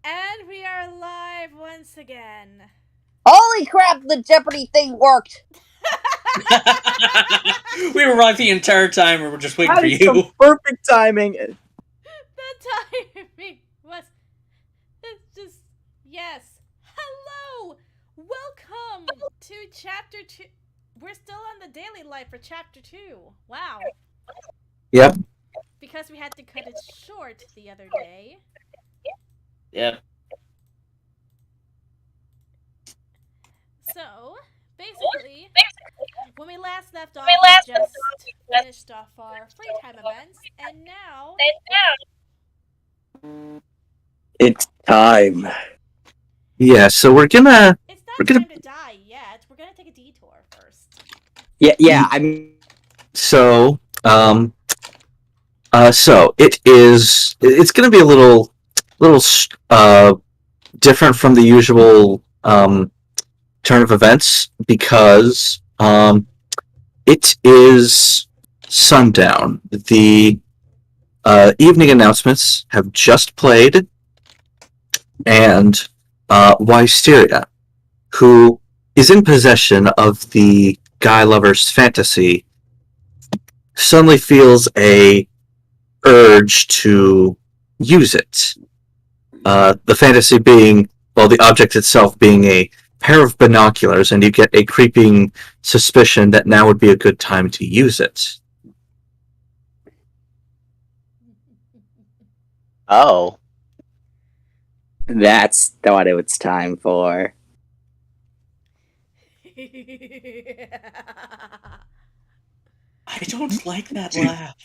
And we are live once again. Holy crap, the Jeopardy thing worked! We were right the entire time, and we're just waiting for That is some you. perfect timing. The timing was. It's just. Yes. Hello! Welcome to Chapter 2. We're still on the daily life for Chapter 2. Wow. Yep. Because we had to cut it short the other day. Yep. So, basically, when we last left off, we just finished off our free time events, and now It's time. Yeah, so we're gonna. it's not time to die yet. We're gonna take a detour first. Yeah. I mean, so it is. It's gonna be a little, different from the usual turn of events because it is sundown. The evening announcements have just played, and Wisteria, who is in possession of the guy lover's fantasy, suddenly feels a urge to use it. The fantasy being, well, the object itself being a pair of binoculars, and you get a creeping suspicion that now would be a good time to use it. Oh. That's what it was time for. I don't like that laugh.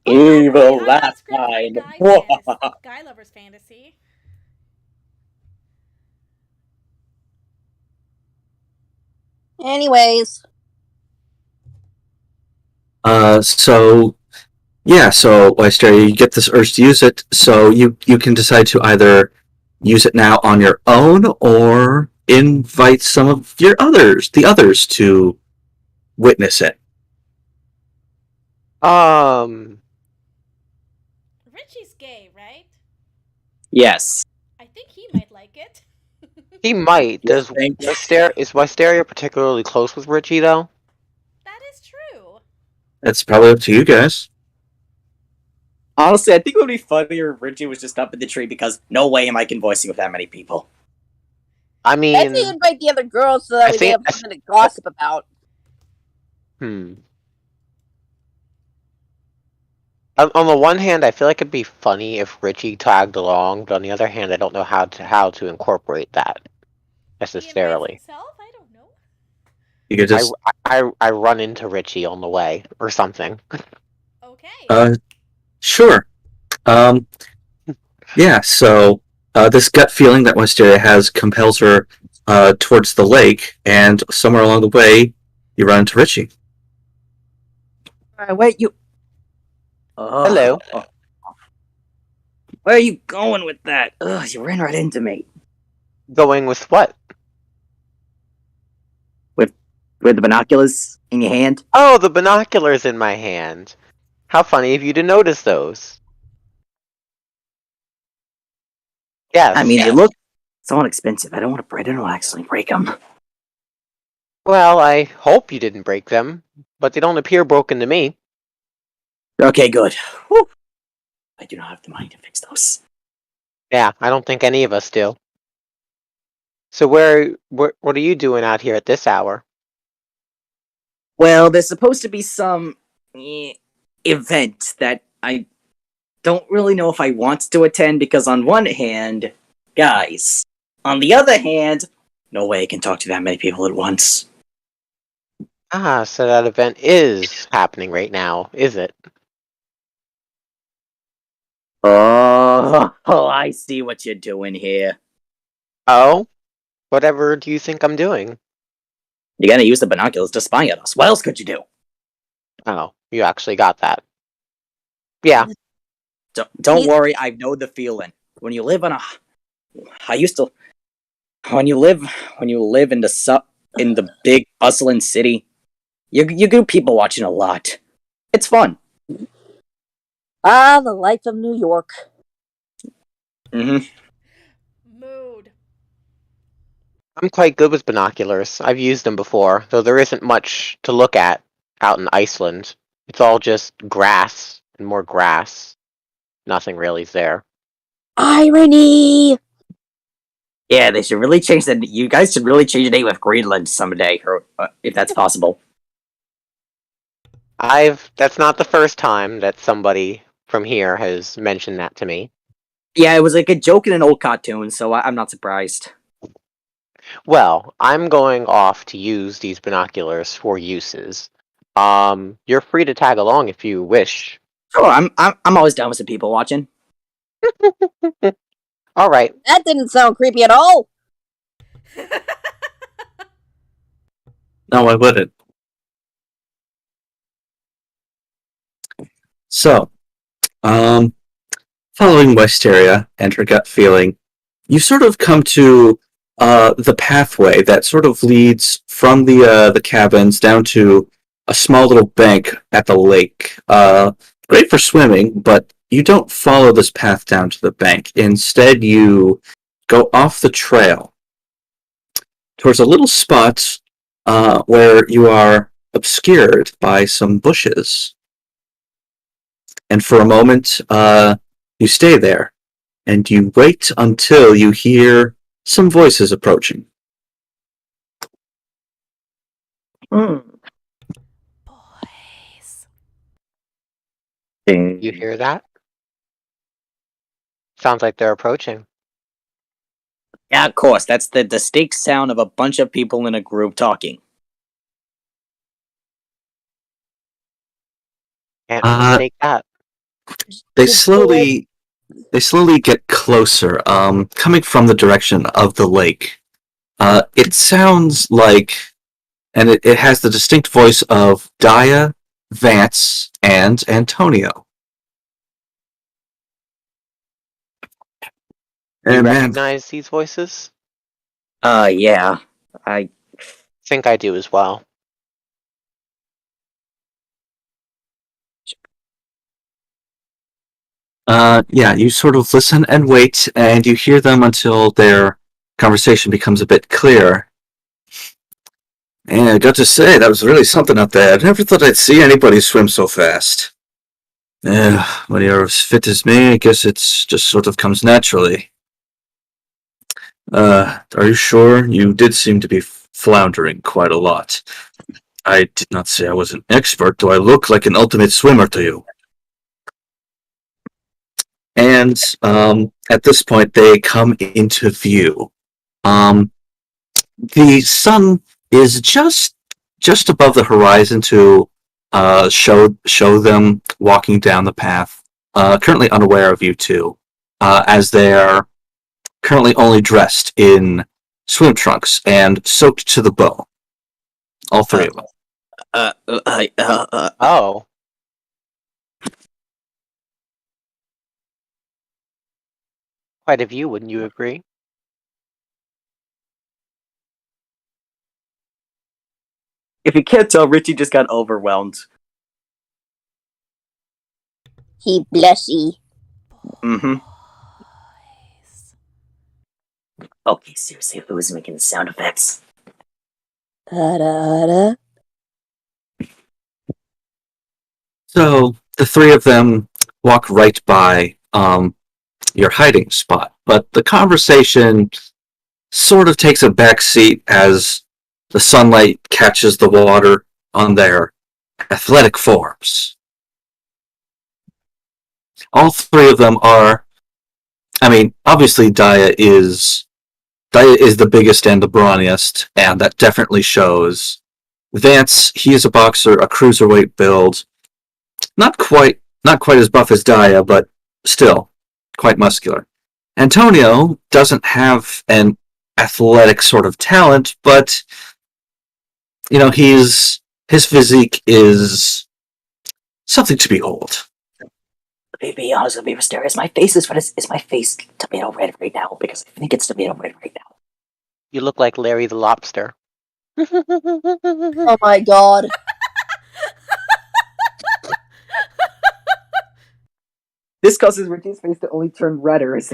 Evil I'm laugh not scripting line. guy lover's fantasy. Anyways, So Wisteria, you get this urge to use it, so you can decide to either use it now on your own or invite some of the others to witness it. Richie's gay, right? Yes. I think he might like it. He might. Is Wisteria particularly close with Richie, though? That is true. That's probably up to you guys. Honestly, I think it would be funnier if Richie was just up in the tree because no way am I convoicing with that many people. I let's mean, invite the other girls so that we have something to gossip about. On the one hand, I feel like it'd be funny if Richie tagged along, but on the other hand, I don't know how to incorporate that necessarily. Himself? I don't know. You could just I run into Richie on the way or something. Okay. Sure. Yeah. So this gut feeling that Wisteria has compels her towards the lake, and somewhere along the way, you run into Richie. Wait, you... Hello. Where are you going with that? Ugh, you ran right into me. Going with what? With the binoculars in your hand? Oh, the binoculars in my hand. How funny of you to notice those. Yes. I mean, they look somewhat expensive. I don't want to accidentally break them. Well, I hope you didn't break them, but they don't appear broken to me. Okay, good. Whew. I do not have the money to fix those. Yeah, I don't think any of us do. So what are you doing out here at this hour? Well, there's supposed to be some event that I don't really know if I want to attend because on one hand, guys. On the other hand, no way I can talk to that many people at once. Ah, so that event is happening right now, is it? Oh, I see what you're doing here. Oh? Whatever do you think I'm doing? You're gonna use the binoculars to spy at us. What else could you do? Oh, you actually got that. Yeah. Don't worry, I know the feeling. When you live on a... When you live in the big bustling city, you get people watching a lot. It's fun. Ah, the life of New York. Mm-hmm. I'm quite good with binoculars. I've used them before, though there isn't much to look at out in Iceland. It's all just grass and more grass. Nothing really's there. Irony! Yeah, they should really change that. You guys should really change the name of Greenland someday, or if that's possible. That's not the first time that somebody from here has mentioned that to me. Yeah, it was like a joke in an old cartoon, so I'm not surprised. Well, I'm going off to use these binoculars for uses. You're free to tag along if you wish. Sure, I'm always down with some people watching. All right. That didn't sound creepy at all. No, I wouldn't. So, following Wisteria and her gut feeling, you sort of come to the pathway that sort of leads from the cabins down to a small little bank at the lake. Great for swimming, but you don't follow this path down to the bank. Instead, you go off the trail towards a little spot where you are obscured by some bushes. And for a moment, you stay there, and you wait until you hear some voices approaching. Hmm. Boys. You hear that? Sounds like they're approaching. Yeah, of course. That's the distinct sound of a bunch of people in a group talking. Can't Uh, mistake that. They Good slowly get closer, coming from the direction of the lake. It sounds like, and it has the distinct voice of Dia, Vance, and Antonio. You And man, recognize these voices? Yeah. I Think I do as well. yeah, you sort of listen and wait, and you hear them until their conversation becomes a bit clearer. And I got to say, that was really something up there. I never thought I'd see anybody swim so fast. When you're as fit as me, I guess it's just sort of comes naturally. Are you sure? You did seem to be floundering quite a lot. I did not say I was an expert. Do I look like an ultimate swimmer to you? And at this point, they come into view. The sun is just above the horizon to show them walking down the path. Currently unaware of you two, as they are currently only dressed in swim trunks and soaked to the bone. All three of them. Oh. Quite a view, wouldn't you agree? If you can't tell, Richie just got overwhelmed. He blessy. Mm-hmm. Boys. Okay, seriously, who is making the sound effects? Da-da-da. So the three of them walk right by your hiding spot, but the conversation sort of takes a back seat as the sunlight catches the water on their athletic forms. All three of them are, I mean, obviously Dia is the biggest and the brawniest, and that definitely shows. Vance, he is a boxer, a cruiserweight build. Not quite as buff as Dia, but still quite muscular. Antonio doesn't have an athletic sort of talent, but you know, his physique is something to behold. To be honest with you, Mysterious, my face is my face tomato red right now because I think it's tomato red right now. You look like Larry the Lobster. Oh my god. This causes Richie's face to only turn redder as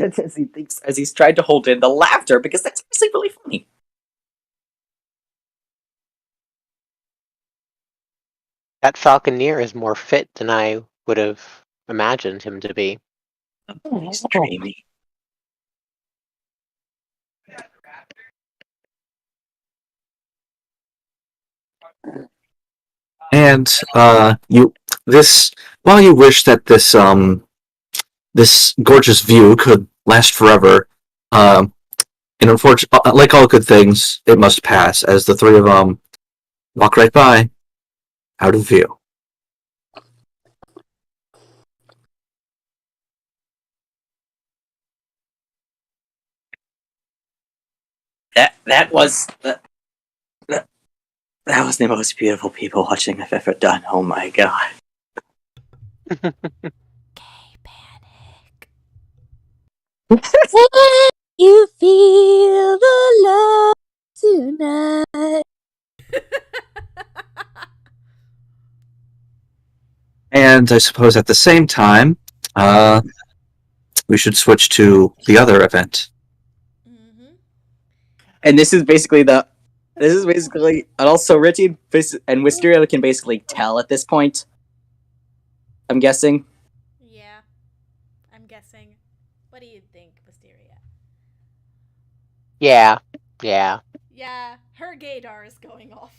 he's tried to hold in the laughter because that's actually really funny. That Falconeer is more fit than I would have imagined him to be. He's dreamy. And while you wish that this gorgeous view could last forever, and unfortunately, like all good things, it must pass. As the three of them walk right by, out of view. That was that was the most beautiful people watching I've ever done. Oh my god. Gay panic. You feel the love tonight. And I suppose at the same time, we should switch to the other event. Mm-hmm. And this is basically and also Richie and Wisteria can basically tell at this point. I'm guessing. Yeah. I'm guessing. What do you think, Wisteria? Yeah. Yeah, her gaydar is going off.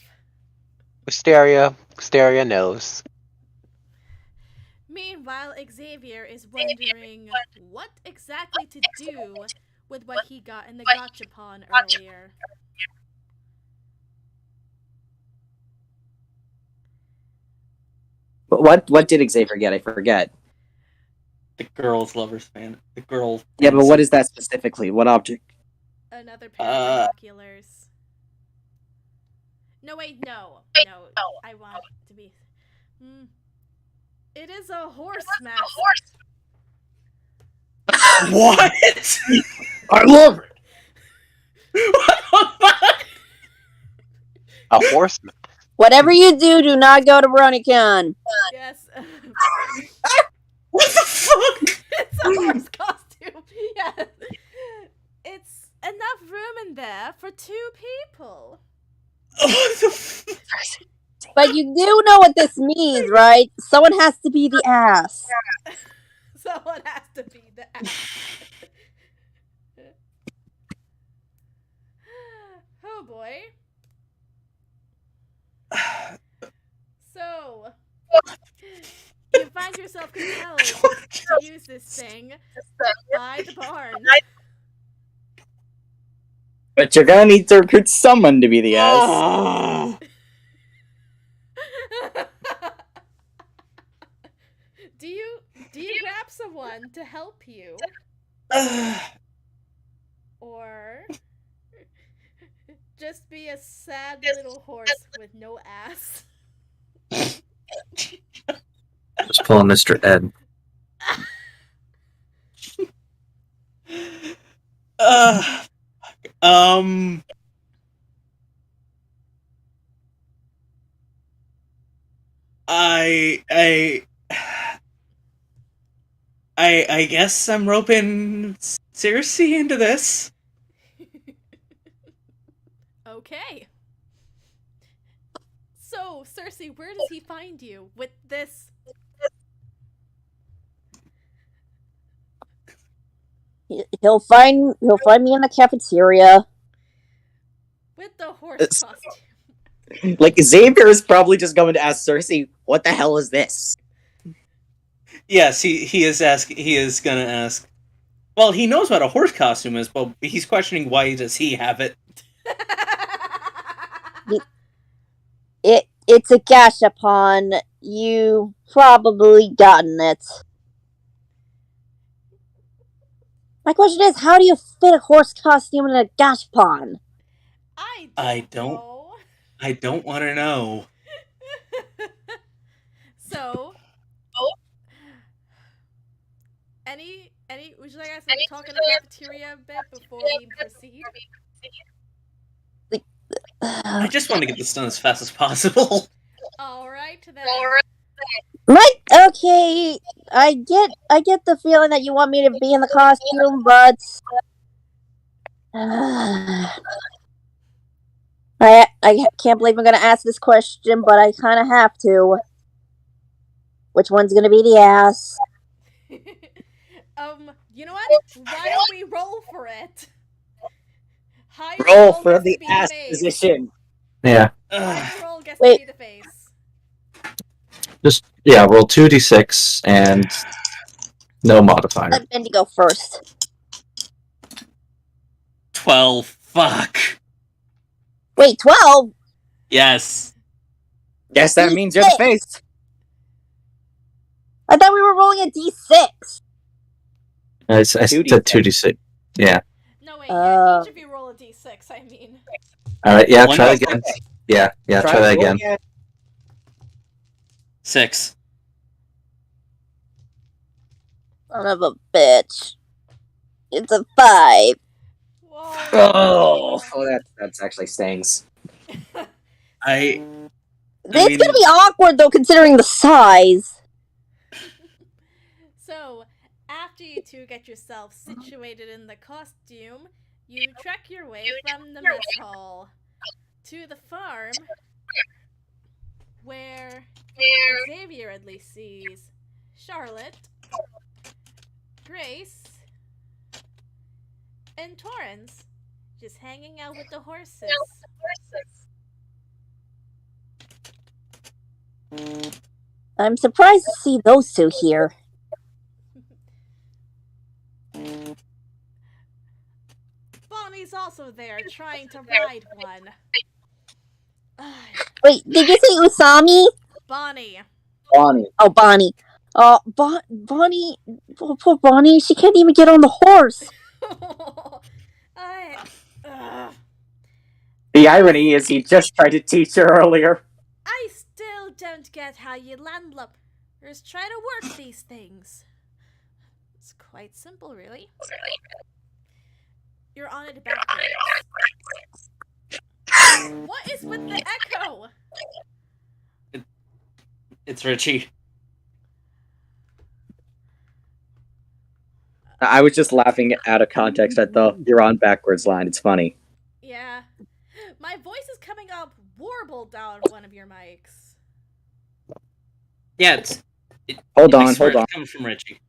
Wisteria knows. Meanwhile, Xavier is wondering what exactly to do with what he got in the gachapon earlier. But what did Xavier get? I forget. The girl's lover's fan. The girl. Yeah, but what is that specifically? What object? Another pair of binoculars. No, wait, no. I want it to be. It is a horse mask. What? I love it. What the fuck? A horseman. Whatever you do not go to BronyCon. Yes. What the fuck? It's a horse costume. Yes. It's enough room in there for 2 people. What the fuck? But you do know what this means, right? Someone has to be the ass. Someone has to be the Oh boy. So, you find yourself compelled to use this thing by the barn. But you're gonna need to recruit someone to be the ass. Oh. Do you grab someone to help you? Or just be a sad little horse with no ass? Just pull on Mr. Ed. I guess I'm roping Circe into this. Okay. So, Circe, where does he find you with this? He'll find me in the cafeteria. With the horse costume. Like Xavier is probably just going to ask Circe, "What the hell is this?" Yes, he is gonna ask. Well, he knows what a horse costume is, but he's questioning why does he have it. It's a gashapon. You've probably gotten it. My question is, how do you fit a horse costume in a gashapon? I don't know. I don't want to know. So, would you like us to talk in the cafeteria a bit before we proceed? I just want to get this done as fast as possible. Alright then. Right? Okay, I get the feeling that you want me to be in the costume, but I can't believe I'm gonna ask this question, but I kind of have to. Which one's gonna be the ass? You know what? Why don't we roll for it? Higher Roll for gets the to be ass face. position. Yeah. Higher roll gets Wait. to be the face. Just roll 2d6 and no modifier. Let Bendy go first. 12. Fuck. Wait, 12? Yes. Guess that means you're the face. I thought we were rolling a d6. I said 2d6. Yeah. No, wait, yeah, each of you roll a d6, I mean. Alright, yeah, One try die. again. Yeah, try that roll again. 6. Son of a bitch. It's a 5. Whoa. Oh, that's actually stings. I It's mean- gonna be awkward though, considering the size. So, after you two get yourself situated in the costume, you trek your way from the mess hall to the farm, where Xavier at least sees Charlotte, Grace, and Torrance just hanging out with the horses. I'm surprised to see those two here. Bonnie's also there, trying to ride one. Wait, did you say Usami? Bonnie. Bonnie. Oh, Bonnie. Bonnie. Oh, poor Bonnie. She can't even get on the horse. The irony is he just tried to teach her earlier. I still don't get how you landlubbers try to work these things. It's quite simple, really. You're on it backwards. What is with the echo? It's Richie. I was just laughing out of context at the "you're on backwards" line. It's funny. Yeah. My voice is coming up warbled down one of your mics. Yeah, Hold I on, swear hold on. It comes from Richie.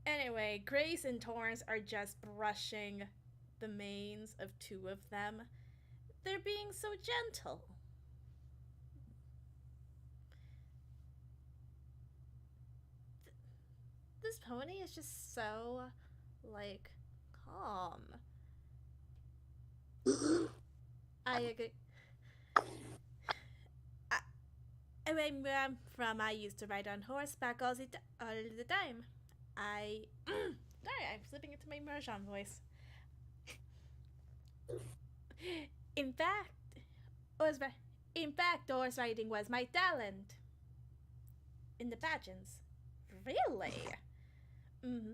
Anyway, Grace and Torrance are just brushing the manes of two of them. They're being so gentle. This pony is just so, like, calm. I agree. I used to ride on horseback all the time. Sorry, I'm slipping into my Merjan voice. In fact, horse riding was my talent. In the pageants. Really? Mm-hmm.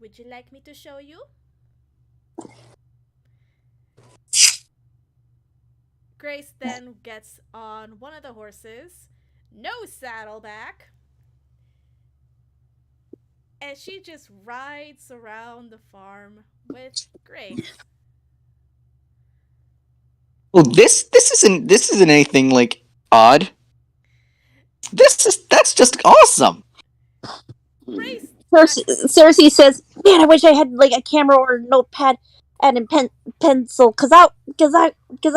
Would you like me to show you? Grace then gets on one of the horses, no saddleback, and she just rides around the farm with Grace. Well, this isn't anything like odd. That's just awesome. Grace, Circe says, "Man, I wish I had like a camera or a notepad and a pencil, cause I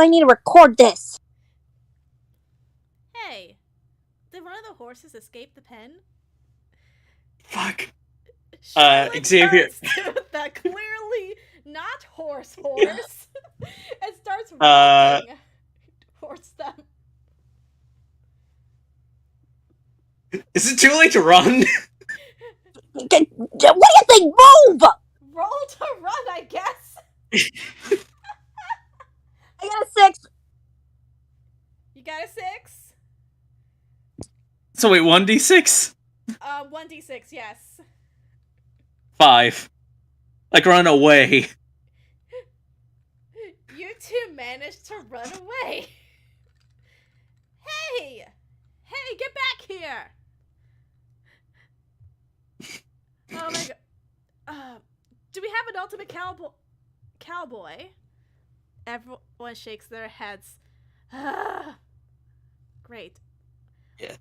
need to record this." hey, did one of the horses escape the pen? Fuck. Charlotte Xavier. turns to that clearly not horse and starts walking towards them. Is it too late to run? What do you think? Move! Roll to run, I guess. I got a 6. You got a 6? So wait, 1d6? 1d6, yes. 5. Like run away. You two managed to run away. Hey! Hey, get back here! Oh my god. Do we have an ultimate cowboy? Everyone shakes their heads. Great. Yeah.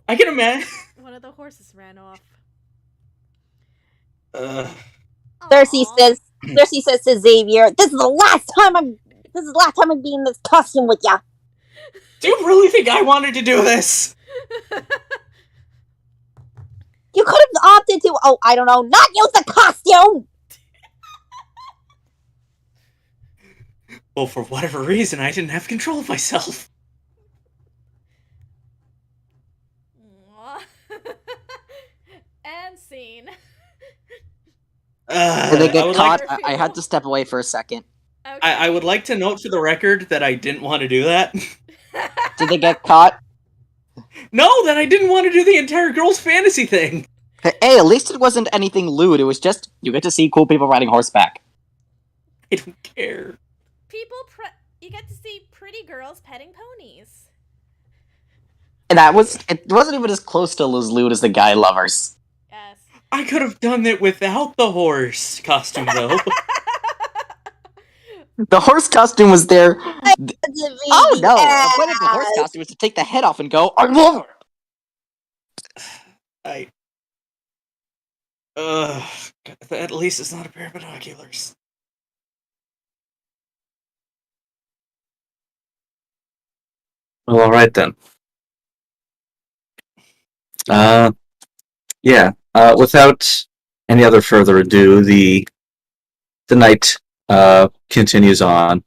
I can imagine. One of the horses ran off. Circe Aw. says to Xavier, "This is the last time I'm being in this costume with ya." Do you really think I wanted to do this? You could have opted to, I don't know, not use the costume. Well, for whatever reason, I didn't have control of myself. And scene. Did they get caught? like- I had to step away for a second. Okay. I would like to note for the record that I didn't want to do that. Did they get caught? No, that I didn't want to do the entire girls' fantasy thing. Hey, at least it wasn't anything lewd. It was just you get to see cool people riding horseback. I don't care. You get to see pretty girls petting ponies. And it wasn't even as close to as lewd as the guy lovers. Yes. I could have done it without the horse costume, though. The horse costume was there. Oh no! The point of the horse costume was to take the head off and go, "I love her." At least it's not a pair of binoculars. Well, all right then. Yeah. Without any other further ado, the night continues on.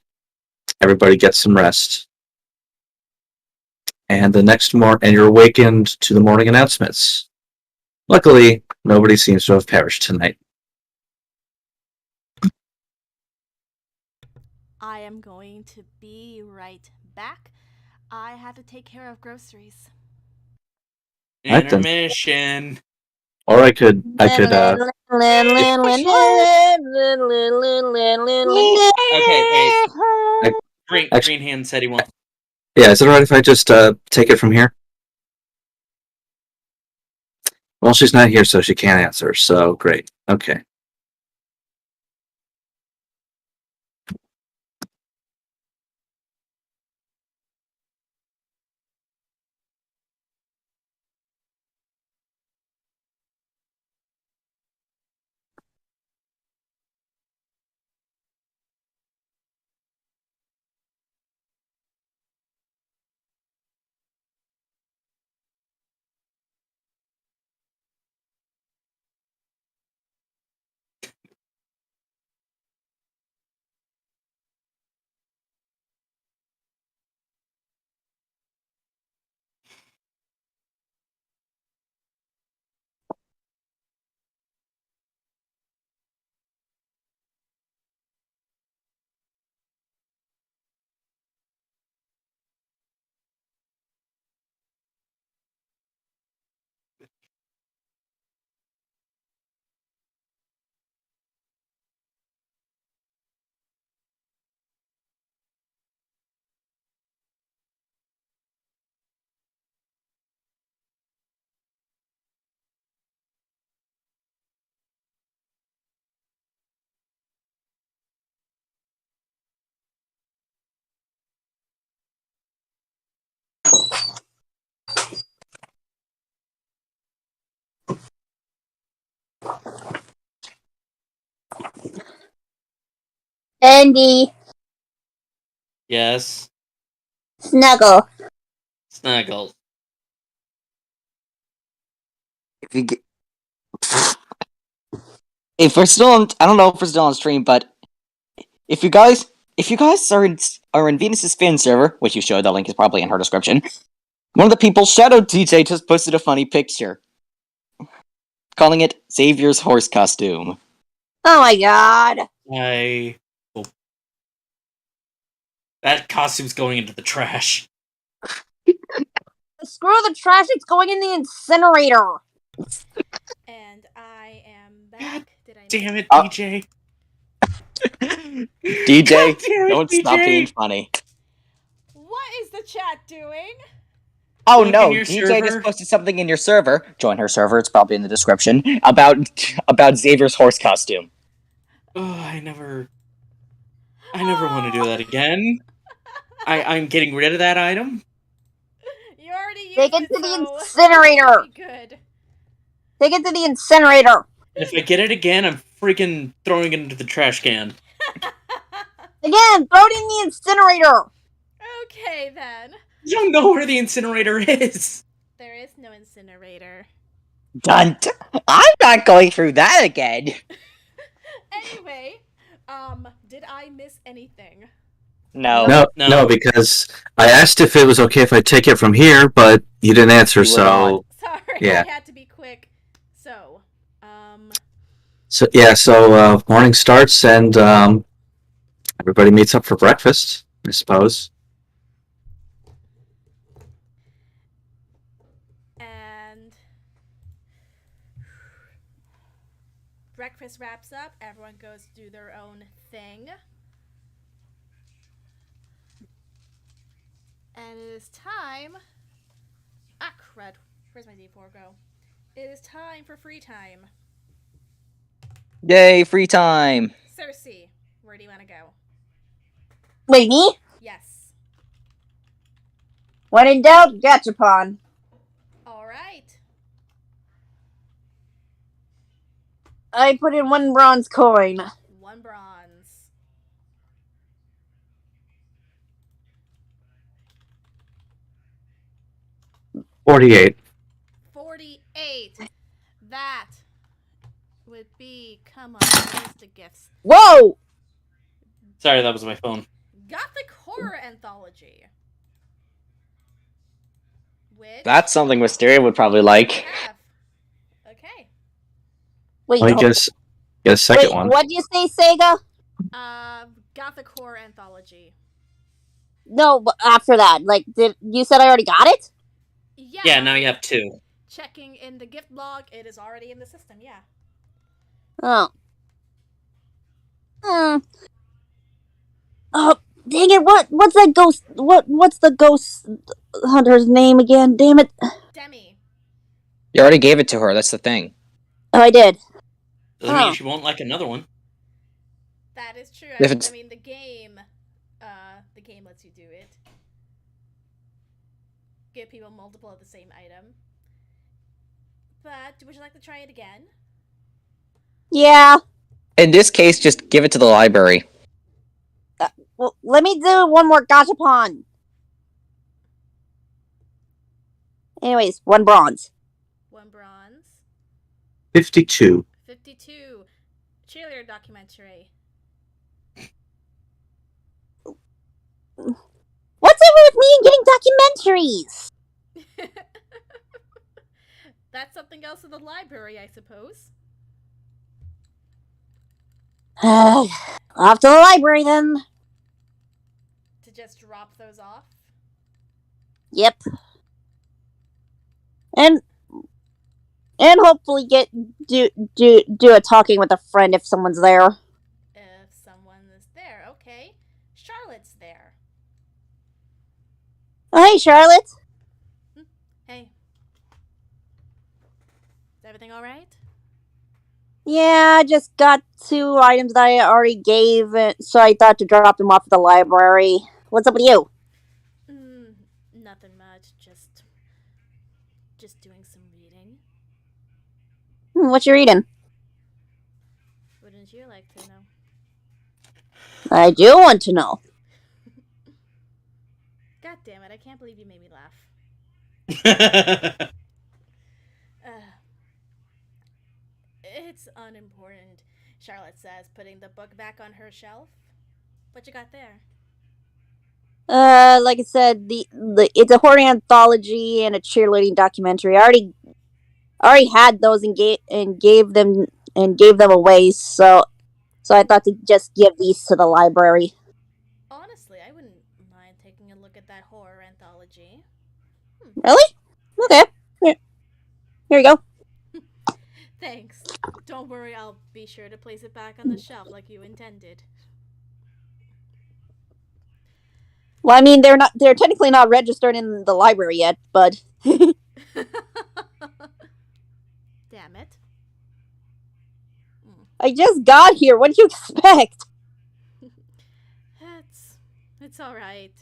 Everybody gets some rest, and you're awakened to the morning announcements. Luckily, nobody seems to have perished tonight. I am going to be right back. I have to take care of groceries. Right then. Intermission. Or I could. Okay, Green Hand said he wants. Yeah, is it alright if I just take it from here? Well, she's not here, so she can't answer. So great. Okay. Andy, Yes. snuggle. Snuggles. If we're still on, I don't know if we're still on stream, but if you guys are in Venus's fan server, which you showed, the link is probably in her description. One of the people, Shadow DJ, just posted a funny picture, calling it Xavier's horse costume. Oh my god. That costume's going into the trash. Screw the trash, it's going in the incinerator. And I am back. Did I Damn it, Oh. DJ. DJ, God damn it, don't stop DJ. being funny. What is the chat doing? Oh Look in no, your DJ server. just posted something in your server. Join her server, it's probably in the description. About Xavier's horse costume. Oh, I never. I never want to do that again. I'm getting rid of that item. You already used Take it it, to the so incinerator. it should be good. Take it to the incinerator. And if I get it again, I'm freaking throwing it into the trash can. Again, throw it in the incinerator. Okay, then. You don't know where the incinerator is. There is no incinerator. Dunt. I'm not going through that again. Anyway, did I miss anything? No. No, because I asked if it was okay if I take it from here, but you didn't answer, You would so... Sorry, Yeah. I had to be quick. So morning starts and everybody meets up for breakfast, I suppose. And breakfast wraps up. Everyone goes to do their own thing. And it is time. Ah, crud. Where's my D4 go? It is time for free time. Yay, free time. Circe, where do you want to go? Wait, me? Yes. When in doubt, gachapon. Alright. I put in 1 bronze coin. 1 bronze. $48. 48. That would be, come on, where's the gifts? Whoa! Sorry, that was my phone. Gothic Horror Anthology. Which That's something Wisteria would probably like. have. Okay. Wait, Well, I guess get a second wait, one. what'd you say, Sega? Gothic Horror Anthology. No, but after that, like, you said I already got it? Yeah, now you have 2. Checking in the gift log, it is already in the system, yeah. Oh. Oh, dang it, what's that ghost, what's the ghost hunter's name again? Damn it. Demi. You already gave it to her, that's the thing. Oh, I did. Doesn't Oh. mean she won't like another one. That is true. If I it's- mean, the game lets you do it. Give people multiple of the same item. But, would you like to try it again? Yeah. In this case, just give it to the library. Well, let me do one more gachapon. Anyways, 1 bronze. 1 bronze. 52. 52. Cheerleader documentary. What's ever with me and getting documentaries? That's something else in the library, I suppose. Off to the library then. To just drop those off. Yep. And hopefully do a talking with a friend if someone's there. If someone is there, okay. Charlotte's there. Oh, hey, Charlotte. Hey. Is everything alright? Yeah, I just got 2 items that I already gave, so I thought to drop them off at the library. What's up with you? Nothing much. Just doing some reading. What you reading? Wouldn't you like to know? I do want to know. God damn it, I can't believe you made me laugh. It's unimportant, Charlotte says, putting the book back on her shelf. What you got there? Like I said, the it's a horror anthology and a cheerleading documentary. I already had those and gave them away, so I thought to just give these to the library. Honestly, I wouldn't mind taking a look at that horror anthology. Really? Okay. Here you go. Thanks. Don't worry, I'll be sure to place it back on the shelf like you intended. Well, I mean, they're technically not registered in the library yet, but Damn it. I just got here. What do you expect? It's alright.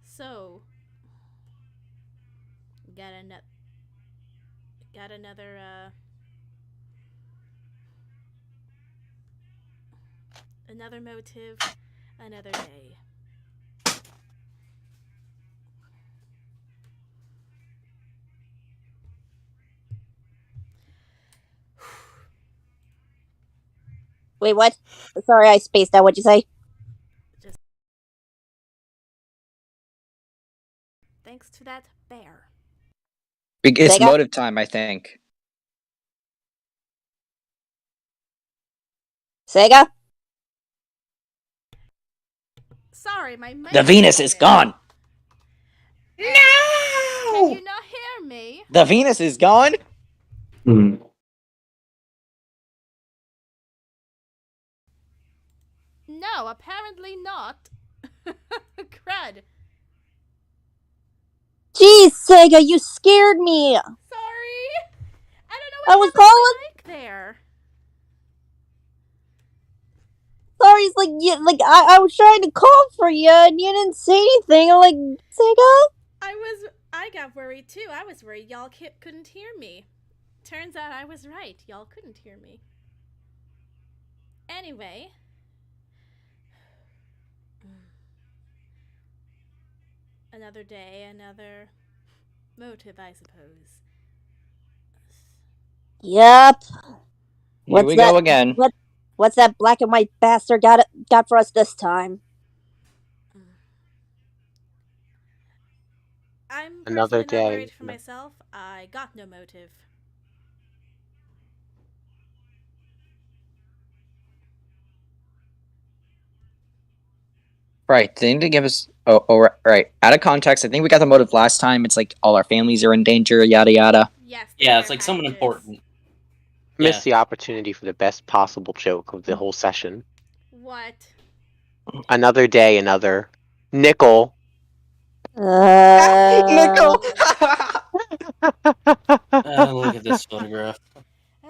So, got another, another motive, another day. Wait, what? Sorry, I spaced out. What'd you say? Just thanks to that bear. It's Sega? motive time, I think. Sega? Sorry, my mic. The Venus is gone! Can you not hear me? The Venus is gone? Hmm. No, apparently not. Crud. Jeez, Sega, you scared me. Sorry. I don't know I what was happened to my calling. mic there. Sorry, it's like I was trying to call for you and you didn't say anything. I'm like, Sega? I got worried too. I was worried y'all couldn't hear me. Turns out I was right. Y'all couldn't hear me. Anyway. Another day, another motive, I suppose. Yep. Here we go again. What's that black and white bastard got for us this time? I'm Another personally not day. worried for myself. I got no motive. Right, they need to give us. Right. Out of context, I think we got the motive last time. It's like all our families are in danger, yada yada. Yes. Yeah, it's like someone important. Missed the opportunity for the best possible joke of the whole session. What? Another day, another nickel. Nickel! Look at this photograph. You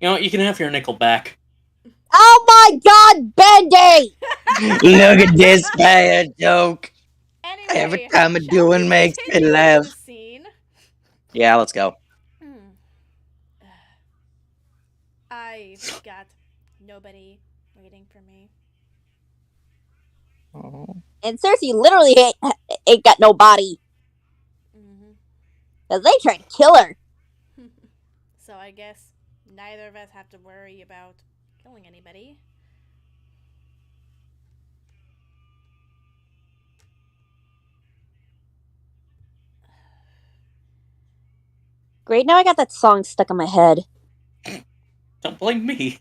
know what? You can have your nickel back. Oh my god, Bendy! Look at this bad joke. Anyway, Every time I shall do we it makes me continue with laugh. the scene? Yeah, let's go. I got nobody waiting for me. Oh. And Circe literally ain't got no body. Because they tried to kill her. So I guess neither of us have to worry about killing anybody. Great, now I got that song stuck in my head. Don't blame me.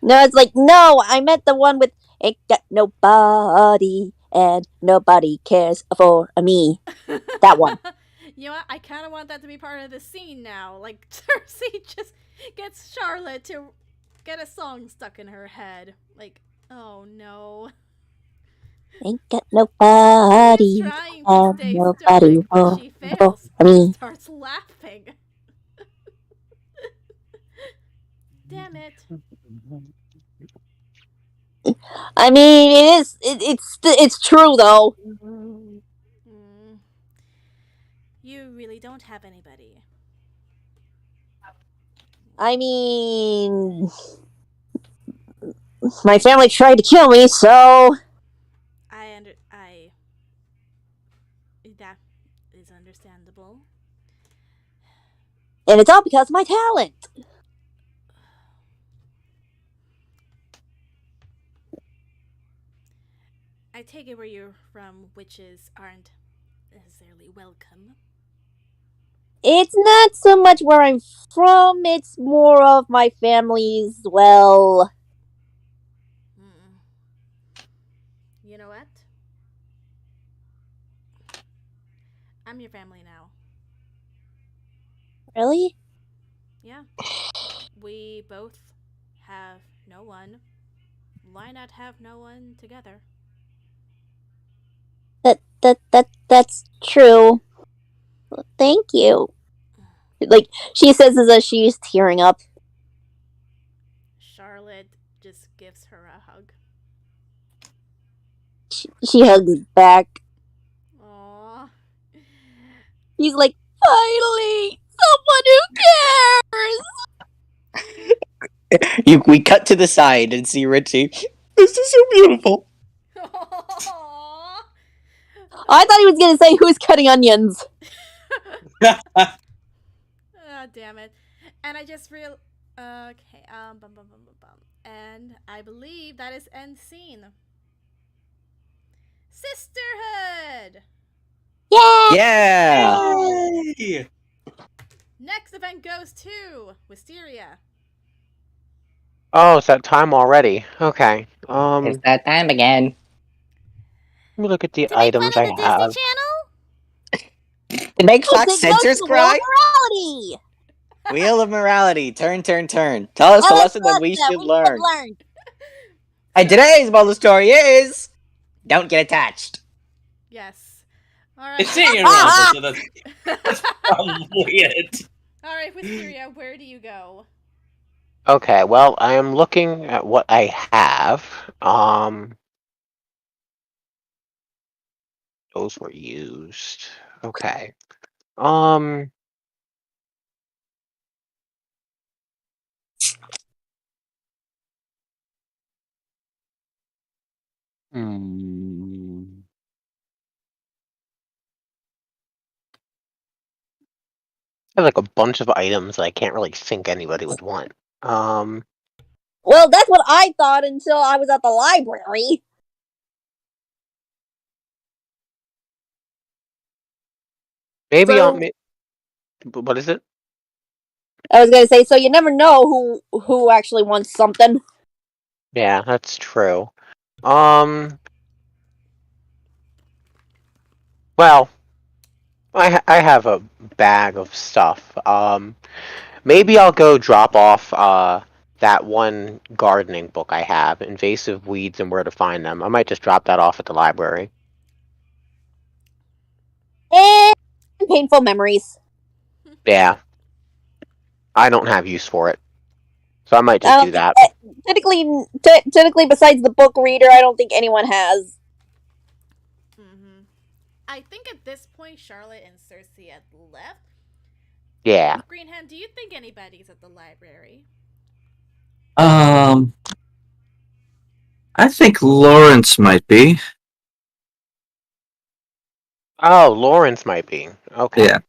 No, it's like, no, I meant the one with ain't got nobody and nobody cares for me. That one. You know what? I kind of want that to be part of the scene now. Like, Circe just gets Charlotte to get a song stuck in her head. Like, oh no. Ain't got nobody She's trying to and stay nobody stoic, but she for fails. me. She starts laughing. Damn it. I mean, it's true though. You really don't have anybody. I mean, my family tried to kill me, so that is understandable. and it's all because of my talent. I take it where you're from, witches aren't necessarily welcome. It's not so much where I'm from, it's more of my family's, well... You know what? I'm your family now. Really? Yeah. We both have no one. Why not have no one together? That's true. Thank you. Like, she says as she's tearing up. Charlotte just gives her a hug. She hugs back. Aww. He's like, finally, someone who cares. We cut to the side and see Richie. This is so beautiful. Aww. I thought he was gonna say who's cutting onions. Ah, damn it. And I just real. Okay. And I believe that is end scene. Sisterhood. Yeah. Yeah. Yay! Next event goes to Wisteria. Oh, it's that time already. Okay. It's that time again. Let me look at the To make fun items of I the Disney have. Channel? To make Yes, Fox it goes censors to the Wheel of cry. Morality. Wheel of morality. Turn, turn, turn. Tell us the Tell us lesson that we should learn. learn. And today's moral story is: don't get attached. Yes. Alright. It's saying it around, so that's probably it. Alright, Wisteria, where do you go? Okay, well, I am looking at what I have. Those were used. Okay. Um. Hmm. I have like a bunch of items that I can't really think anybody would want. Well, that's what I thought until I was at the library. Maybe So what is it? I was gonna say, so you never know who actually wants something. Yeah, that's true. Um. Well, I have a bag of stuff. Maybe I'll go drop off that one gardening book I have, Invasive Weeds and Where to Find Them. I might just drop that off at the library. And painful memories. Yeah, I don't have use for it, so I might just do that. Technically, besides the book reader, I don't think anyone has. Mm-hmm. I think at this point, Charlotte and Circe had left. Yeah. Greenhand, do you think anybody's at the library? I think Lawrence might be. Oh, Lawrence might be. Okay. Yeah.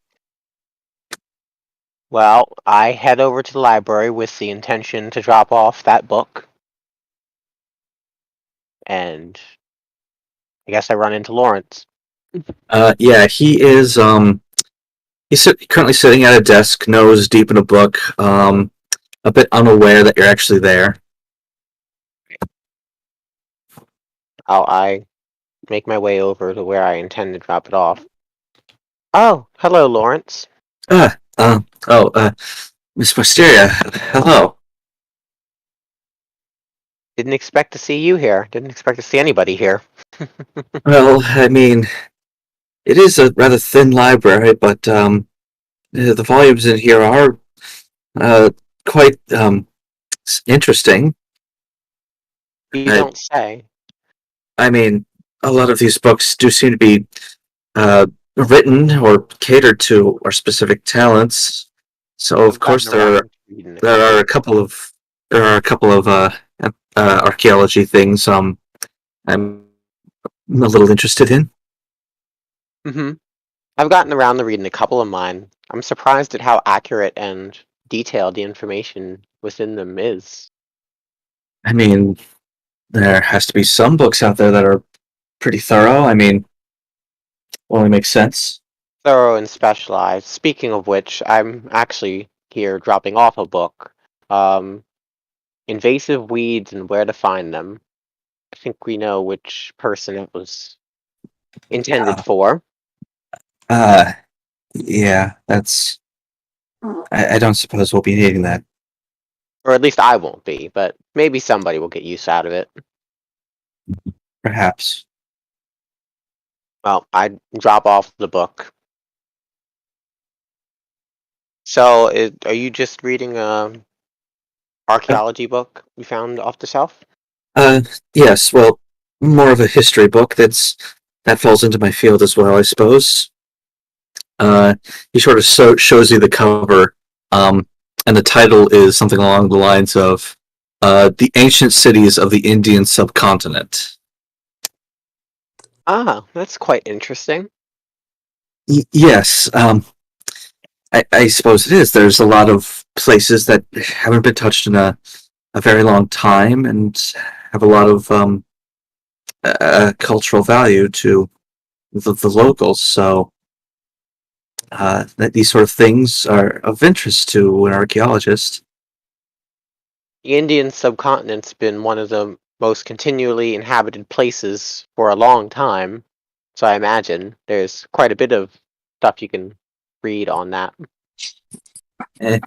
Well, I head over to the library with the intention to drop off that book. And I guess I run into Lawrence. Yeah, he is. He's currently sitting at a desk, nose deep in a book. A bit unaware that you're actually there. I make my way over to where I intend to drop it off. Oh, hello, Lawrence. Miss Wisteria, hello. Didn't expect to see you here. Didn't expect to see anybody here. Well, I mean, it is a rather thin library, but the volumes in here are quite interesting. You I, don't say. I mean, a lot of these books do seem to be written or catered to our specific talents. So, of I've course, gotten around to reading a there are a couple of archaeology things I'm a little interested in. Mm-hmm. I've gotten around to reading a couple of mine. I'm surprised at how accurate and detailed the information within them is. I mean, there has to be some books out there that are pretty thorough. I mean, only makes sense. Thorough and specialized. Speaking of which, I'm actually here dropping off a book. Um, Invasive Weeds and Where to Find Them. I think we know which person it was intended for. Uh, yeah, that's. I don't suppose we'll be needing that. Or at least I won't be, but maybe somebody will get use out of it. Perhaps. Well, I drop off the book. So, are you just reading a archaeology book you found off the shelf? Uh, yes. Well, more of a history book that falls into my field as well, I suppose. He sort of shows you the cover, and the title is something along the lines of "The Ancient Cities of the Indian Subcontinent." Ah, that's quite interesting. Yes, I suppose it is. There's a lot of places that haven't been touched in a very long time, and have a lot of cultural value to the locals. So that these sort of things are of interest to an archaeologist. The Indian subcontinent's been one of the most continually inhabited places for a long time, so I imagine there's quite a bit of stuff you can read on that.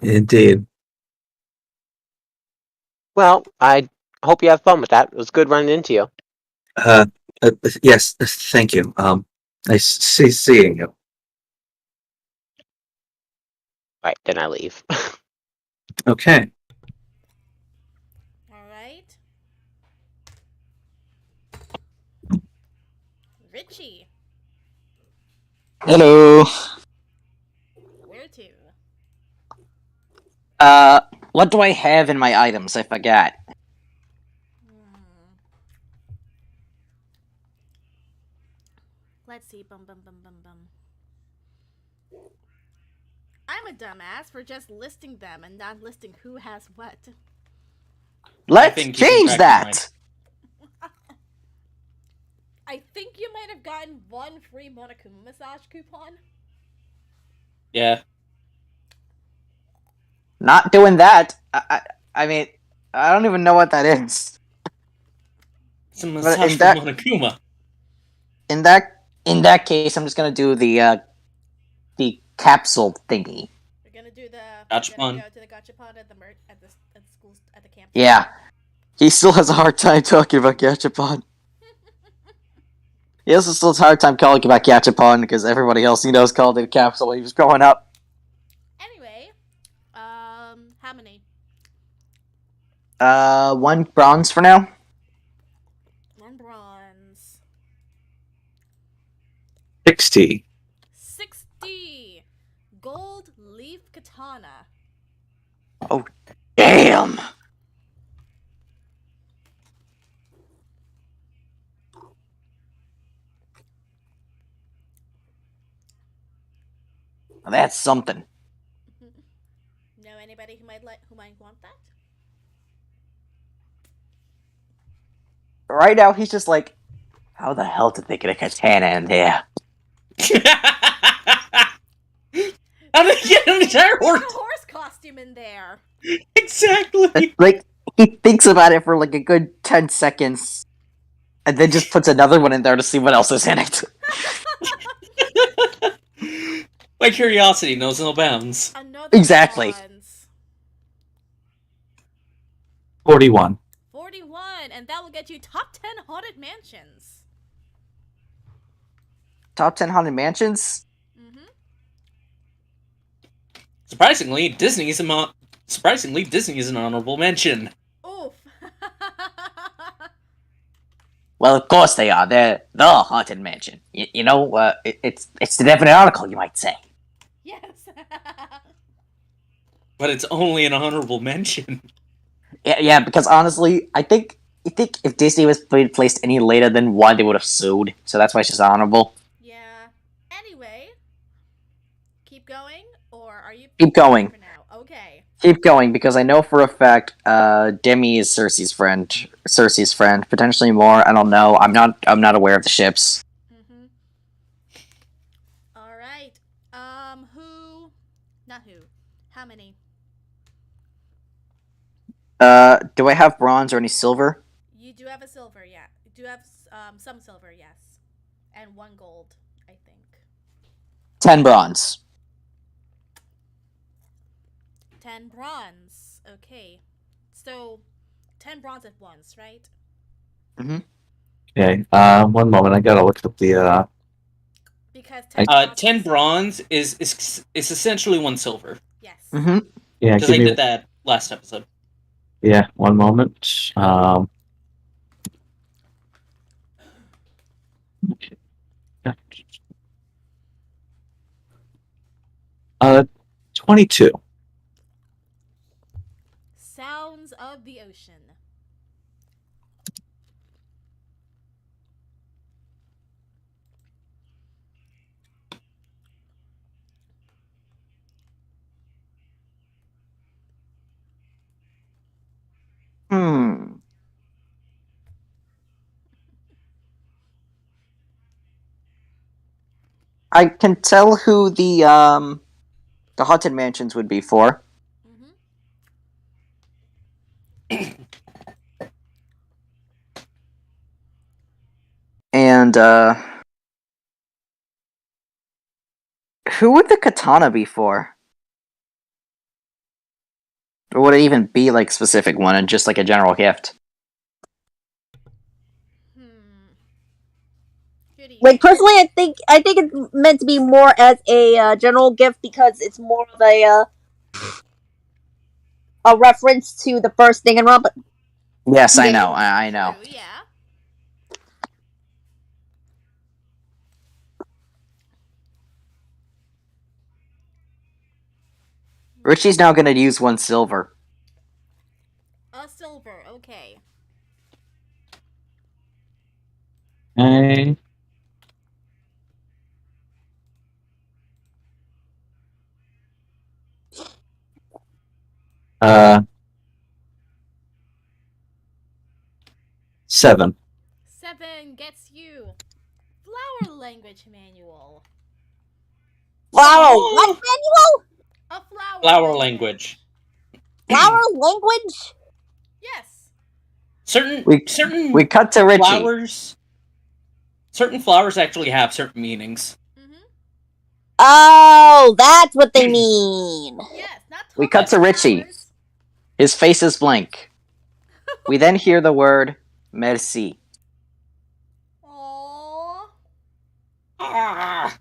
Indeed. Well, I hope you have fun with that. It was good running into you. Uh, yes, thank you. Nice seeing you. Right, then I leave. Okay. All right. Richie, Hello. where to? What do I have in my items? I forgot. Hmm. Let's see. Bum bum bum bum bum. I'm a dumbass for just listing them and not listing who has what. Let's think you can change track that. I think you might have gotten one free Monomi massage coupon. Yeah. Not doing that. I mean, I don't even know what that is. It's a But massage in for that- Monokuma. In that case, I'm just gonna do the capsule thingy. We're gonna do the. Gachapon. We're gonna go to the gachapon at the schools at the campus. Yeah, he still has a hard time talking about Gachapon. He also still has a hard time calling about Gachapon because everybody else he knows called it a capsule when he was growing up. Anyway, how many? 1 bronze for now. 1 bronze. 60. 60 gold leaf katana. Damn. That's something. Know anybody who might want that? Right now, he's just like, how the hell did they get a katana in there? How did he get an entire There's horse? a horse costume in there. Exactly. Like, he thinks about it for like a good 10 seconds, and then just puts another one in there to see what else is in it. My curiosity knows no bounds. Another Exactly. bronze. 41. 41, and that will get you top 10 haunted mansions. Top 10 haunted mansions? Mm-hmm. Surprisingly, Disney is an honorable mention. Oof. Well, of course they are. They're the haunted mansion. It's the definite article, you might say. Yes. But it's only an honorable mention. Yeah, because honestly, I think if Disney was placed any later than 1, they would have sued. So that's why it's just honorable. Yeah. Anyway, keep going, or are you Keep going. for now? Okay. Keep going, because I know for a fact Demi is Circe's friend, potentially more. I don't know. I'm not aware of the ships. Mm-hmm. All right. How many? Do I have bronze or any silver? You do have a silver, yeah. You do have some silver, yes, and 1 gold, I think. 10 bronze. 10 bronze. Okay. So 10 bronze at once, right? Okay. One moment. I gotta look up the. Because 10 10 bronze is essentially 1 silver. Yes. Mm-hmm. Yeah. Because I Give me. did that last episode. Yeah. One moment. Uh, 22. Sounds of the ocean. Hmm. I can tell who the haunted mansions would be for, and who would the katana be for? Or would it even be like specific one and just like a general gift? Goody. Like personally, I think it's meant to be more as a general gift because it's more of a reference to the first thing in Rob. Yes, I Yeah. know. I know. True, yeah. Richie's now gonna use 1 silver. A silver, okay. Okay. Uh, 7. 7 gets you flower language manual. Wow, Oh! what manual? A Flower language. Flower language? Yes. Certain We cut to Richie. flowers. Certain flowers actually have certain meanings. Oh, that's what they mean. Yes, not We cut to Richie. flowers. His face is blank. We then hear the word merci. Aww. Ah!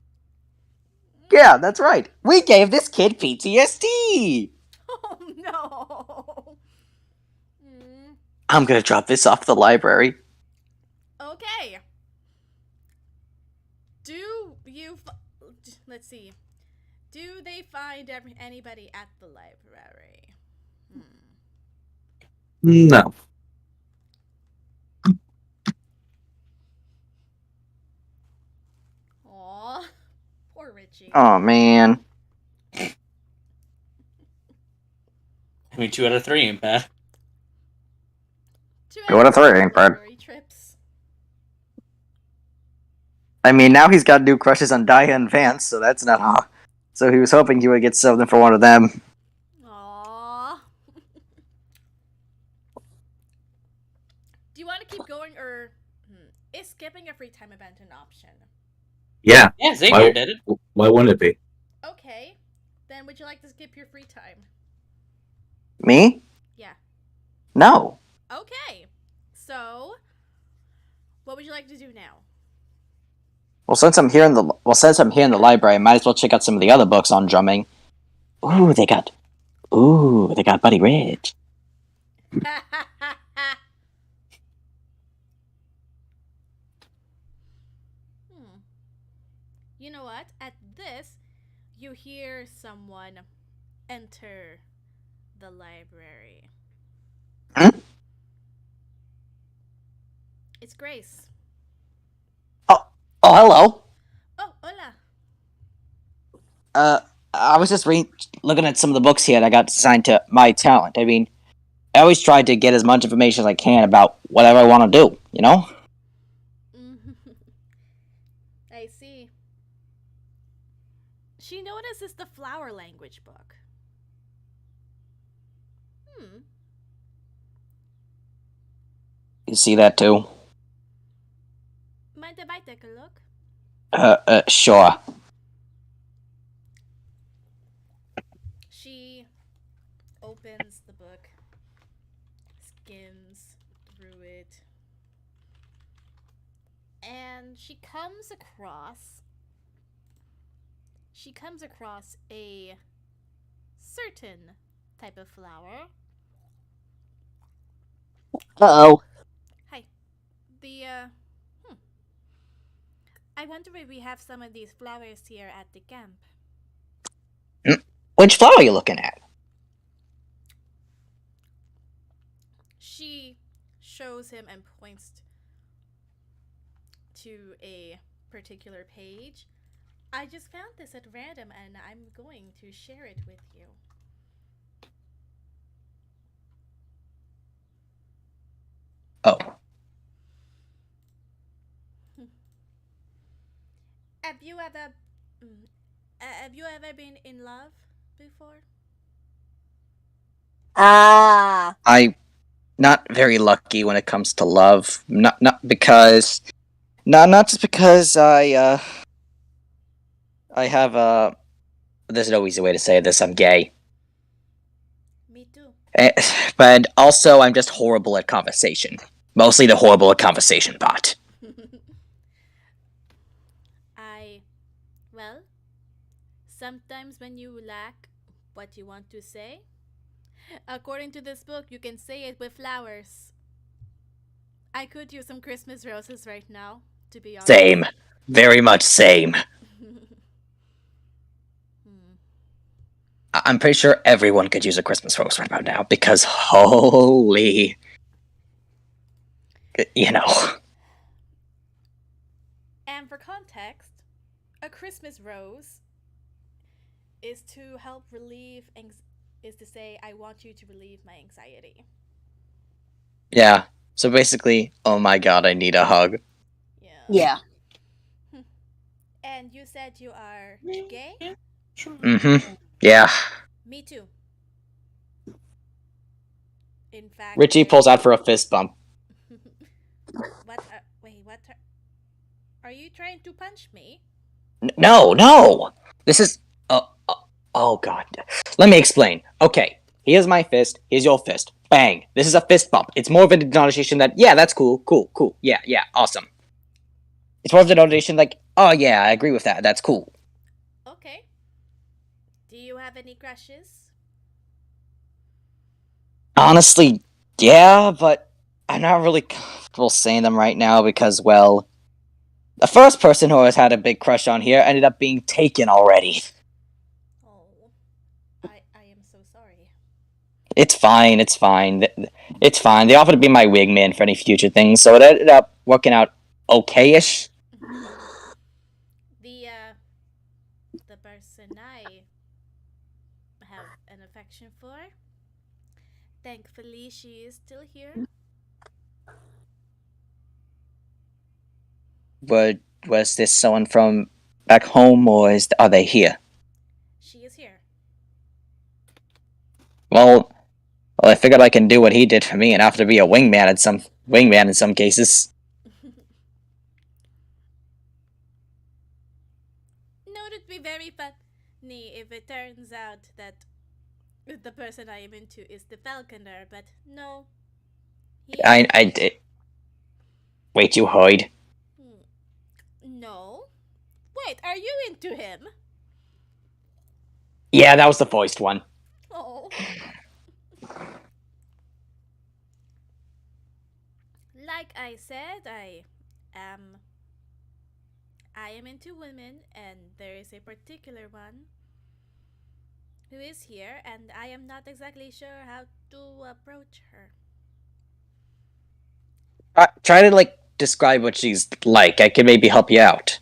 Yeah, that's right. We gave this kid PTSD. Oh no. Mm. I'm gonna drop this off at the library. Okay. Do you? Let's see. Do they find anybody at the library? No. Aw, poor Richie. Oh man. I mean, 2 out of 3 ain't bad. 2 Go to 3, ain't bad. library trips. I mean, now he's got new crushes on Daya and Vance, so that's not how. So he was hoping he would get something for one of them. Aww. Do you want to keep going, or is skipping a free time event an option? Yeah. Yeah, Xavier did it. Why wouldn't it be? Okay. Then would you like to skip your free time? Me? Yeah. No. Okay. So, what would you like to do now? Well, since I'm here in the library, I might as well check out some of the other books on drumming. Ooh, they got Buddy Rich. You know what? At this, you hear someone enter the library. Hmm? It's Grace. Oh, hello. Oh, hola. I was just looking at some of the books here that got assigned to my talent. I mean, I always try to get as much information as I can about whatever I want to do, you know? I see. She notices the flower language book. You see that too? Mind if I take a look? Sure. She opens the book, skims through it, and she comes across a certain type of flower. Uh-oh. Hi. I wonder if we have some of these flowers here at the camp. Which flower are you looking at? She shows him and points to a particular page. I just found this at random and I'm going to share it with you. Oh. Have you ever been in love before? Ah. I'm not very lucky when it comes to love. Not just because I have there's no easy way to say this, I'm gay. Me too. But also I'm just horrible at conversation. Mostly the horrible at conversation part. Well, sometimes when you lack what you want to say, according to this book, you can say it with flowers. I could use some Christmas roses right now, to be honest. Same. Very much same. I'm pretty sure everyone could use a Christmas rose right about now, because holy... You know. And for context, a Christmas rose is to help is to say, I want you to relieve my anxiety. Yeah. So basically, oh my god, I need a hug. Yeah. And you said you are gay? Mm-hmm. Yeah. Me too. In fact, Richie pulls out for a fist bump. What are you trying to punch me? No! This is... oh god. Let me explain. Okay, here's my fist, here's your fist. Bang! This is a fist bump. It's more of a denotation that, yeah, that's cool, yeah, awesome. It's more of a denotation like, oh yeah, I agree with that, that's cool. Okay. Do you have any crushes? Honestly, yeah, but I'm not really comfortable saying them right now because, well... The first person who I had a big crush on here ended up being taken already. Oh, I am so sorry. It's fine. It's fine. They offered to be my wingman for any future things, so it ended up working out okay-ish. The person I have an affection for, thankfully she is still here. Was this someone from back home, or are they here? She is here. Well, I figured I can do what he did for me and have to be a wingman in some cases. No, it'd be very funny if it turns out that the person I am into is the falconer, but no. I did. Wait, you heard? No. Wait, are you into him? Yeah, that was the voiced one. Oh. Like I said, I am into women, and there is a particular one who is here, and I am not exactly sure how to approach her. Try to, describe what she's like. I can maybe help you out.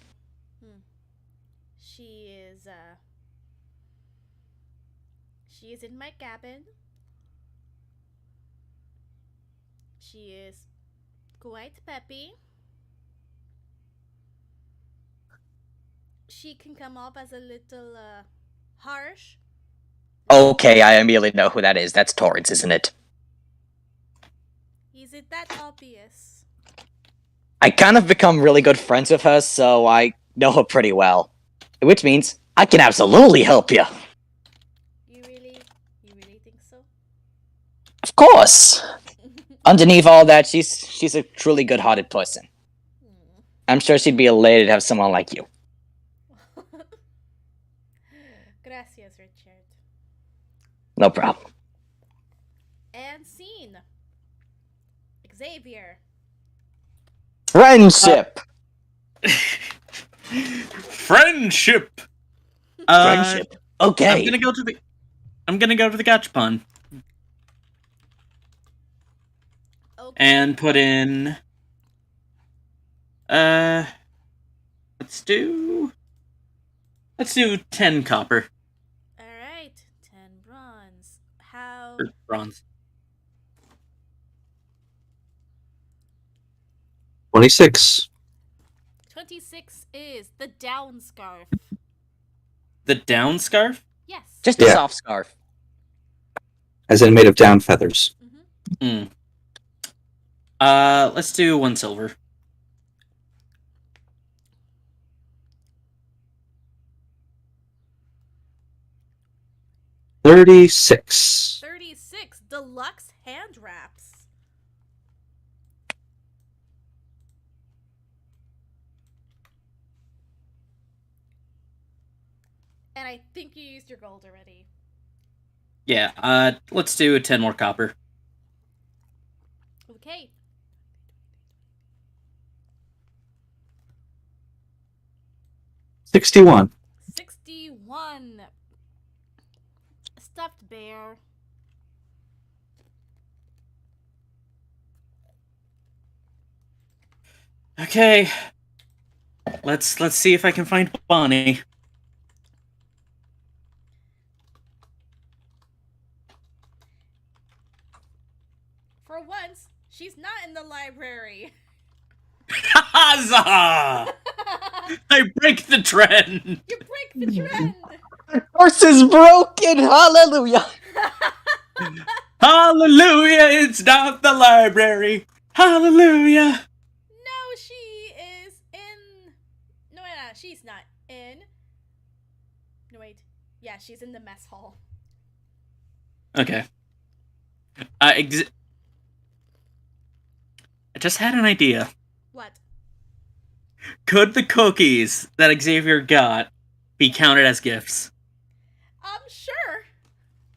She is in my cabin. She is quite peppy. She can come off as a little harsh. Okay, I immediately know who that is. That's Torrance, isn't it? Is it that obvious? I kind of become really good friends with her, so I know her pretty well. Which means I can absolutely help you. You really think so? Of course. Underneath all that, she's a truly good-hearted person. I'm sure she'd be elated to have someone like you. Gracias, Richard. No problem. And scene. Xavier. Friendship! Friendship. Friendship. Okay. I'm gonna go to the gachapon Okay. and put in. Let's do 10 copper All right, 10 bronze. How? or bronze. 26. 26 is the down scarf. The down scarf. Yes. Just a Yeah. soft scarf. As in made of down feathers. Mm-hmm. Let's do 1 silver. $36. 36 deluxe hand wraps. And I think you used your gold already. Yeah. Let's do 10 more copper. Okay. $61. 61. Stuffed bear. Okay. Let's see if I can find Bonnie. For once, she's not in the library. Huzzah! I break the trend. You break the trend. Horse is broken. Hallelujah. Hallelujah! It's not the library. Hallelujah! No, she is in. No, she's not in. No, wait. Yeah, she's in the mess hall. Okay. I just had an idea. What? Could the cookies that Xavier got be counted as gifts? Sure.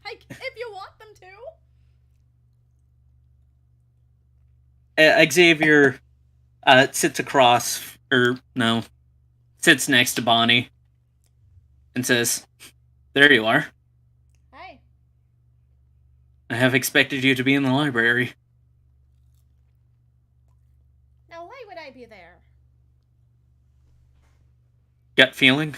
If you want them to. Xavier sits next to Bonnie and says, "There you are. Hi. I have expected you to be in the library." Now, why would I be there? Gut feeling?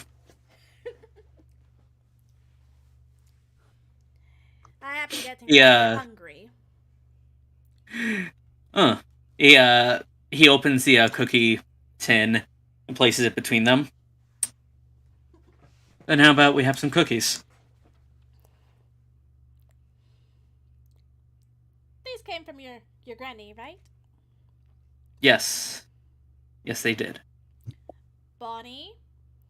I have been getting Yeah. hungry. He opens the cookie tin and places it between them. And how about we have some cookies? These came from your granny, right? Yes. Yes, they did. Bonnie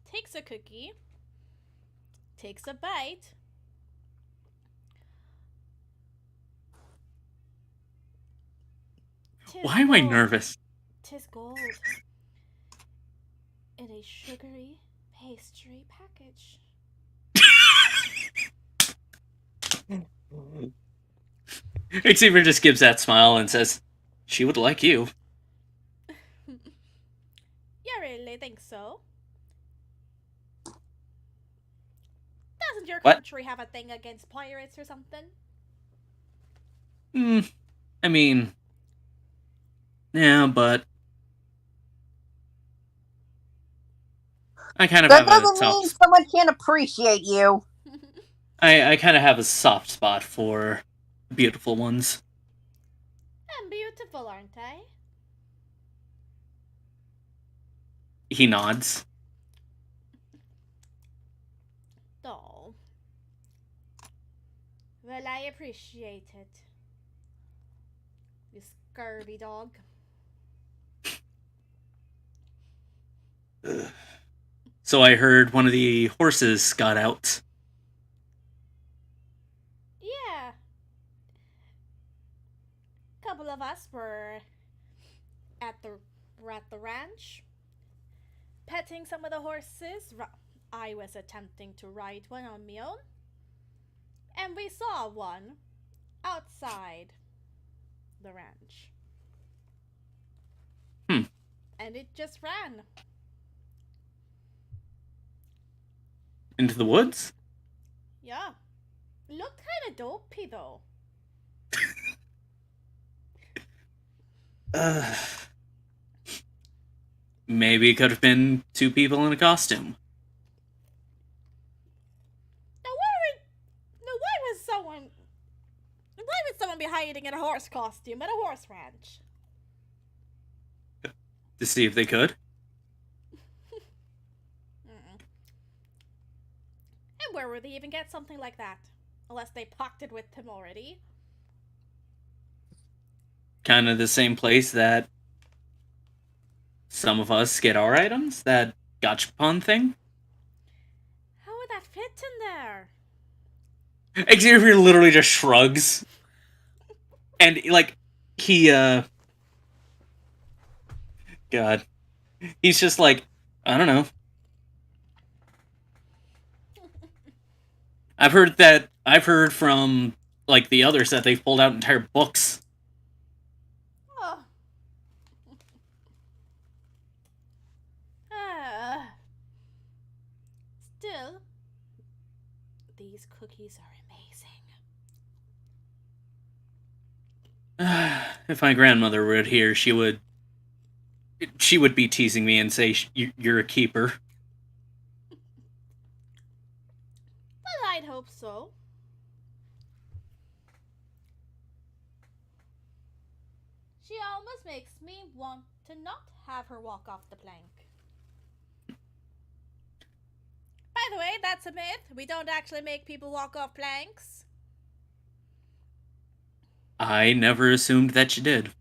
takes a cookie, takes a bite. Why am I nervous? 'Tis gold. In a sugary pastry package. Xavier just gives that smile and says, "She would like you." You really think so? Doesn't your What? country have a thing against pirates or something? I mean, yeah, but I kind of That have a doesn't mean soft. someone can't appreciate you. I kind of have a soft spot for beautiful ones. I'm beautiful, aren't I? He nods. Oh. Well, I appreciate it. You scurvy dog. So I heard one of the horses got out. Yeah. Couple of us were at the ranch, petting some of the horses. I was attempting to ride one on my own, and we saw one outside the ranch. And it just ran. Into the woods? Yeah. Looked kind of dopey, though. Maybe it could have been two people in a costume. Now, why would someone be hiding in a horse costume at a horse ranch? To see if they could. Mm-mm. And where would they even get something like that? Unless they pocketed with him already. Kind of the same place that some of us get our items, that gachapon thing. How would that fit in there? Xavier literally just shrugs. And, like, he, God. He's just like, I don't know. I've heard from, like, the others that they've pulled out entire books. Oh. Still, these cookies are amazing. If my grandmother were here, she would be teasing me and say, you're a keeper. Well, I'd hope so. She almost makes me want to not have her walk off the plank. By the way, that's a myth. We don't actually make people walk off planks. I never assumed that you did.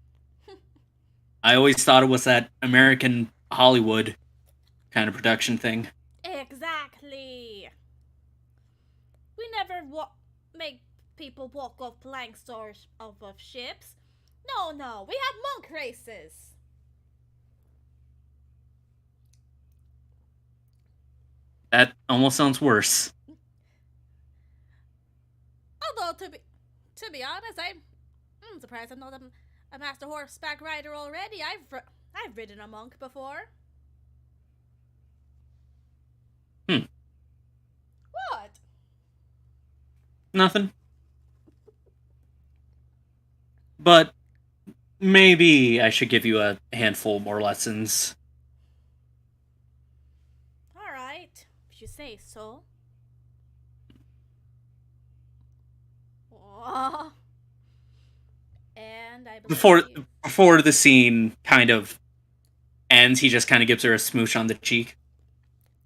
I always thought it was that American Hollywood kind of production thing. Exactly. We never make people walk off planks or off of ships. No, we have monk races. That almost sounds worse. Although, to be honest, I'm surprised I'm not a master horseback rider already. I've ridden a monk before. What? Nothing. But maybe I should give you a handful more lessons. Alright, if you say so. Oh. And I believe... Before the scene kind of ends, he just kind of gives her a smooch on the cheek.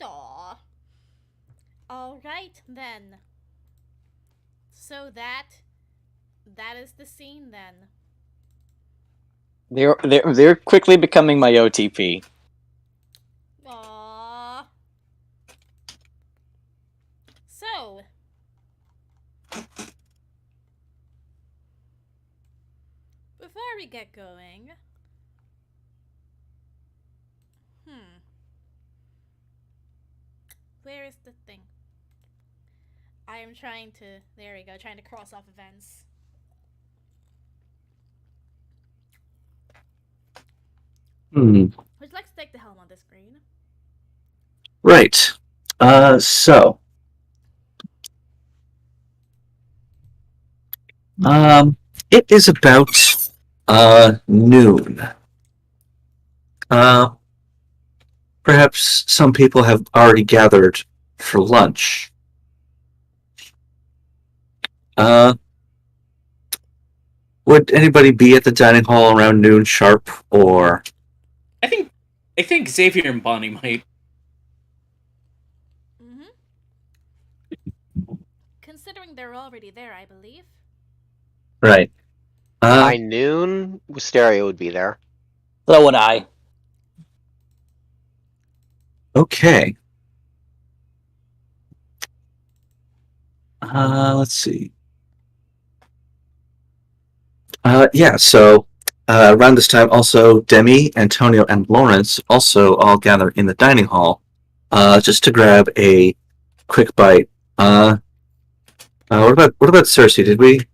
Aw. Alright, then. So that is the scene, then. They're quickly becoming my OTP. Aww. So, before we get going, where is the thing? I am trying to, there we go, trying to cross off events. Would you like to take the helm on the screen? Right. So. It is about noon. Perhaps some people have already gathered for lunch. Would anybody be at the dining hall around noon sharp, or? I think Xavier and Bonnie might. Considering they're already there, I believe. Right. By noon, Wisteria would be there. So would I. Okay. Let's see. Yeah, so around this time, also Demi, Antonio, and Lawrence also all gather in the dining hall just to grab a quick bite. What about Circe? Did we?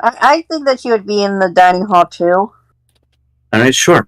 I think that she would be in the dining hall too. All right, sure.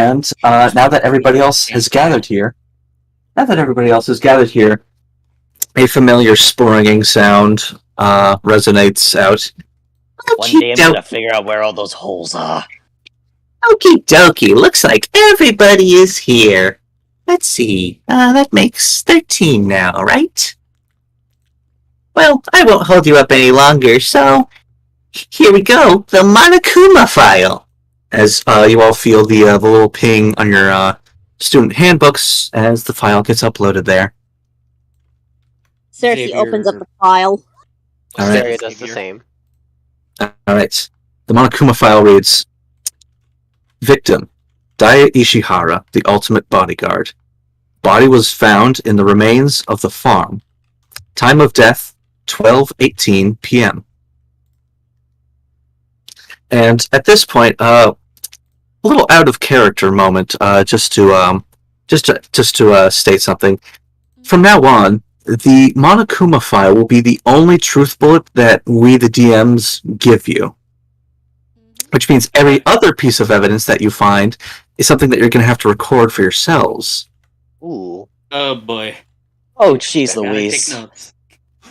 And now that everybody else has gathered here, a familiar springing sound resonates out. One day I'm gonna figure out where all those holes are. Okie dokie, looks like everybody is here. Let's see, that makes 13 now, right? Well, I won't hold you up any longer, so here we go, the Monokuma file. As you all feel the little ping on your student handbooks as the file gets uploaded there. Circe Xavier- opens up the file. All right. Syria does the same. Alright. The Monokuma file reads, Victim, Daya Ishihara, the ultimate bodyguard. Body was found in the remains of the farm. Time of death, 12:18 p.m. And at this point, a little out of character moment, just to state something. From now on, the Monokuma file will be the only truth bullet that we, the DMs, give you. Which means every other piece of evidence that you find is something that you're going to have to record for yourselves. Ooh. Oh boy. Oh, jeez Gotta Louise. take notes.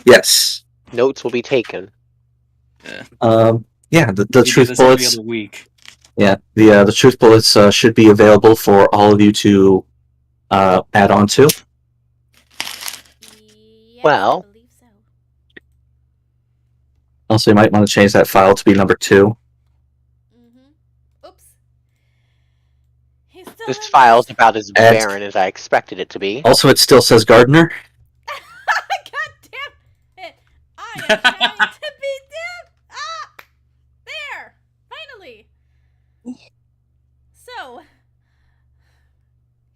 Yes. Notes will be taken. The We do truth this every bullets. other week. Yeah, the truth bullets should be available for all of you to add on to. Yes, Well- I believe so. Also, you might want to change that file to be number 2. Oops. He's still This in file's this. about as And- barren as I expected it to be. Also, it still says Gardener. God damn it! I am trying to be damn. There. Finally. So.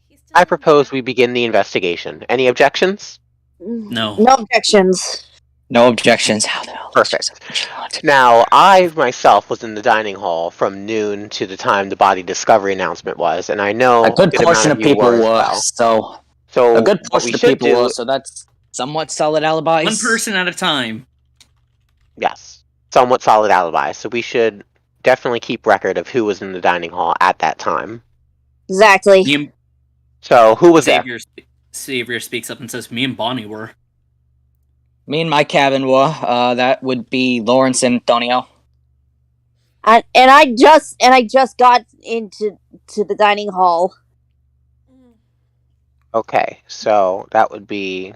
He's still I in propose there. we begin the investigation. Any objections? No. No objections. No objections. How the hell? Perfect. Now, I myself was in the dining hall from noon to the time the body discovery announcement was, and I know A good amount portion of you people were as were, well. so So a good what portion we of should people do, were, so that's somewhat solid alibis. One person at a time. yes, somewhat solid alibi. So we should definitely keep record of who was in the dining hall at that time. Exactly. Me and So who was there? Xavier speaks up and says, "Me and Bonnie were." Me and my cabin were. That would be Lawrence and Antonio. And I just got into the dining hall. Okay, so that would be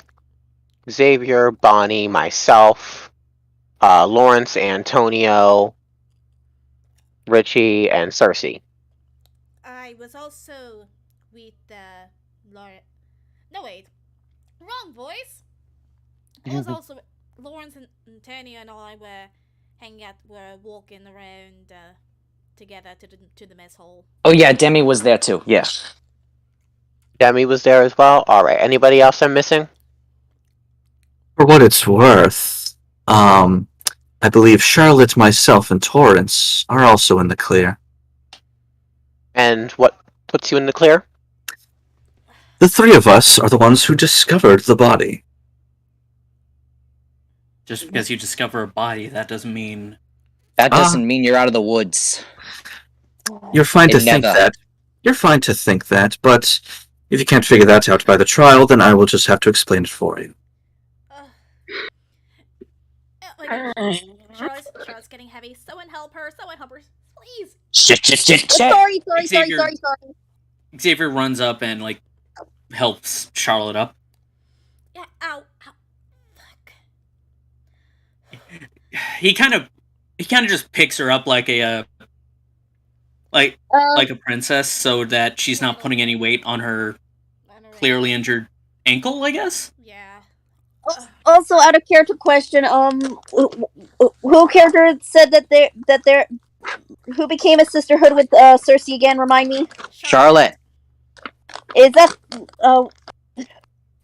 Xavier, Bonnie, myself, Lawrence, Antonio, Richie, and Circe. I was also with Lauren. No wait, wrong voice. I was also Lawrence and Tanya and I were hanging out, were walking around together to the mess hall. Oh yeah, Demi was there too. Yeah. Demi was there as well. All right. Anybody else I'm missing? For what it's worth, I believe Charlotte, myself, and Torrance are also in the clear. And what puts you in the clear? The 3 of us are the ones who discovered the body. Just because you discover a body, that doesn't mean. That doesn't mean you're out of the woods. You're fine to It think never. that. You're fine to think that, but if you can't figure that out by the trial, then I will just have to explain it for you. Charlotte's getting heavy. Someone help her, please. Shit. Sorry. Xavier. Xavier runs up and helps Charlotte up. Yeah, ow. Fuck. He kind of just picks her up like a like a princess, so that she's not putting any weight on her clearly injured ankle, I guess. Yeah. Also, out of character question, who character said that they're who became a sisterhood with Circe again? Remind me. Charlotte. Is that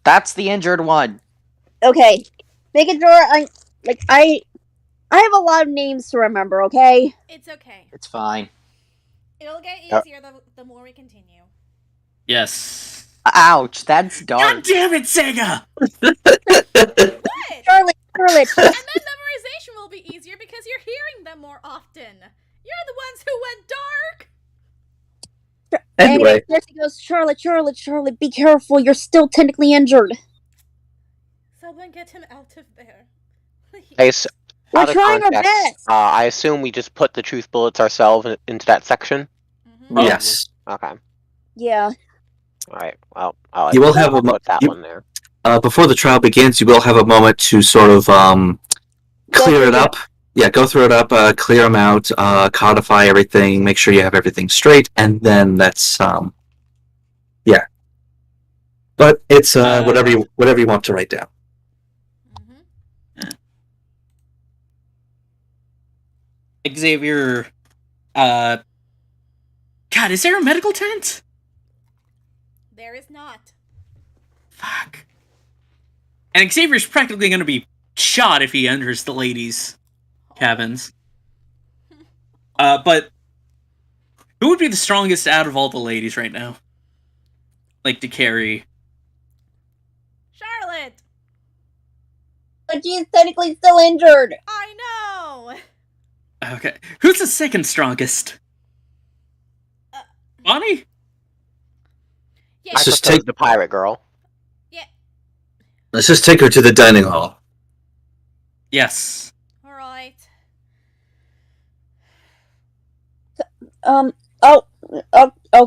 That's the injured one. okay? Making sure I have a lot of names to remember. Okay. It's okay. It's fine. It'll get easier the more we continue. Yes. Ouch, that's dark. God damn it, Sega! Good. Charlotte. And then memorization will be easier because you're hearing them more often. You're the ones who went dark. Anyway, Circe goes, Charlotte, be careful. You're still technically injured. Someone get him out of there. Please. We're Out of trying our context, best. I assume we just put the truth bullets ourselves into that section. yes. Okay. Yeah. All right. Well, You will have put that one there. before the trial begins. You will have a moment to sort of clear it up. Yeah, go through it up, clear them out, codify everything, make sure you have everything straight, and then that's yeah. But it's whatever you want to write down. Xavier, God, is there a medical tent? There is not. Fuck. And Xavier's practically going to be shot if he enters the ladies' cabins. But who would be the strongest out of all the ladies right now? Like to carry? Charlotte! But she's technically still injured. I know! Okay. Who's the second strongest? Bonnie? Yeah. I Let's just propose take- the pirate girl. Let's just take her to the dining hall. Yes. Alright. I'll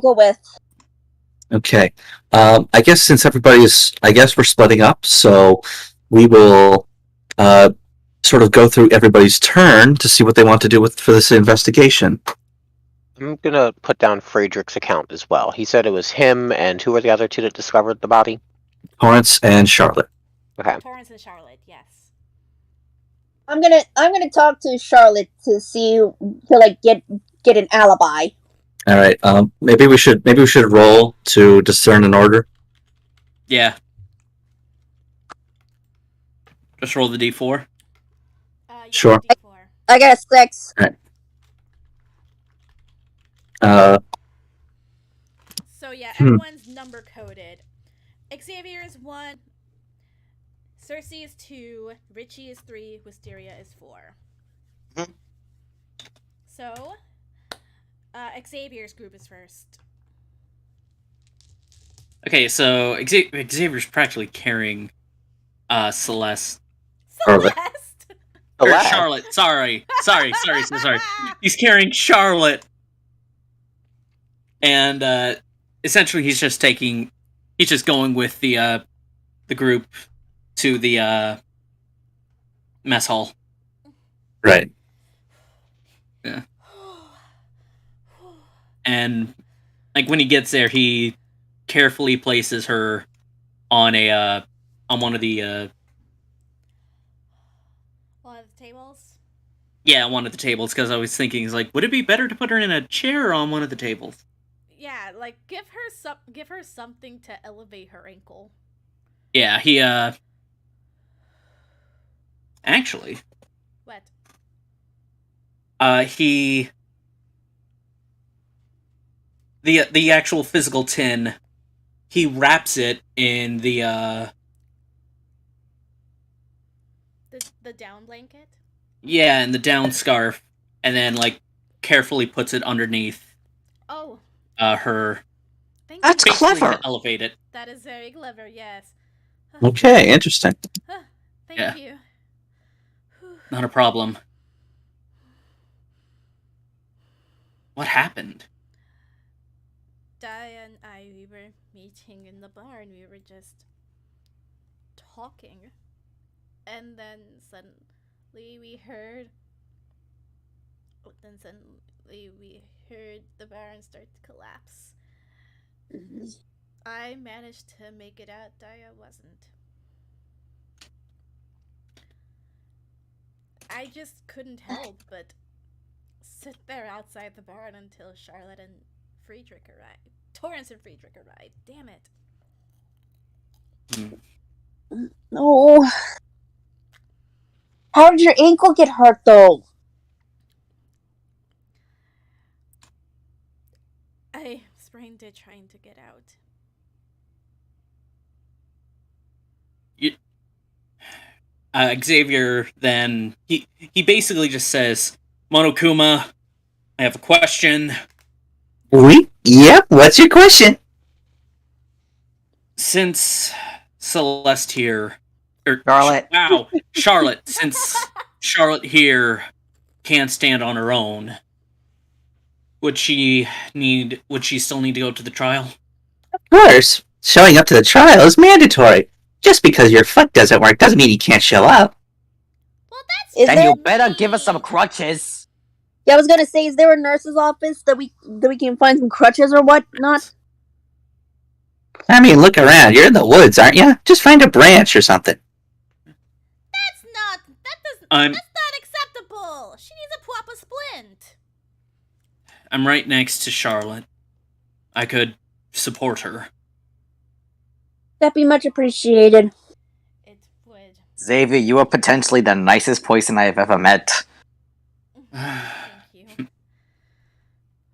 go with. Okay. I guess since we're splitting up, so we will sort of go through everybody's turn to see what they want to do for this investigation. I'm gonna put down Friedrich's account as well. He said it was him and who were the other two that discovered the body? Torrance and Charlotte. Okay. Torrance and Charlotte, yes. I'm gonna talk to Charlotte to see get an alibi. All right. Maybe we should roll to discern an order. Yeah. Just roll the d4. Yeah, Sure. D4. I got a 6. So yeah, everyone's number coded. Xavier is 1, Circe is 2, Richie is 3, Wisteria is 4. So, Xavier's group is first. Okay, so Xavier's practically carrying Celeste. Celeste! Or Celeste? Charlotte. Sorry. He's carrying Charlotte. And essentially he's just going with the group to the mess hall. Right. Yeah. And like when he gets there, he carefully places her on one of the One of the tables? yeah, one of the tables, because I was thinking, like, would it be better to put her in a chair or on one of the tables? Yeah, like give her something to elevate her ankle. Yeah, he actually What? he the actual physical tin, he wraps it in the down blanket? yeah, in the down scarf, and then like carefully puts it underneath Oh, her. thank That's you. Basically clever. to elevate it. That is very clever, yes. Okay. Interesting. Thank Yeah. you. Not a problem. What happened? Dia and we were meeting in the barn. We were just talking. And then suddenly we heard the barn start to collapse. I managed to make it out. Dia wasn't. I just couldn't help but sit there outside the barn until Charlotte and Friedrich arrived. Torrance and Friedrich arrived. Damn it. Oh. How did your ankle get hurt, though? I sprained it trying to get out. Xavier then he basically just says, Monokuma, I have a question. Oui. Yep, what's your question? Since Celeste here, Charlotte. Charlotte. Since Charlotte here can't stand on her own, would she still need to go to the trial? Of course. Showing up to the trial is mandatory. Just because your foot doesn't work doesn't mean you can't show up. Well, that's Then you better give us some crutches. Yeah, I was gonna say, is there a nurse's office that we can find some crutches or whatnot? I mean, look around. You're in the woods, aren't you? Just find a branch or something. That's not acceptable. She needs a proper splint. I'm right next to Charlotte. I could support her. That'd be much appreciated. It would. Xavier, you are potentially the nicest person I have ever met. Thank you.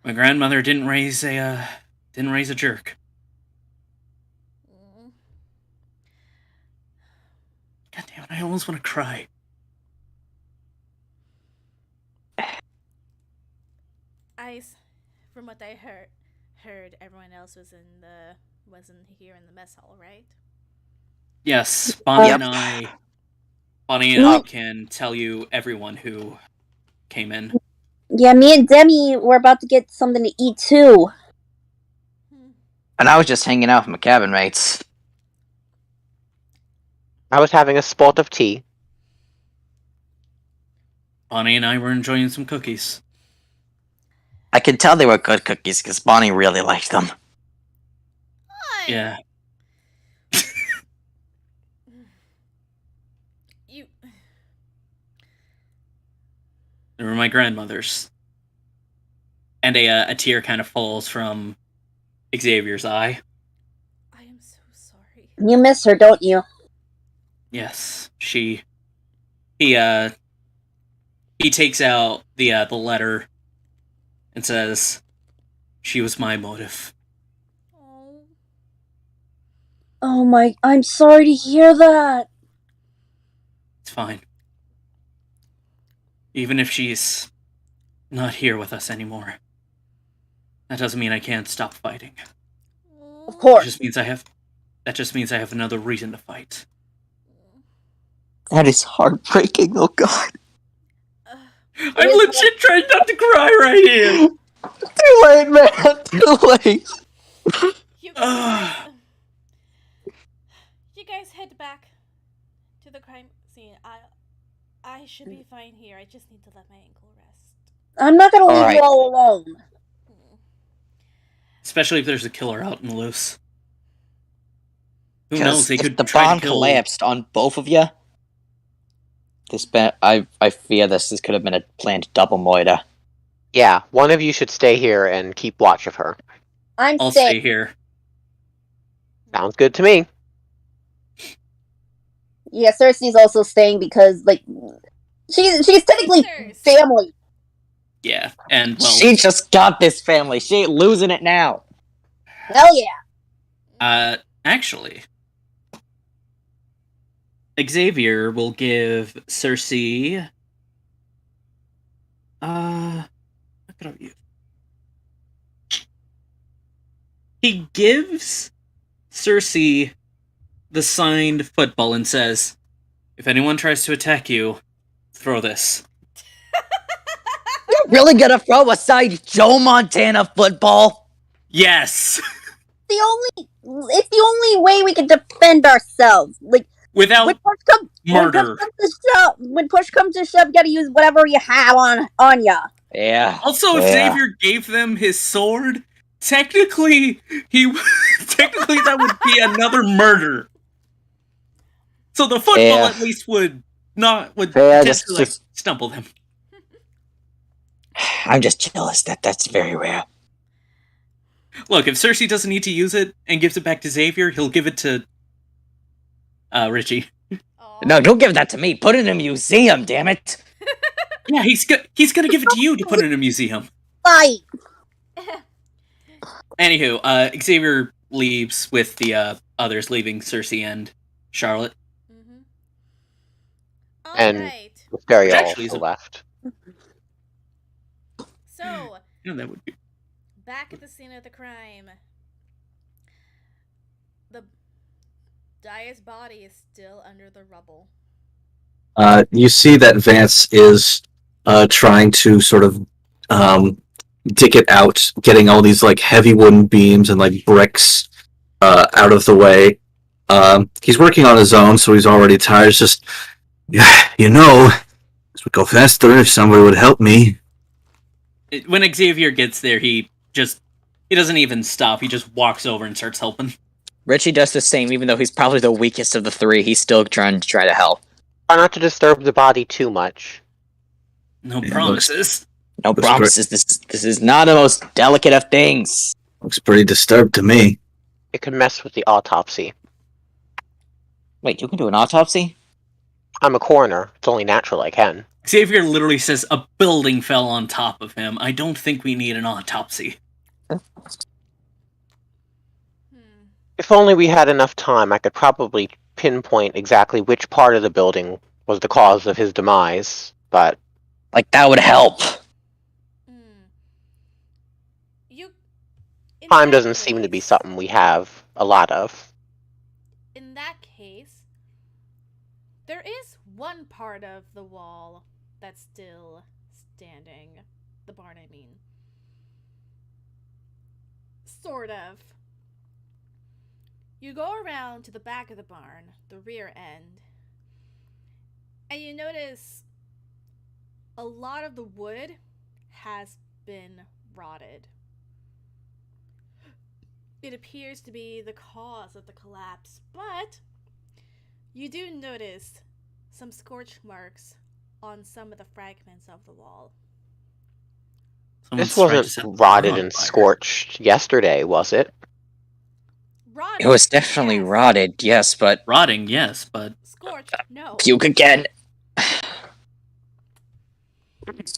My grandmother didn't raise a jerk. God damn it! I almost want to cry. From what I heard everyone else wasn't here in the mess hall, right? Yes, Bonnie Yep. and I can tell you everyone who came in. Yeah, me and Demi were about to get something to eat too. And I was just hanging out with my cabin mates. I was having a spot of tea. Bonnie and I were enjoying some cookies. I could tell they were good cookies because Bonnie really liked them. Why? Yeah. You. They were my grandmother's. And a tear kind of falls from Xavier's eye. I am so sorry. You miss her, don't you? Yes, he takes out the letter and says, "She was my motive." Oh. Oh my, I'm sorry to hear that. It's fine. Even if she's not here with us anymore, that doesn't mean I can't stop fighting. Of That course. just means I have another reason to fight. That is heartbreaking, oh god. I'm legit trying not to cry right here. Too late, man. Too late. You guys head back to the crime scene. I should be fine here. I just need to let my ankle rest. I'm not gonna leave Alright. you all alone. Especially if there's a killer out and loose. Who Because knows? They if could the try bond to kill. collapsed on both of you, I fear this could have been a planned double murder. Yeah, one of you should stay here and keep watch of her. I'm I'll staying. stay here. Sounds good to me. Yeah, Circe's also staying because, like, she's technically Sisters. family. Yeah, and well, She just got this family. She ain't losing it now. Hell yeah. actually, Xavier will give Circe. Look at you. He gives Circe the signed football and says, "If anyone tries to attack you, throw this." You're really gonna throw aside Joe Montana football? Yes, It's the only way we can defend ourselves. Like, without when murder. when push comes to shove, you gotta use whatever you have on ya. Yeah. Also, if Yeah. Xavier gave them his sword, technically that would be another murder. So the football Yeah. at least would potentially just- stumble them. I'm just jealous that's very rare. Look, if Circe doesn't need to use it and gives it back to Xavier, he'll give it to Richie. Aw. No, don't give that to me. Put it in a museum, damn it. Yeah, he's gonna give it to you to put in a museum. Fight. Anywho, Xavier leaves with the others, leaving Circe and Charlotte. Mm-hmm. And- Alright. Stereo Actually, also is a- left. So, Yeah, that would be. back at the scene of the crime. The Daya's body is still under the rubble. You see that Vance is trying to sort of dig it out, getting all these like heavy wooden beams and like bricks out of the way. He's working on his own, so he's already tired. It's just, yeah, this would go faster if somebody would help me. When Xavier gets there, he doesn't even stop. He just walks over and starts helping. Richie does the same, even though he's probably the weakest of the three. He's still trying to help. Try not to disturb the body too much. No promises. No promises. This is not the most delicate of things. Looks pretty disturbed to me. It could mess with the autopsy. Wait, you can do an autopsy? I'm a coroner. It's only natural I can. Xavier literally says a building fell on top of him. I don't think we need an autopsy. If only we had enough time, I could probably pinpoint exactly which part of the building was the cause of his demise, but... Like, that would help. Time doesn't seem to be something we have a lot of. In that case, there is one part of the wall that's still standing. The barn, I mean. Sort of. You go around to the back of the barn, the rear end, and you notice a lot of the wood has been rotted. It appears to be the cause of the collapse, but you do notice some scorch marks on some of the fragments of the wall. This wasn't rotted and scorched yesterday, was it? Rotted, It was definitely yes. rotted, yes, but... Rotting, yes, but... Scorched, no. Puke again.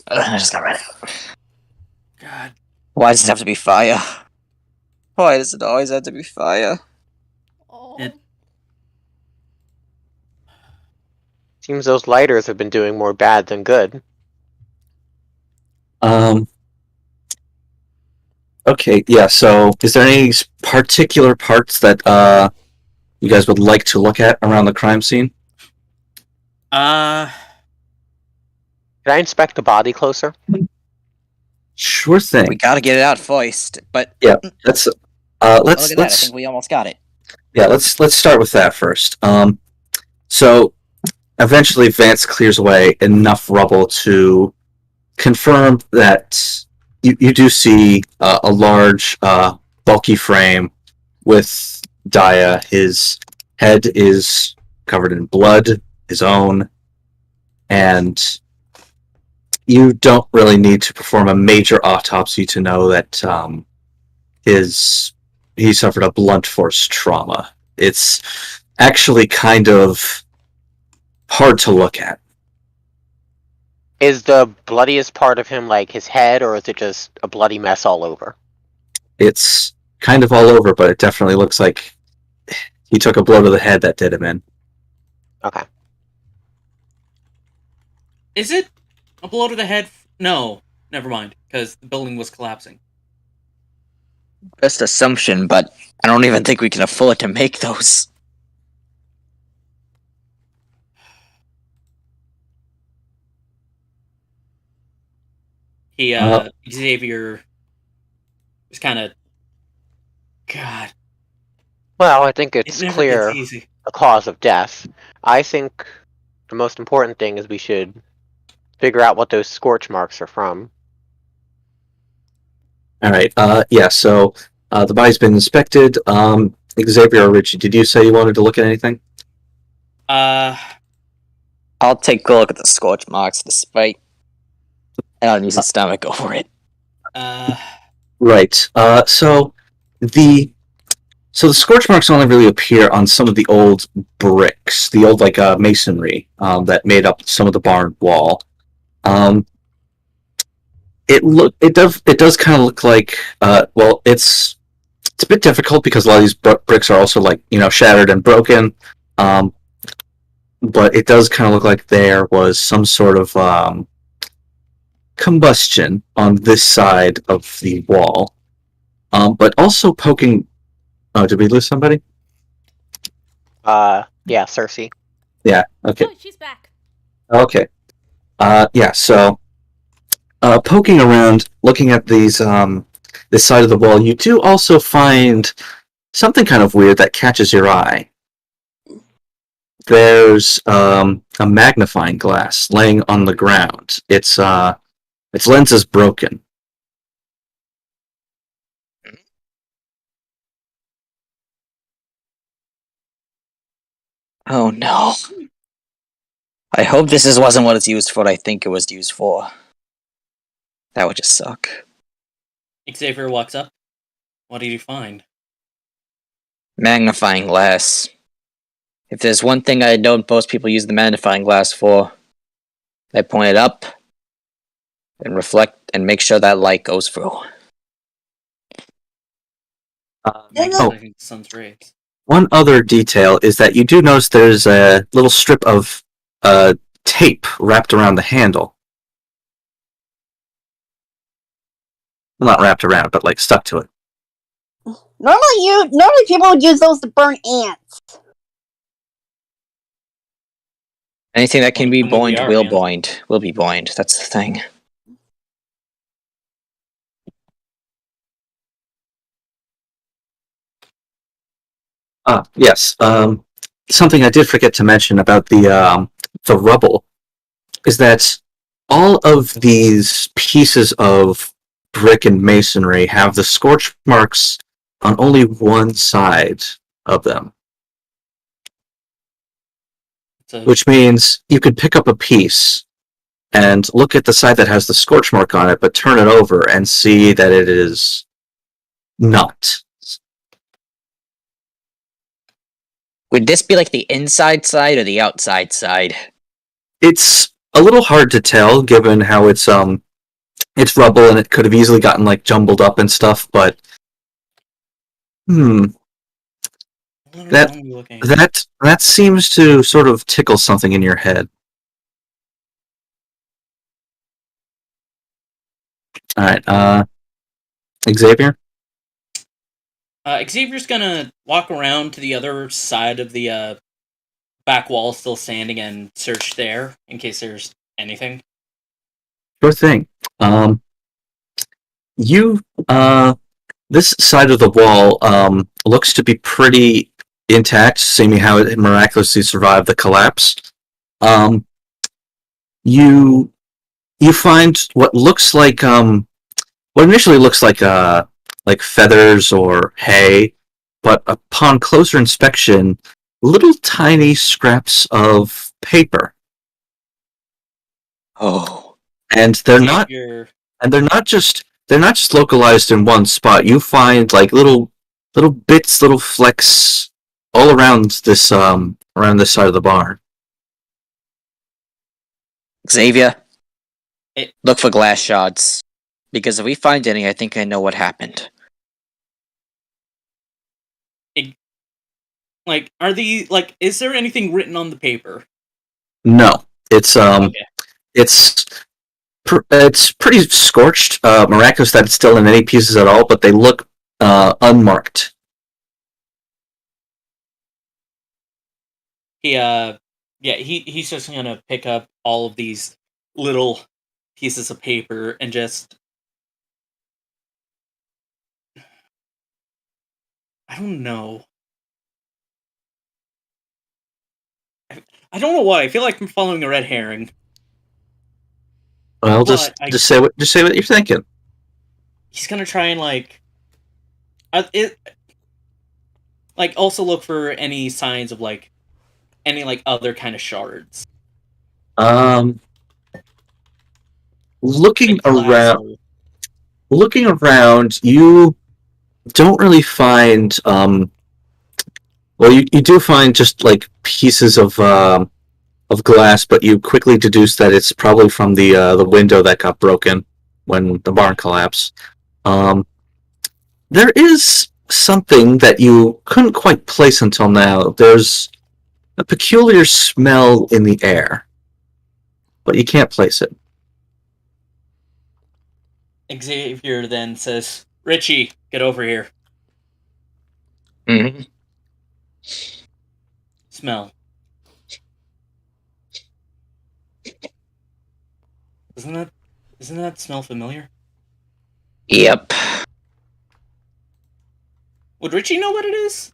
I just got rid of it. God. Why does it have to be fire? Why does it always have to be fire? Oh. Seems those lighters have been doing more bad than good. Okay, yeah, so is there any particular parts that you guys would like to look at around the crime scene? Can I inspect the body closer? Sure thing. We gotta get it out first, but... Yeah, let's look at that, I let's think we almost got it. yeah, let's start with that first. So eventually Vance clears away enough rubble to confirm that you do see a large, bulky frame with Daya. His head is covered in blood, his own, and you don't really need to perform a major autopsy to know that he suffered a blunt force trauma. It's actually kind of hard to look at. Is the bloodiest part of him like his head, or is it just a bloody mess all over? It's kind of all over, but it definitely looks like he took a blow to the head that did him in. Okay. Is it a blow to the head? No, never mind, because the building was collapsing. Best assumption, but I don't even think we can afford to make those. Xavier was kind of... God. Well, I think it's It never clear gets easy. the cause of death. I think the most important thing is we should figure out what those scorch marks are from. Alright, yeah, so the body's been inspected. Xavier or Richie, did you say you wanted to look at anything? I'll take a look at the scorch marks despite... I don't use the stomach over it. Right. So the scorch marks only really appear on some of the old bricks, the old masonry that made up some of the barn wall. It does kind of look like it's a bit difficult because a lot of these bricks are also shattered and broken. But it does kind of look like there was some sort of combustion on this side of the wall. But also poking. Oh, did we lose somebody? Yeah, Circe. Yeah. Okay. Oh, she's back. Okay. Yeah. So, poking around, looking at these this side of the wall, you do also find something kind of weird that catches your eye. There's a magnifying glass laying on the ground. Its lens is broken. Oh no. I hope this wasn't what it's used for what I think it was used for. That would just suck. Xavier walks up. What did you find? Magnifying glass. If there's one thing I know most people use the magnifying glass for, they point it up and reflect and make sure that light goes through. Magnifying the sun's rays. One other detail is that you do notice there's a little strip of tape wrapped around the handle. Well, not wrapped around, but like stuck to it. Normally people would use those to burn ants. Anything that can be Well, we boined are, will man. boined. Will be boined. That's the thing. Yes. Something I did forget to mention about the rubble is that all of these pieces of brick and masonry have the scorch marks on only one side of them, which means you could pick up a piece and look at the side that has the scorch mark on it, but turn it over and see that it is not. Would this be like the inside side or the outside side? It's a little hard to tell given how it's rubble and it could have easily gotten like jumbled up and stuff, but that seems to sort of tickle something in your head. Alright, Xavier? Xavier's gonna walk around to the other side of the back wall, still standing, and search there in case there's anything. Sure thing. This side of the wall looks to be pretty intact, seeing how it miraculously survived the collapse. You find what initially looks like feathers or hay, but upon closer inspection, little tiny scraps of paper. Oh. And they're not just localized in one spot. You find like little bits, little flecks all around this side of the barn. Xavier, look for glass shards. Because if we find any, I think I know what happened. Is there anything written on the paper? No, it's Okay. it's pretty scorched. Miraculous that it's still in any pieces at all, but they look unmarked. He's just gonna pick up all of these little pieces of paper and just, I don't know. I don't know why. I feel like I'm following a red herring. Well, just say what you're thinking. He's gonna try and also look for any signs of any other kind of shards. Looking around, you don't really find. Well, you do find just like pieces of glass, but you quickly deduce that it's probably from the window that got broken when the barn collapsed. There is something that you couldn't quite place until now. There's a peculiar smell in the air, but you can't place it. Xavier then says, Richie, get over here. Mm-hmm. Smell. Doesn't that smell familiar? Yep. Would Richie know what it is?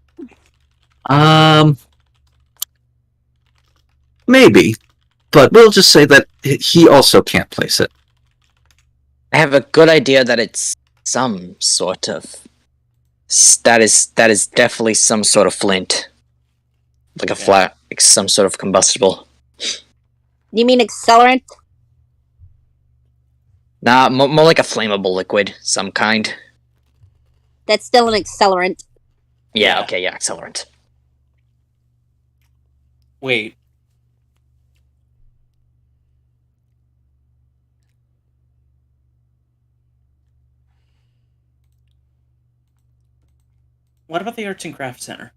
Maybe, but we'll just say that he also can't place it. I have a good idea that it's some sort of. That is definitely some sort of flint, like a flat, like some sort of combustible. You mean accelerant? Nah, more like a flammable liquid, some kind. That's still an accelerant. Yeah. Yeah. Okay. Yeah. Accelerant. Wait. What about the Arts and Crafts Center?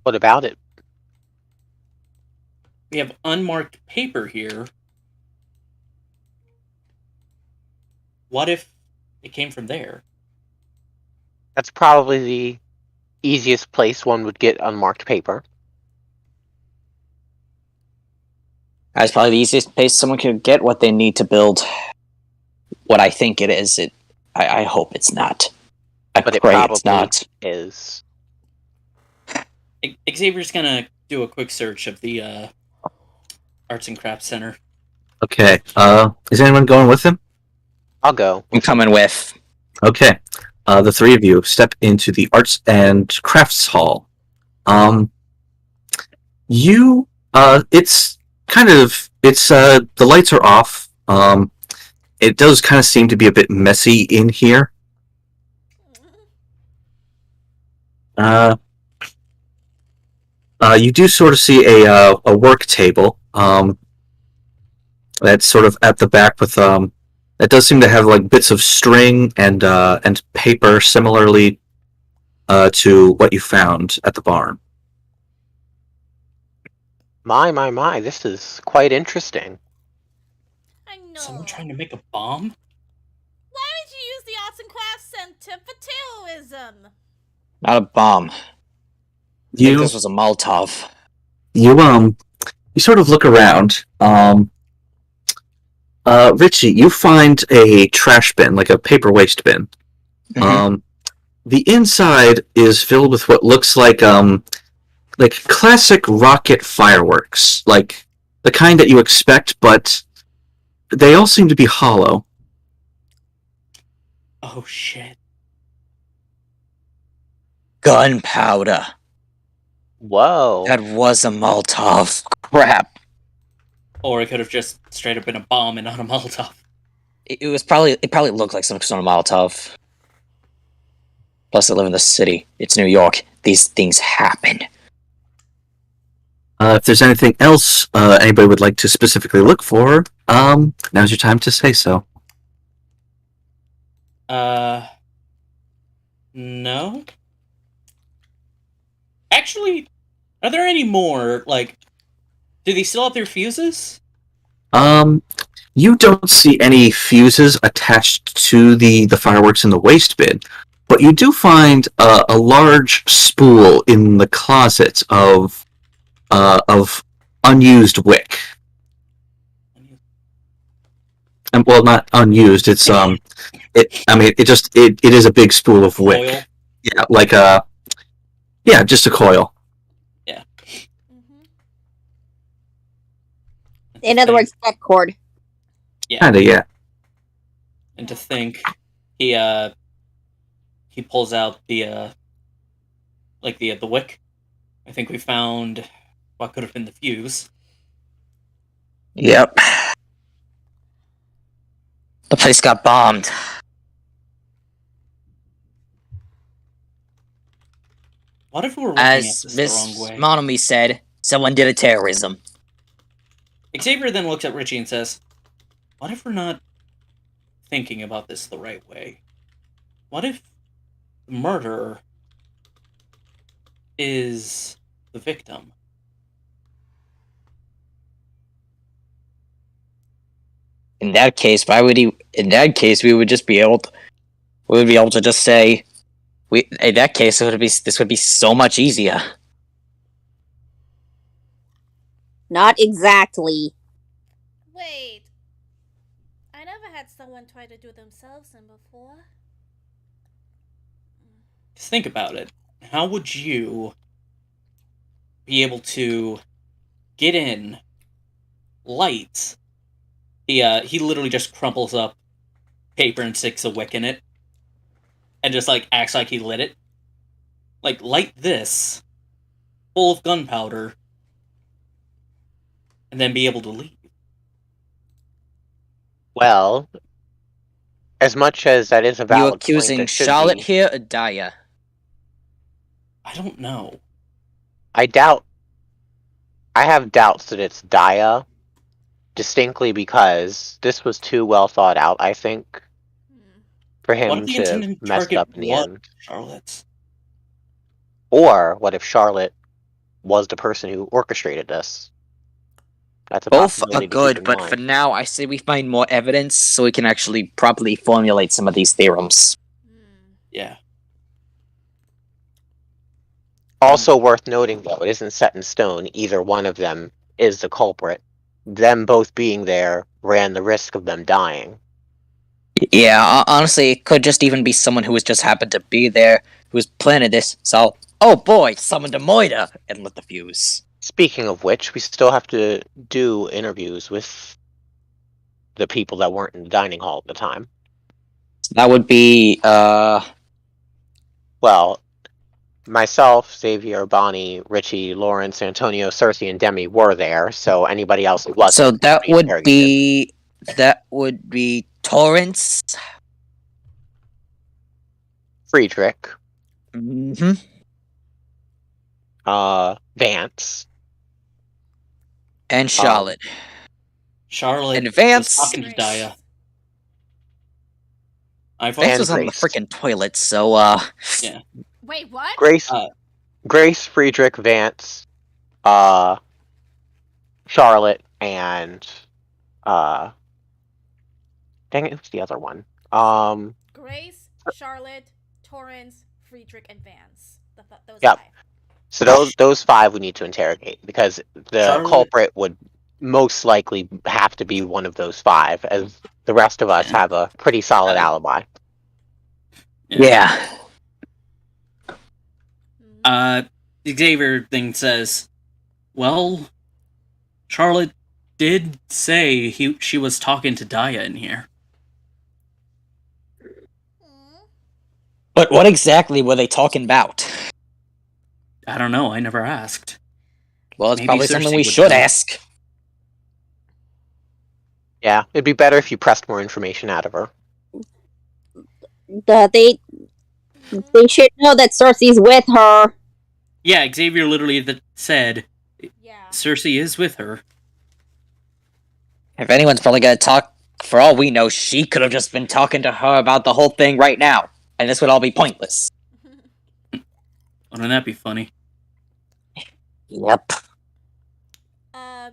What about it? We have unmarked paper here. What if it came from there? That's probably the easiest place one would get unmarked paper. That's probably the easiest place someone could get what they need to build. What I think it is. I hope it's not. But it pray probably it's not. is. Xavier's gonna do a quick search of the Arts and Crafts Center. Okay. Is anyone going with him? I'll go. I'm coming with. Okay. The three of you step into the Arts and Crafts Hall. It's the lights are off. It does kind of seem to be a bit messy in here. You do sort of see a work table. That's sort of at the back with that does seem to have like bits of string and paper, similarly to what you found at the barn. My, this is quite interesting. I know. Someone trying to make a bomb? Why did you use the Arts and Crafts Center for terrorism? Not a bomb. I think this was a Molotov. You sort of look around. Richie, you find a trash bin, like a paper waste bin. Mm-hmm. The inside is filled with what looks like classic rocket fireworks, like the kind that you expect, but they all seem to be hollow. Oh shit. Gunpowder. Whoa. That was a Molotov. Crap. Or it could have just straight up been a bomb and not a Molotov. It probably looked like some sort of Molotov. Plus, I live in the city. It's New York. These things happen. If there's anything else anybody would like to specifically look for, now's your time to say so. No. Actually, are there any more, like, do they still have their fuses? You don't see any fuses attached to the fireworks in the waste bin, but you do find a large spool in the closet of unused wick. And, well, not unused. It's it is a big spool of wick. Oil? Yeah, just a coil. Yeah. Mm-hmm. In other words, that cord. Yeah. Kinda, yeah. And to think, he pulls out the wick. I think we found what could have been the fuse. Yep. The place got bombed. What if we were looking at As this the Miss wrong way? Monomi said, someone did a terrorism. Xavier then looks at Richie and says, what if we're not thinking about this the right way? What if the murderer is the victim? In that case, why would he? In that case, we would just be able. We would be able to just say, In that case, this would be so much easier. Not exactly. Wait. I never had someone try to do themselves in before. Just think about it. How would you be able to get in, light? He literally just crumples up paper and sticks a wick in it, and just like acts like he lit it. Like, light this full of gunpowder, and then be able to leave. Well, as much as that is a You valid point, accusing that should Charlotte be, here or Daya? I don't know. I have doubts that it's Daya, distinctly because this was too well thought out, I think, for What if him the to intended mess it target up in the was end. Charlotte? Or what if Charlotte was the person who orchestrated this? That's a Both are possibility to keep good, in but mind. for now, I say we find more evidence so we can actually properly formulate some of these theorems. Yeah. Also worth noting, though, it isn't set in stone. Either one of them is the culprit. Them both being there ran the risk of them dying. Yeah, honestly, it could just even be someone who was just happened to be there, who's planning this, so, oh boy, summoned a moida, and lit the fuse. Speaking of which, we still have to do interviews with the people that weren't in the dining hall at the time. That would be, Well, myself, Xavier, Bonnie, Richie, Lawrence, Antonio, Circe, and Demi were there, so anybody else who wasn't. so that be would interrogated. be Torrance. Friedrich, Mm-hmm. Vance, And Charlotte. Charlotte And was Vance. talking to Daya. Vance and was on the Grace. freaking toilet, so, Yeah. Wait, what? Grace, Friedrich, Vance, Charlotte, and dang it, who's the other one? Grace, Charlotte, Torrance, Friedrich, and Vance. Those Yep. 5. So those 5 we need to interrogate, because the Charlotte- culprit would most likely have to be one of those 5, as the rest of us have a pretty solid alibi. yeah. Xavier thing says, well, Charlotte did say she was talking to Daya in here. But what exactly were they talking about? I don't know. I never asked. Well, it's Maybe probably Circe something we would should know. ask. Yeah, it'd be better if you pressed more information out of her. They should know that Circe's with her. Yeah, Xavier literally said Yeah. Circe is with her. If anyone's probably gonna talk, for all we know, she could have just been talking to her about the whole thing right now, and this would all be pointless. Wouldn't that be funny? Yep.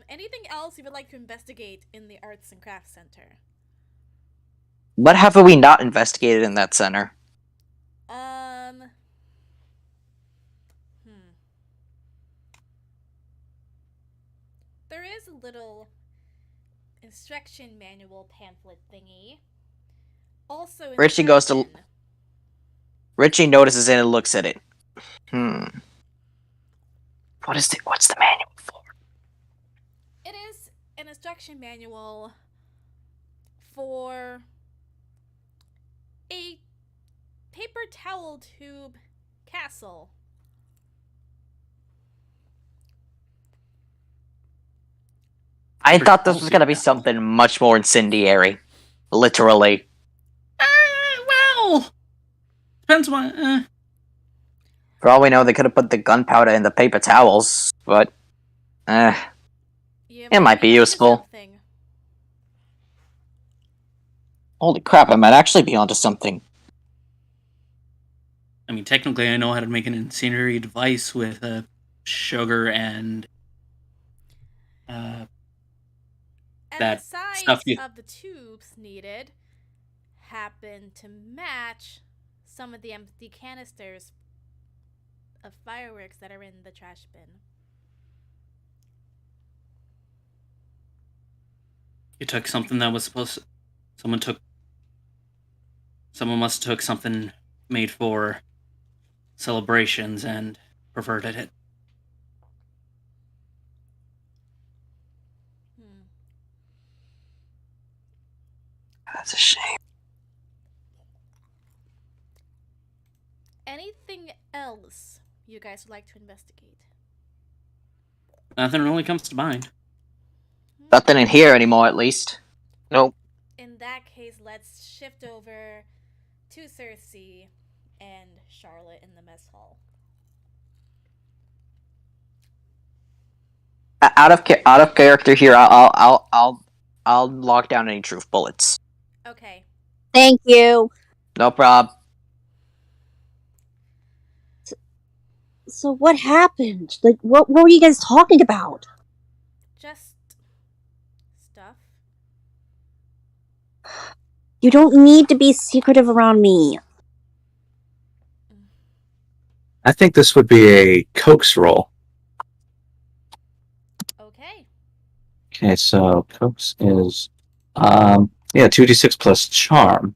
Anything else you would like to investigate in the Arts and Crafts Center? What have we not investigated in that center? There is a little instruction manual pamphlet thingy. Also in Richie goes to- section. Richie notices it and looks at it. What's the manual for? It is an instruction manual for a paper towel tube castle. I thought this was gonna be something much more incendiary. Literally. Well, depends what. For all we know, they could have put the gunpowder in the paper towels, but... You It might be onto useful. something. Holy crap, I might actually be onto something. I mean, technically, I know how to make an incendiary device with sugar and And that the size stuff you. of the tubes needed happen to match some of the empty canisters of fireworks that are in the trash bin. You took something that was supposed to. Someone must have took something made for celebrations and perverted it. That's a shame. Anything else you guys would like to investigate? Nothing really comes to mind. Nothing in here anymore, at least. Nope. In that case, let's shift over to Circe and Charlotte in the mess hall. Out of character here. I'll lock down any truth bullets. Okay. Thank you. No prob. So what happened? Like, what were you guys talking about? Just stuff. You don't need to be secretive around me. I think this would be a coax roll. Okay. Okay, so coax is 2d6 plus charm.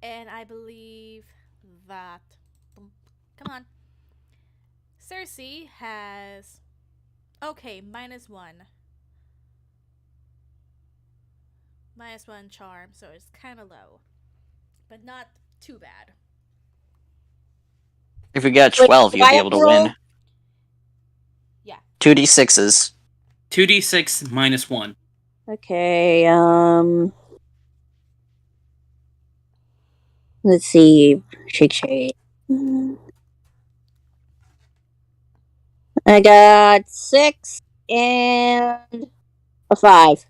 And I believe that. Come on. Circe has. Okay, -1. -1 charm, so it's kind of low. But not too bad. If you get a 12, you'll be able to win. Yeah. 2d6s. 2d6 -1. Okay, let's see. Shake. I got 6 and a 5.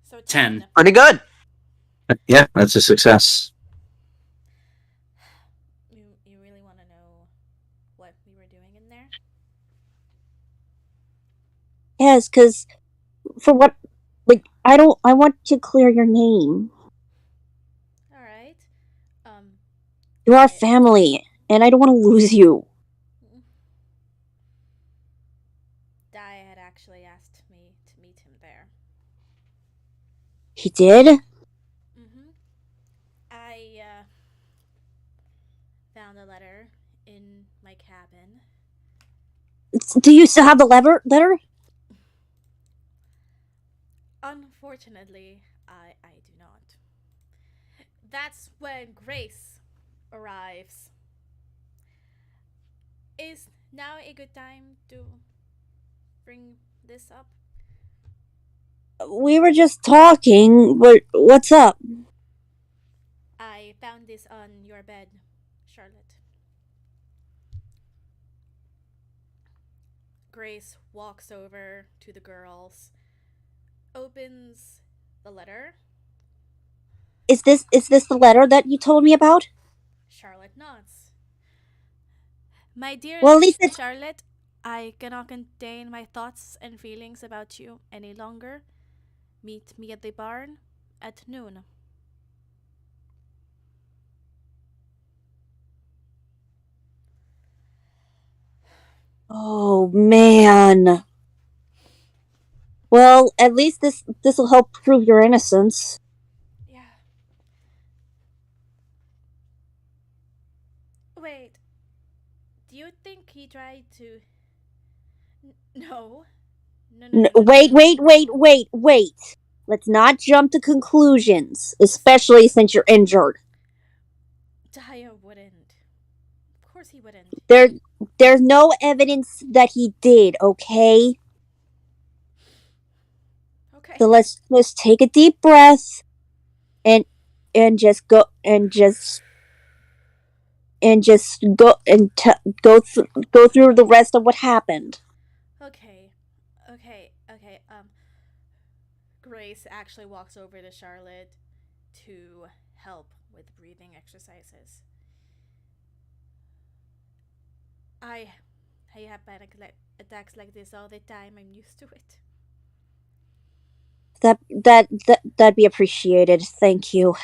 So 10. Pretty good. Yeah, that's a success. You really want to know what we were doing in there? Yes, because for what? Like, I want to clear your name. All right. You're our family, and I don't want to lose you. Dai had actually asked me to meet him there. He did? Mm-hmm. I found a letter in my cabin. Do you still have the letter? Unfortunately, I do not. That's when Grace arrives. Is now a good time to bring this up? We were just talking, but what's up? I found this on your bed, Charlotte. Grace walks over to the girls, opens the letter. Is this the letter that you told me about? Charlotte nods. My dear Well, at least it's... Charlotte, I cannot contain my thoughts and feelings about you any longer. Meet me at the barn at noon. Oh, man. Well, at least this will help prove your innocence. Yeah. Wait. Do you think he tried to... No. No. Wait. Let's not jump to conclusions, especially since you're injured. Daya wouldn't. Of course he wouldn't. There's no evidence that he did, okay? Okay. So let's take a deep breath and just go go through the rest of what happened. Okay. Grace actually walks over to Charlotte to help with breathing exercises. I have panic attacks like this all the time. I'm used to it. That'd be appreciated. Thank you.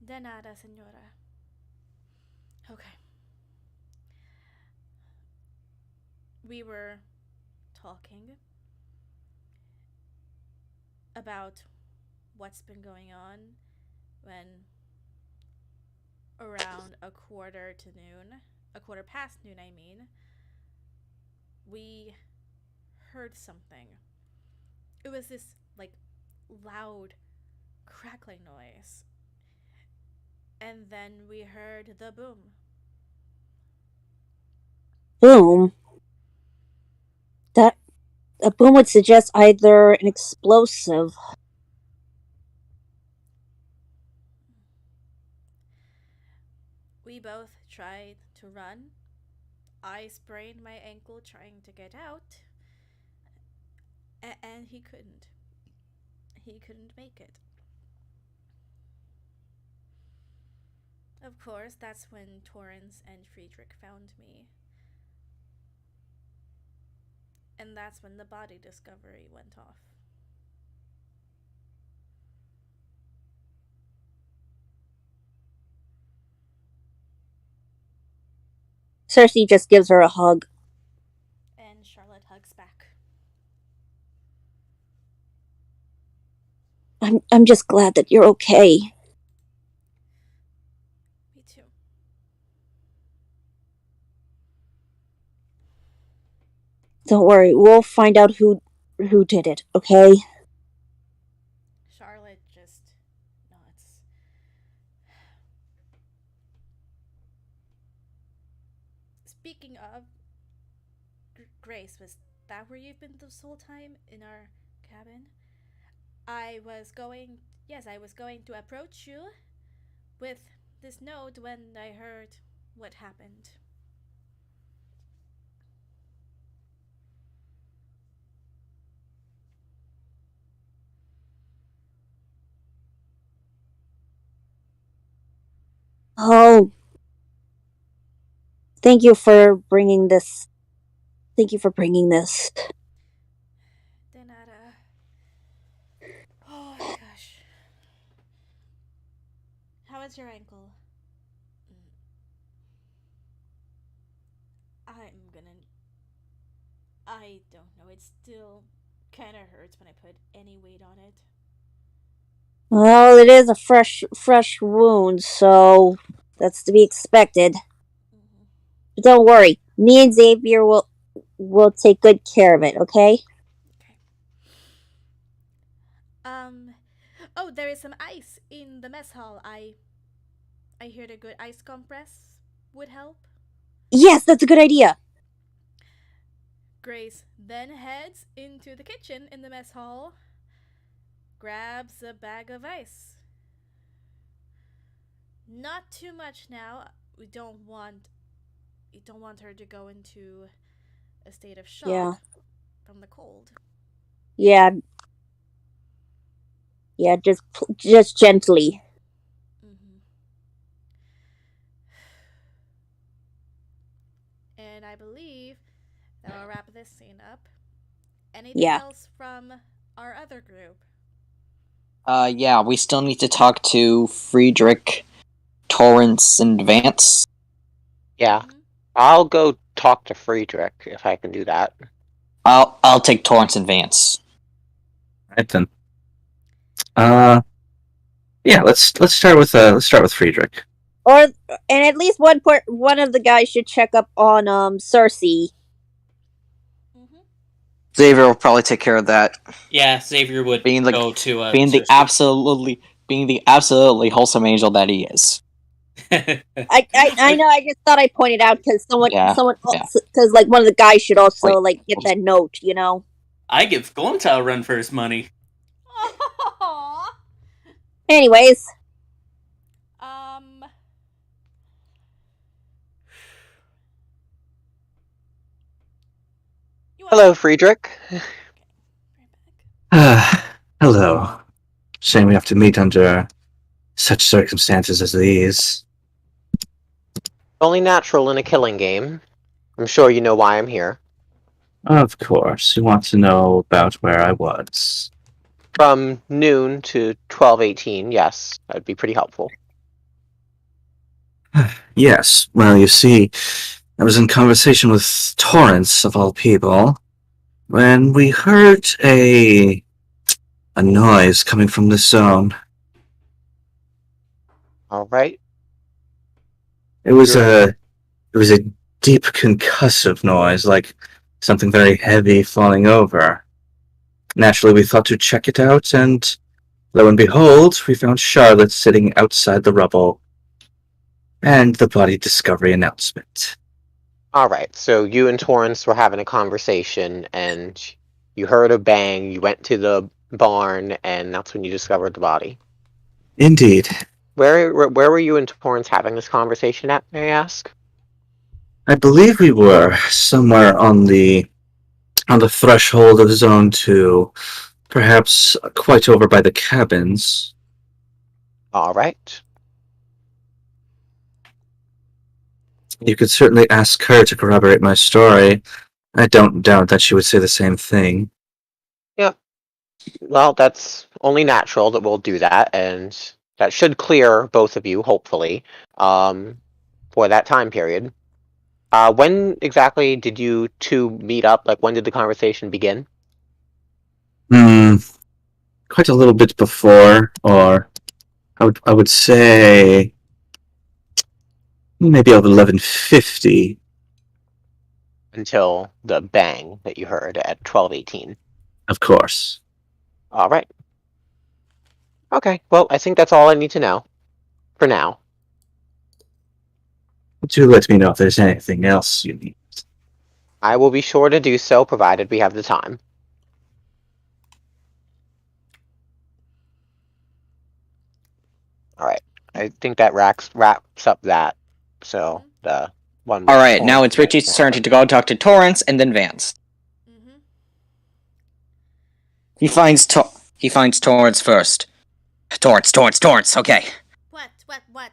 De nada, señora. Okay. We were talking about what's been going on when around a quarter past noon, I mean, we heard something. It was this, like, loud crackling noise. And then we heard the boom. Boom. A boom would suggest either an explosive. We both tried to run. I sprained my ankle trying to get out. And he couldn't. He couldn't make it. Of course, that's when Torrance and Friedrich found me. And that's when the body discovery went off. Circe just gives her a hug. And Charlotte hugs back. I'm just glad that you're okay. Me too. Don't worry, we'll find out who did it, okay? Charlotte just nods. Speaking of, Grace, was that where you've been this whole time in our cabin? I was going to approach you with this note when I heard what happened. Oh. Thank you for bringing this. De nada. Oh my gosh. How is your ankle? I don't know. It still kind of hurts when I put any weight on it. Well, it is a fresh wound, so that's to be expected. Mm-hmm. But don't worry, me and Xavier will take good care of it, okay? Okay. Oh, there is some ice in the mess hall. I heard a good ice compress would help. Yes, that's a good idea. Grace then heads into the kitchen in the mess hall, grabs a bag of ice. Not too much now. We don't want her to go into a state of shock from the cold. Yeah, just gently. Mm-hmm. And I believe that will wrap this scene up. Anything else from our other group? Yeah, we still need to talk to Friedrich, Torrance, and Vance. Yeah. Mm-hmm. I'll go talk to Friedrich if I can do that. I'll take Torrance and Vance. Right then. Yeah, let's start with Friedrich. And at least one of the guys should check up on Circe. Mm-hmm. Xavier will probably take care of that. Yeah, Xavier would go to being the absolutely wholesome angel that he is. I know. I just thought I'd point it out because because like one of the guys should also get that note. You know. I give Glunta a run for his money. Aww. Anyways. Hello, Friedrich. Hello. Shame we have to meet under such circumstances as these. Only natural in a killing game. I'm sure you know why I'm here. Of course. You want to know about where I was. From noon to 12:18, yes, that'd be pretty helpful. Yes, well, you see, I was in conversation with Torrance, of all people, when we heard a noise coming from the zone. All right. It was Sure. a deep concussive noise, like something very heavy falling over. Naturally, we thought to check it out, and lo and behold, we found Charlotte sitting outside the rubble, and the body discovery announcement. All right. So you and Torrance were having a conversation, and you heard a bang. You went to the barn, and that's when you discovered the body. Indeed. Where were you and Torrance having this conversation at, may I ask? I believe we were somewhere on the threshold of Zone 2, perhaps quite over by the cabins. All right. You could certainly ask her to corroborate my story. I don't doubt that she would say the same thing. Yeah. Well, that's only natural that we'll do that, and that should clear both of you, hopefully, for that time period. When exactly did you two meet up? Like, when did the conversation begin? Quite a little bit before, or I would say maybe of 11:50. Until the bang that you heard at 12:18. Of course. All right. Okay. Well, I think that's all I need to know for now. Do let me know if there's anything else you need. I will be sure to do so, provided we have the time. All right. I think that wraps up that. So the one. All right, now it's Richie's turn to go talk to Torrance and then Vance. Mm-hmm. He finds Torrance first. Torrance. Okay, What?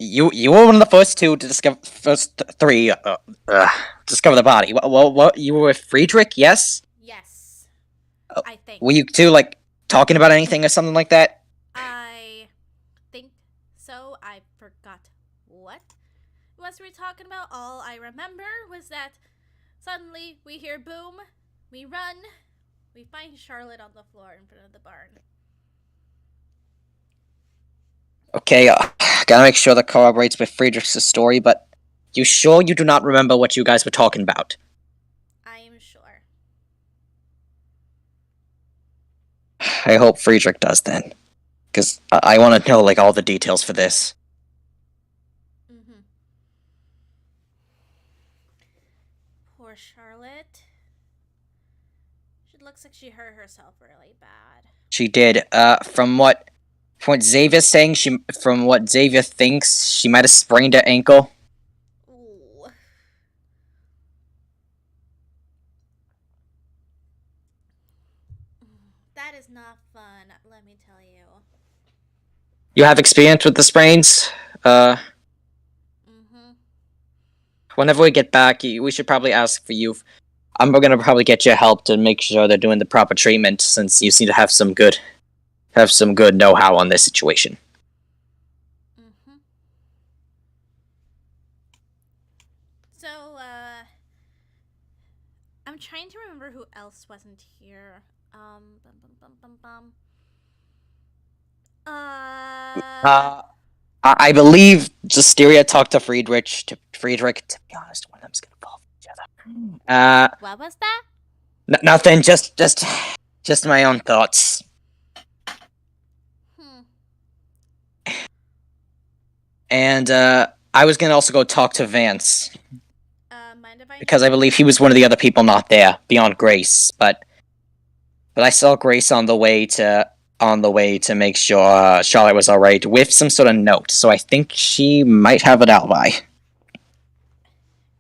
you were one of the first two to discover discover the body. What you were with Friedrich? Yes. Yes. Oh, I think. Were you two like talking about anything or something like that? I think so. I forgot what was we talking about. All I remember was that suddenly we hear boom, we run, we find Charlotte on the floor in front of the barn. Okay, gotta make sure that corroborates with Friedrich's story, but you sure you do not remember what you guys were talking about? I am sure. I hope Friedrich does then. Because I want to know, like, all the details for this. Mm-hmm. Poor Charlotte. She looks like she hurt herself really bad. She did. From what Xavier's saying, from what Xavier thinks, she might have sprained her ankle. Ooh. That is not fun, let me tell you. You have experience with the sprains? Mm-hmm. Whenever we get back, we should probably ask for you. I'm gonna probably get your help to make sure they're doing the proper treatment, since you seem to have some good know-how on this situation. Mm-hmm. So, I'm trying to remember who else wasn't here. I believe Justeria talked to Friedrich. To be honest, one of them's gonna fall for each other. What was that? Nothing. Just my own thoughts. And I was gonna also go talk to Vance. Mind if I? Because I believe he was one of the other people not there beyond Grace, but I saw Grace on the way to make sure Charlotte was alright with some sort of note, so I think she might have an alibi.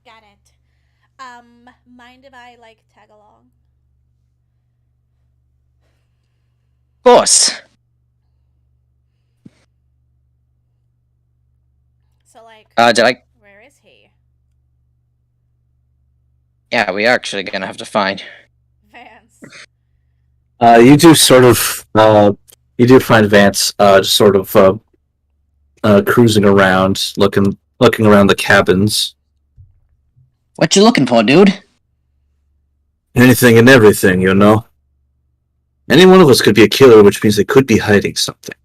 Got it. Mind if I, like, tag along? Of course. So, like, where is he? Yeah, we're actually gonna have to find. Vance. You do sort of. You do find Vance just sort of cruising around, looking around the cabins. What you looking for, dude? Anything and everything, you know. Any one of us could be a killer, which means they could be hiding something.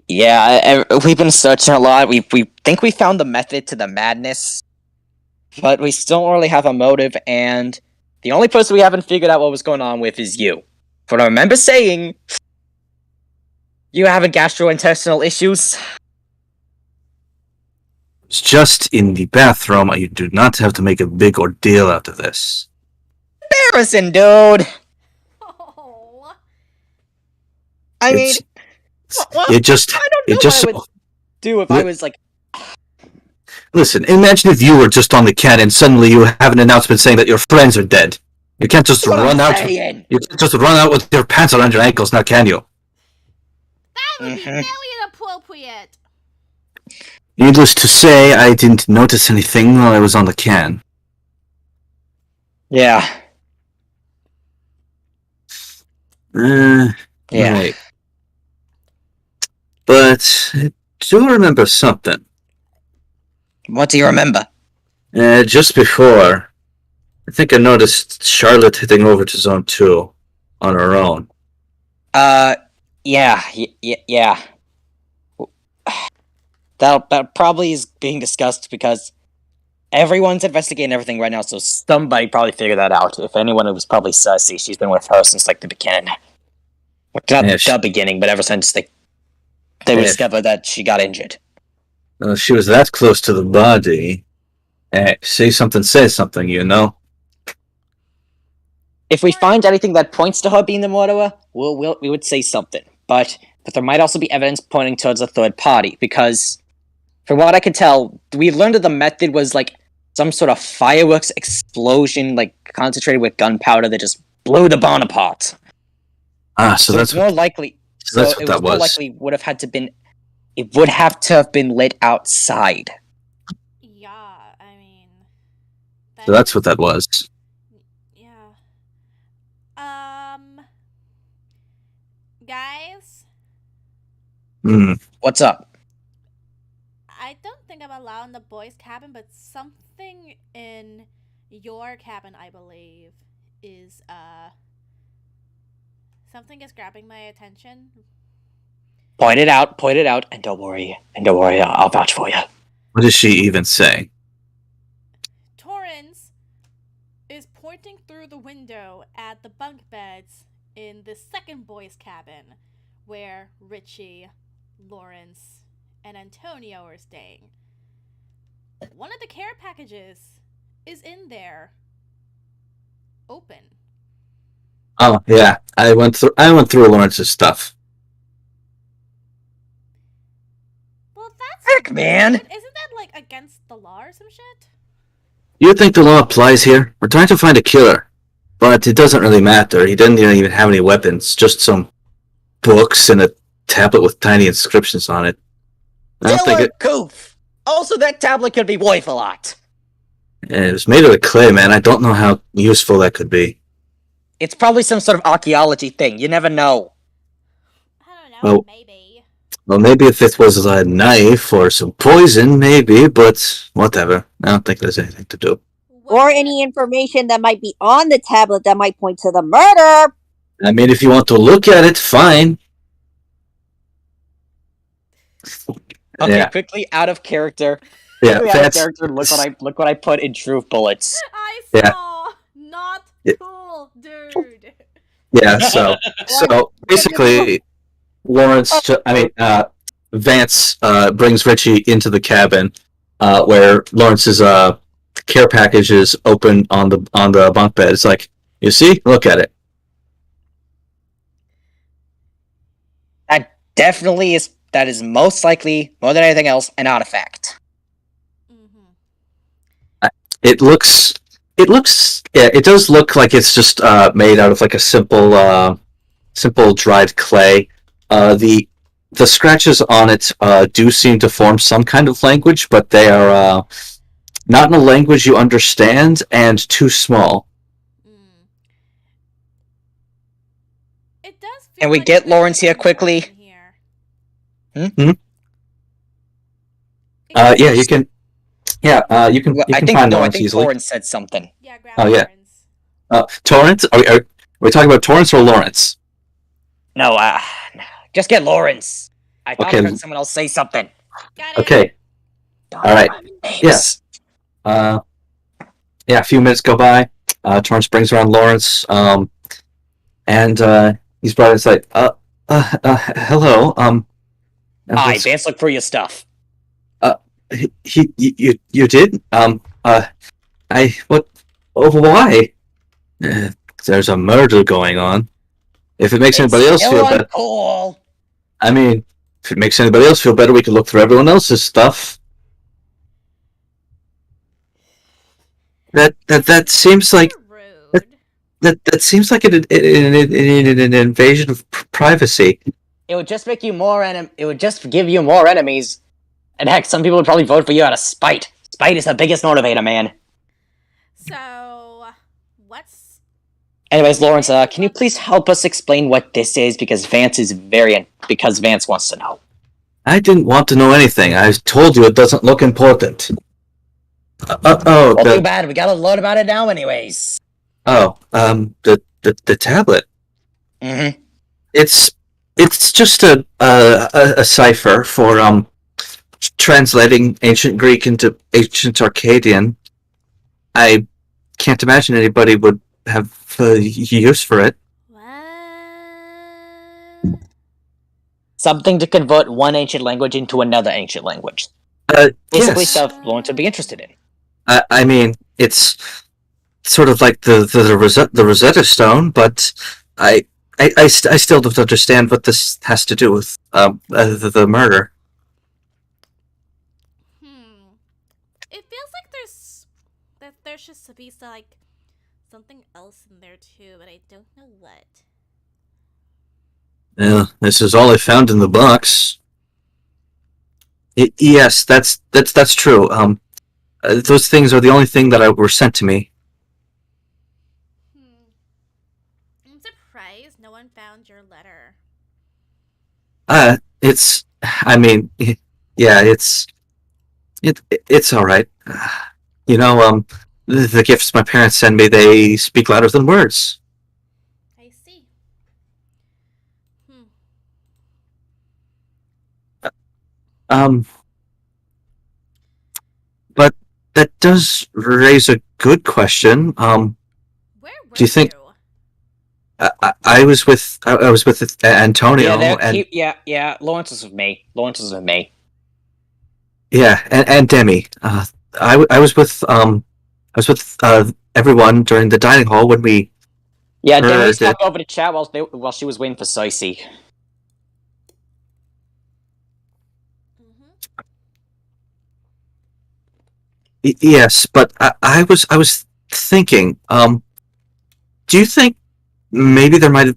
Yeah, we've been searching a lot. We think we found the method to the madness, but we still don't really have a motive, and the only person we haven't figured out what was going on with is you. For I remember saying, you having gastrointestinal issues? It's just in the bathroom. You do not have to make a big ordeal out of this. Embarrassing, dude! Oh. I mean, it just. I don't know It just. what I would do if I was like... Listen, imagine if you were just on the cat and suddenly you have an announcement saying that your friends are dead. You can't just run out. You can't just run out with your pants around your ankles, now can you? That would be very inappropriate. Needless to say, I didn't notice anything while I was on the can. Yeah. Yeah. Right. But I do remember something. What do you remember? Just before, I think I noticed Charlotte heading over to Zone 2 on her own. Yeah. That probably is being discussed because everyone's investigating everything right now, so somebody probably figured that out. If anyone, it was probably Circe. She's been with her since, like, the beginning. Well, not the beginning, but ever since they discovered that she got injured. She was that close to the body. Say something, you know? If we find anything that points to her being the murderer, we would say something. But there might also be evidence pointing towards a third party, because from what I could tell, we learned that the method was like some sort of fireworks explosion, like concentrated with gunpowder that just blew the barn apart. So that's more likely. So that's what that was. More likely would have had to been. It would have to have been lit outside. Yeah, I mean. So that's what that was. Yeah. Guys. What's up? I don't think I'm allowed in the boys' cabin, but something in your cabin, I believe, is something is grabbing my attention. Point it out, and don't worry, I'll vouch for you. What does she even say? Torrance is pointing through the window at the bunk beds in the second boys' cabin, where Richie, Lawrence, and Antonio are staying. One of the care packages is in there, open. Oh yeah, I went through Lawrence's stuff. Well, that's heck, man. Isn't that like against the law or some shit? You think the law applies here? We're trying to find a killer, but it doesn't really matter. He didn't even have any weapons, just some books and a tablet with tiny inscriptions on it. I don't think it. Goof. Also, that tablet could be worth a lot. It was made out of clay, man. I don't know how useful that could be. It's probably some sort of archaeology thing. You never know. I don't know, maybe. Well, maybe if it was a knife or some poison, maybe, but whatever. I don't think there's anything to do. Or any information that might be on the tablet that might point to the murder. I mean, if you want to look at it, fine. Okay, yeah. Quickly out of character. Yeah, out of character. Look what I put in truth bullets. I saw. Not cool, dude. Yeah. So basically, Vance brings Richie into the cabin where Lawrence's care package is open on the bunk bed. It's like, you see, look at it. That is most likely, more than anything else, an artifact. Mm-hmm. It does look like it's just made out of like a simple dried clay. The scratches on it do seem to form some kind of language, but they are not in a language you understand and too small. Can we get Lawrence here quickly? Yeah, you can. Yeah, you can. Well, You I can think find no. I Lawrence think easily. Lawrence said something. Yeah, grab Oh, yeah. Lawrence. Torrance? Are we talking about Torrance or Lawrence? No, just get Lawrence. I thought I Okay. heard someone else say something. Got it. Okay. Darn All right. names. Yes. Yeah, a few minutes go by. Torrance brings around Lawrence, and he's brought in. It's like, hello. Aye, what's- Vance, look for your stuff. you did? What? Oh, why? There's a murder going on. If it makes anybody else feel better, cool. I mean, if it makes anybody else feel better, we can look through everyone else's stuff. That seems like Rude. that seems like an invasion of privacy. It would just make you more It would just give you more enemies. And heck, some people would probably vote for you out of spite. Spite is the biggest motivator, man. So, what's... Anyways, Lawrence, can you please help us explain what this is? Because Vance wants to know. I didn't want to know anything. I told you it doesn't look important. Well, too bad. We gotta learn about it now, anyways. The tablet. Mm-hmm. It's just a cipher for translating ancient Greek into ancient Arcadian. I can't imagine anybody would have use for it. What? Something to convert one ancient language into another ancient language. Basically Yes. stuff Lawrence would be interested in. I mean, it's sort of like the Rosetta Stone, but I still don't understand what this has to do with the murder. It feels like there should be something else in there too, but I don't know what. Yeah, this is all I found in the box. Yes, that's true. Those things are the only thing that were sent to me. I'm surprised no one found your letter. It's all right. The gifts my parents send me, they speak louder than words. I see. But that does raise a good question. Where were do you think- you? I was with Antonio, Lawrence was with me. Yeah, and Demi. I was with everyone during the dining hall when we. Yeah, Demi stopped over to chat while she was waiting for Circe. Yes, but I was thinking. Do you think maybe there might have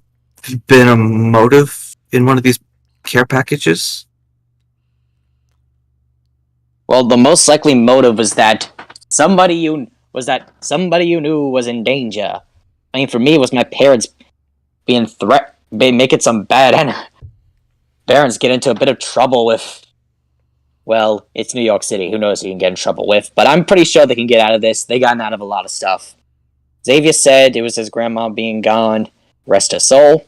been a motive in one of these care packages? Well, the most likely motive was that somebody you knew was in danger. I mean, for me, it was my parents being making some bad and parents get into a bit of trouble with. Well, it's New York City. Who knows who you can get in trouble with? But I'm pretty sure they can get out of this. They gotten out of a lot of stuff. Xavier said it was his grandma being gone. Rest her soul.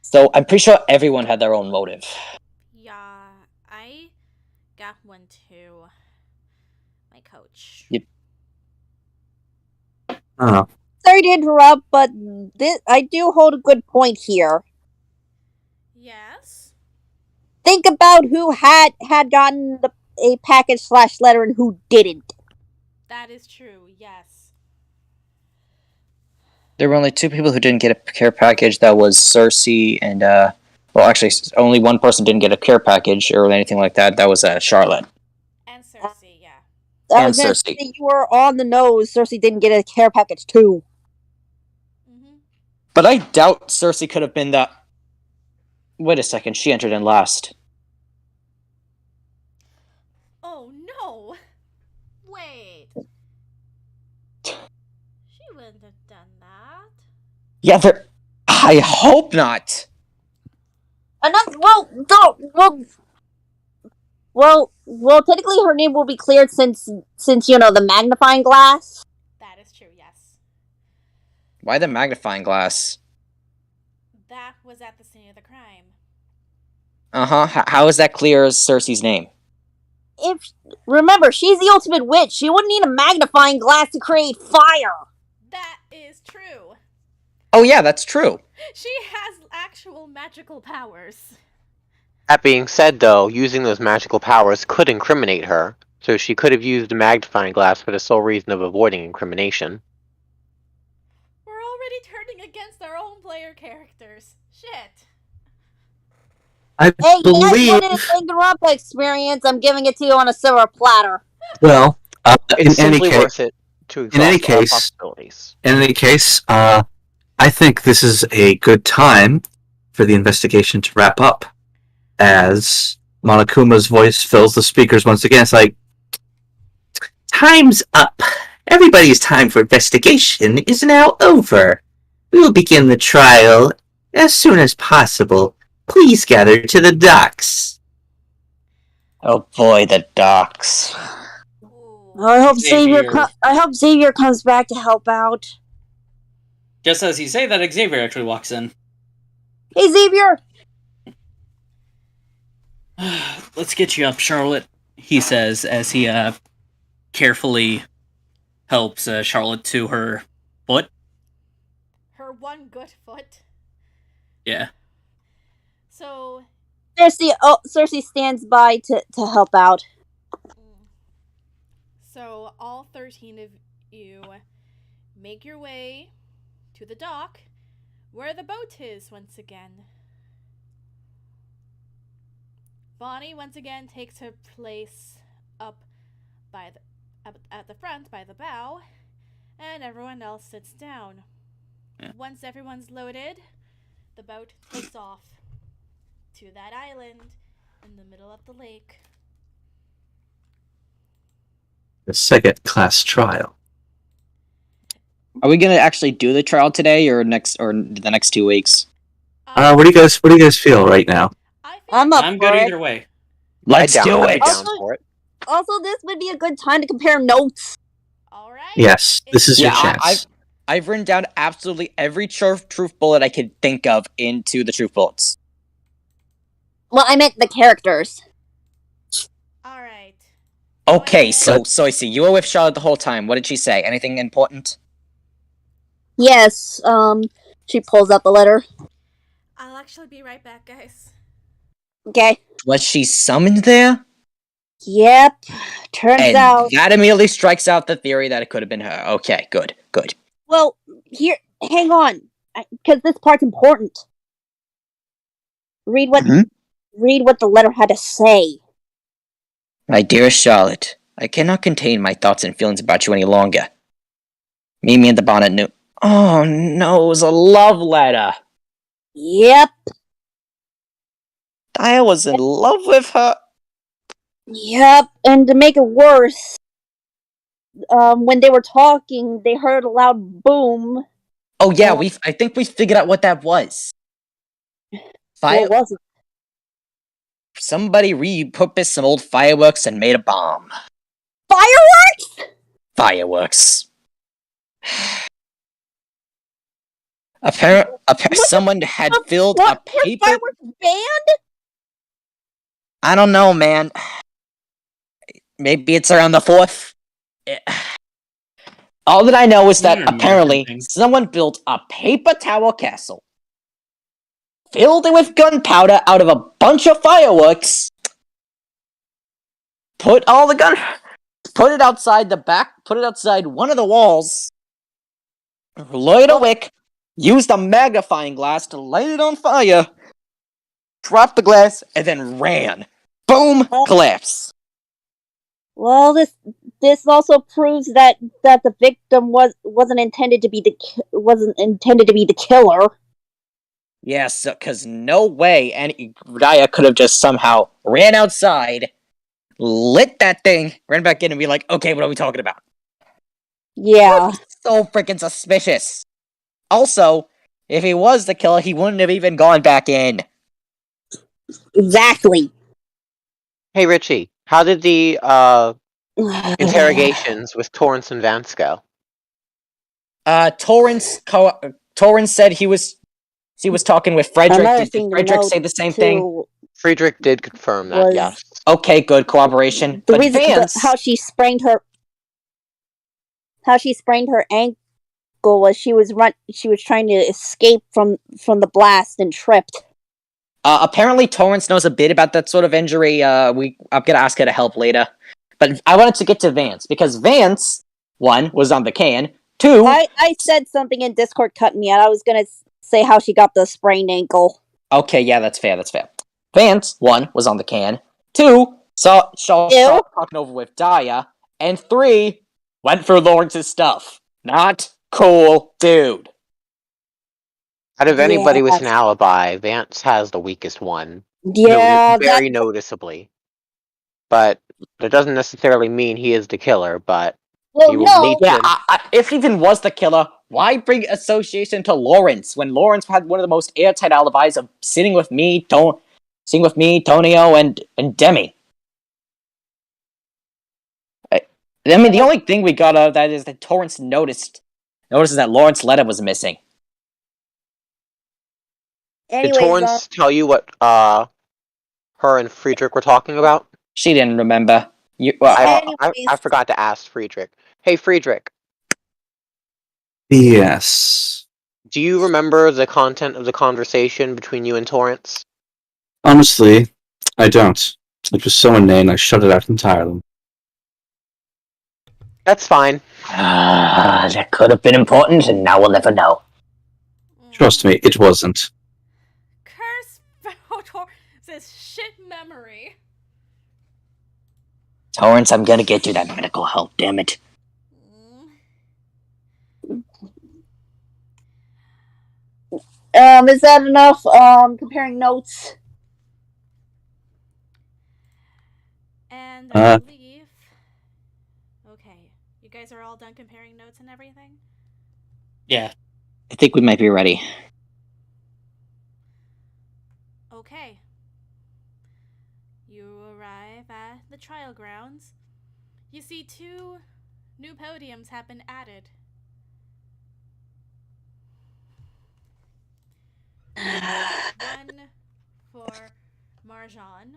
So I'm pretty sure everyone had their own motive. Yeah, I got one too. My coach. Yep. Oh. Sorry to interrupt, but I do hold a good point here. Yes? Think about who had gotten a package/letter and who didn't. That is true, yes. There were only two people who didn't get a care package. That was Circe and, well, actually, only one person didn't get a care package or anything like that. That was Charlotte. And Circe, yeah. I And was gonna Circe. say you were on the nose. Circe didn't get a care package too. But I doubt Circe could have been the... Wait a second, she entered in last. Oh, no! Wait. She wouldn't have done that. Yeah, I hope not. Enough. Well. Technically, her name will be cleared since the magnifying glass. That is true, yes. Why the magnifying glass? That was at the scene of the crime. How is that clear as Circe's name? Remember, she's the ultimate witch. She wouldn't need a magnifying glass to create fire. That is true. Oh yeah, that's true. She has actual magical powers. That being said, though, using those magical powers could incriminate her, so she could have used a magnifying glass for the sole reason of avoiding incrimination. We're already turning against our own player characters. Shit. Hey, you guys wanted a Danganronpa experience? I'm giving it to you on a silver platter. Well, It's simply worth it to exhaust all possibilities. In any case, I think this is a good time for the investigation to wrap up, as Monokuma's voice fills the speakers once again. It's like, time's up. Everybody's time for investigation is now over. We will begin the trial as soon as possible. Please gather to the docks. Oh boy, the docks. I hope Xavier comes back to help out. Just as you say that, Xavier actually walks in. Hey, Xavier! Let's get you up, Charlotte, he says as he carefully helps Charlotte to her foot. Her one good foot. Yeah. So... Circe stands by to help out. So all 13 of you make your way to the dock where the boat is once again. Bonnie once again takes her place up at the front by the bow, and everyone else sits down. Yeah. Once everyone's loaded, the boat takes off to that island in the middle of the lake. The second class trial. Are we gonna actually do the trial today, or the next 2 weeks? What do you guys feel right now? I'm up I'm for good it. either way. Let's do I'd it! be down for it. Also, this would be a good time to compare notes. All right. Yes, this is your Yeah, chance. I've written down absolutely every truth bullet I could think of into the truth bullets. Well, I meant the characters. All right. Okay, so I see you were with Charlotte the whole time. What did she say? Anything important? Yes, she pulls out the letter. I'll actually be right back, guys. Okay. Was she summoned there? Yep. Turns out. That immediately strikes out the theory that it could have been her. Okay, good. Well, here, hang on, because this part's important. Read what the letter had to say. My dearest Charlotte, I cannot contain my thoughts and feelings about you any longer. Mimi and the bonnet knew. Oh no, it was a love letter. Yep. I was in love with her. Yep. And to make it worse, when they were talking, they heard a loud boom. Oh yeah, I think we figured out what that was. What was it? Somebody repurposed some old fireworks and made a bomb. Fireworks? Fireworks. Someone had filled a paper. Fireworks banned? I don't know, man. Maybe it's around the 4th. All that I know is that apparently someone built a paper tower castle, filled it with gunpowder out of a bunch of fireworks, put it outside one of the walls, light a wick, used a magnifying glass to light it on fire, dropped the glass, and then ran. Boom! Collapse. Well, this also proves that the victim wasn't intended to be the killer. Yes, because no way Raya could have just somehow ran outside, lit that thing, ran back in, and be like, okay, what are we talking about? Yeah. So freaking suspicious. Also, if he was the killer, he wouldn't have even gone back in. Exactly. Hey Richie, how did the interrogations with Torrance and Vance go? Torrance said he was talking with Frederick. Another Did thing to Frederick note say the same thing? too Friedrich did confirm that, was yes. Okay, good corroboration. the But reason Vance, how she sprained her ankle was she was trying to escape from the blast and tripped. apparently Torrance knows a bit about that sort of injury. I'm gonna ask her to help later. But I wanted to get to Vance because Vance, one, was on the can. Two, I said something in Discord cut me out. I was gonna say how she got the sprained ankle. okay, yeah, that's fair. Vance, one, was on the can. Two, saw talking over with Daya. And three, went for Lawrence's stuff. Not cool, dude. Out of anybody with an Yes. alibi, Vance has the weakest one. Yeah, Very noticeably. But that doesn't necessarily mean he is the killer, but well, he will no. need Yeah, to... if he even was the killer, why bring association to Lawrence when Lawrence had one of the most airtight alibis of sitting with me, Tonio, and Demi? I mean, the only thing we got out of that is that Torrance notices that Lawrence's letter was missing. Anyways, Did Torrance tell you what her and Friedrich were talking about? She didn't remember. I forgot to ask Friedrich. Hey, Friedrich. Yes. Do you remember the content of the conversation between you and Torrance? Honestly, I don't. It was so inane, I shut it out entirely. That's fine. That could have been important, and now we'll never know. Trust me, it wasn't. Curse Torrance's shit memory. Torrance, I'm gonna get you that medical help, damn it. Is that enough? Comparing notes. And I believe. Okay, you guys are all done comparing notes and everything? Yeah. I think we might be ready. Okay. You arrive at the trial grounds. You see 2 new podiums have been added. One for Marjan,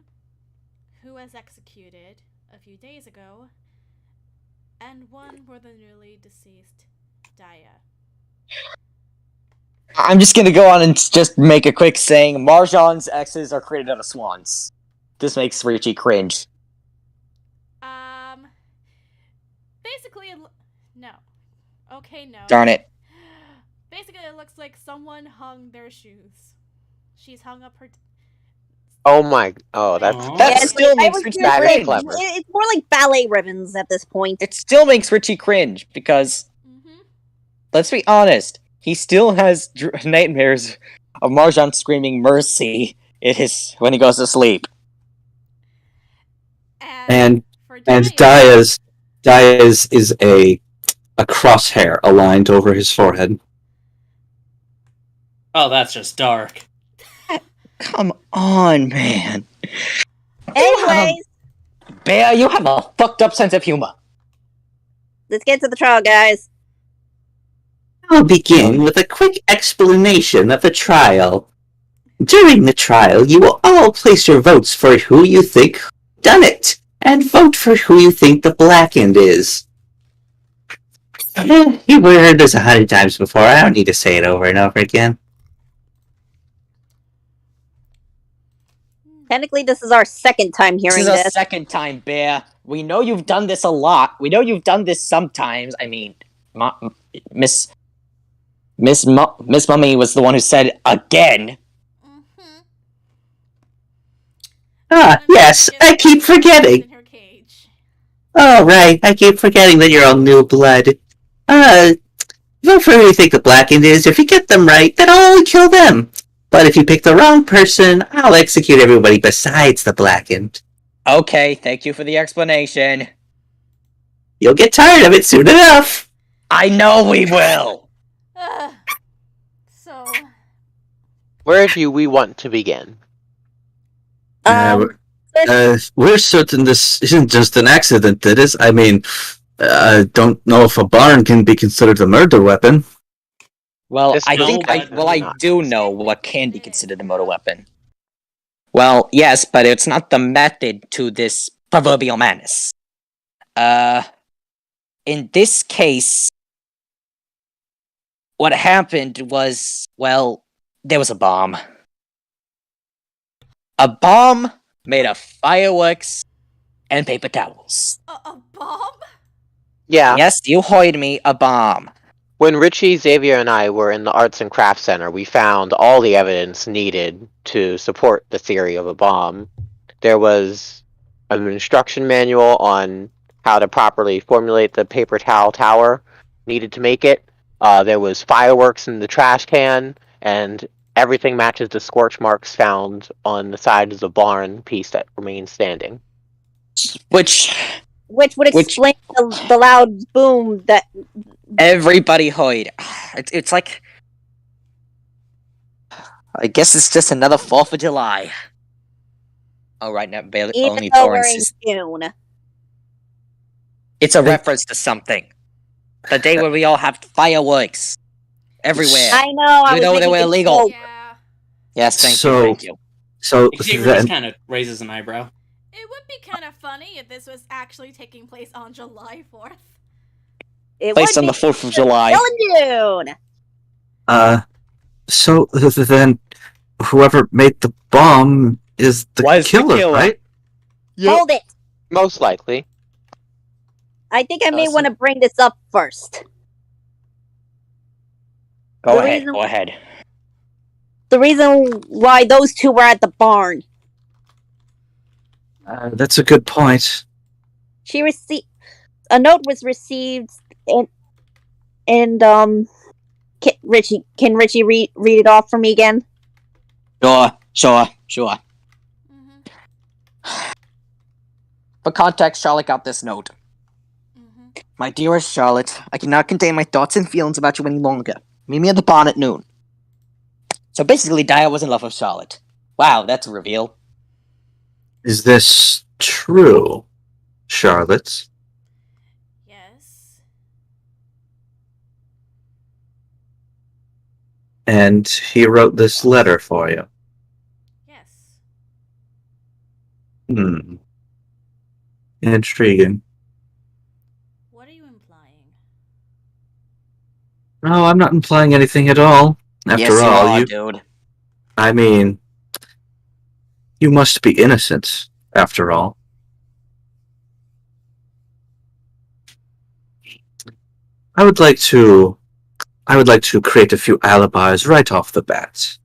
who was executed a few days ago, and one for the newly deceased Daya. I'm just gonna go on and just make a quick saying, Marjan's exes are created out of swans. This makes Richie cringe. Basically, no. Okay, no. Darn it. Basically, it looks like someone hung their shoes. She's hung up her... Oh my... Oh, that's... That still makes Richie cringe. Clever. It's more like ballet ribbons at this point. It still makes Richie cringe, because... Let's be honest. He still has nightmares of Marjan screaming mercy when he goes to sleep. And Daya's is a crosshair aligned over his forehead. Oh, that's just dark. Come on, man. Anyways, Bear, you have a fucked up sense of humor. Let's get to the trial, guys. I'll begin with a quick explanation of the trial. During the trial, you will all place your votes for who you think done it, and vote for who you think the blackened is. You've heard this 100 times before. I don't need to say it over and over again. Technically, this is our second time hearing this. This is our second time, Bear. We know you've done this a lot. We know you've done this sometimes. I mean, Miss Mummy was the one who said again. Ah, yes, I keep forgetting. Oh, right, I keep forgetting that you're all new blood. Vote for who you think the blackened is. If you get them right, then I'll only kill them. But if you pick the wrong person, I'll execute everybody besides the blackened. Okay, thank you for the explanation. You'll get tired of it soon enough. I know we will. So... Where do we want to begin? Um, We're certain this isn't just an accident, it is. I mean, I don't know if a barn can be considered a murder weapon. Well, This I does think definitely I not. do know what can be considered a murder weapon. Well, yes, but it's not the method to this proverbial madness. In this case, what happened was, well, there was a bomb. A bomb made of fireworks and paper towels. A bomb? Yeah. Yes, you heard me, a bomb. When Richie, Xavier, and I were in the Arts and Crafts Center, we found all the evidence needed to support the theory of a bomb. There was an instruction manual on how to properly formulate the paper towel tower needed to make it. There was fireworks in the trash can, and everything matches the scorch marks found on the side of the barn piece that remains standing. Which which would explain the loud boom that everybody heard. It's like, I guess it's just another 4th of July. Oh, right now, barely, even only though we're in Torrance. June. It's a reference to something. The day where we all have fireworks everywhere. I know. You know they were illegal. Yeah. Yes, thank So- you, thank you. So Xavier then, just kind of raises an eyebrow. It would be kind of funny if this was actually taking place on July 4th. It Placed would on the be 4th of July. still in June. so then, whoever made the bomb is the Was the killer, killer. right? Hold it. Most likely. I think I may Awesome. want to bring this up first. Go The ahead, reason- go ahead. The reason why those two were at the barn. That's a good point. She received a note was received, and can Richie read it off for me again? Sure. Mm-hmm. For context, Charlotte got this note. Mm-hmm. My dearest Charlotte, I cannot contain my thoughts and feelings about you any longer. Meet me at the barn at noon. So basically, Dia was in love with Charlotte. Wow, that's a reveal. Is this true, Charlotte? Yes. And he wrote this letter for you. Yes. Intriguing. What are you implying? No, I'm not implying anything at all. After yes, all, you are, dude. I mean, you must be innocent, after all. I would like to create a few alibis right off the bat.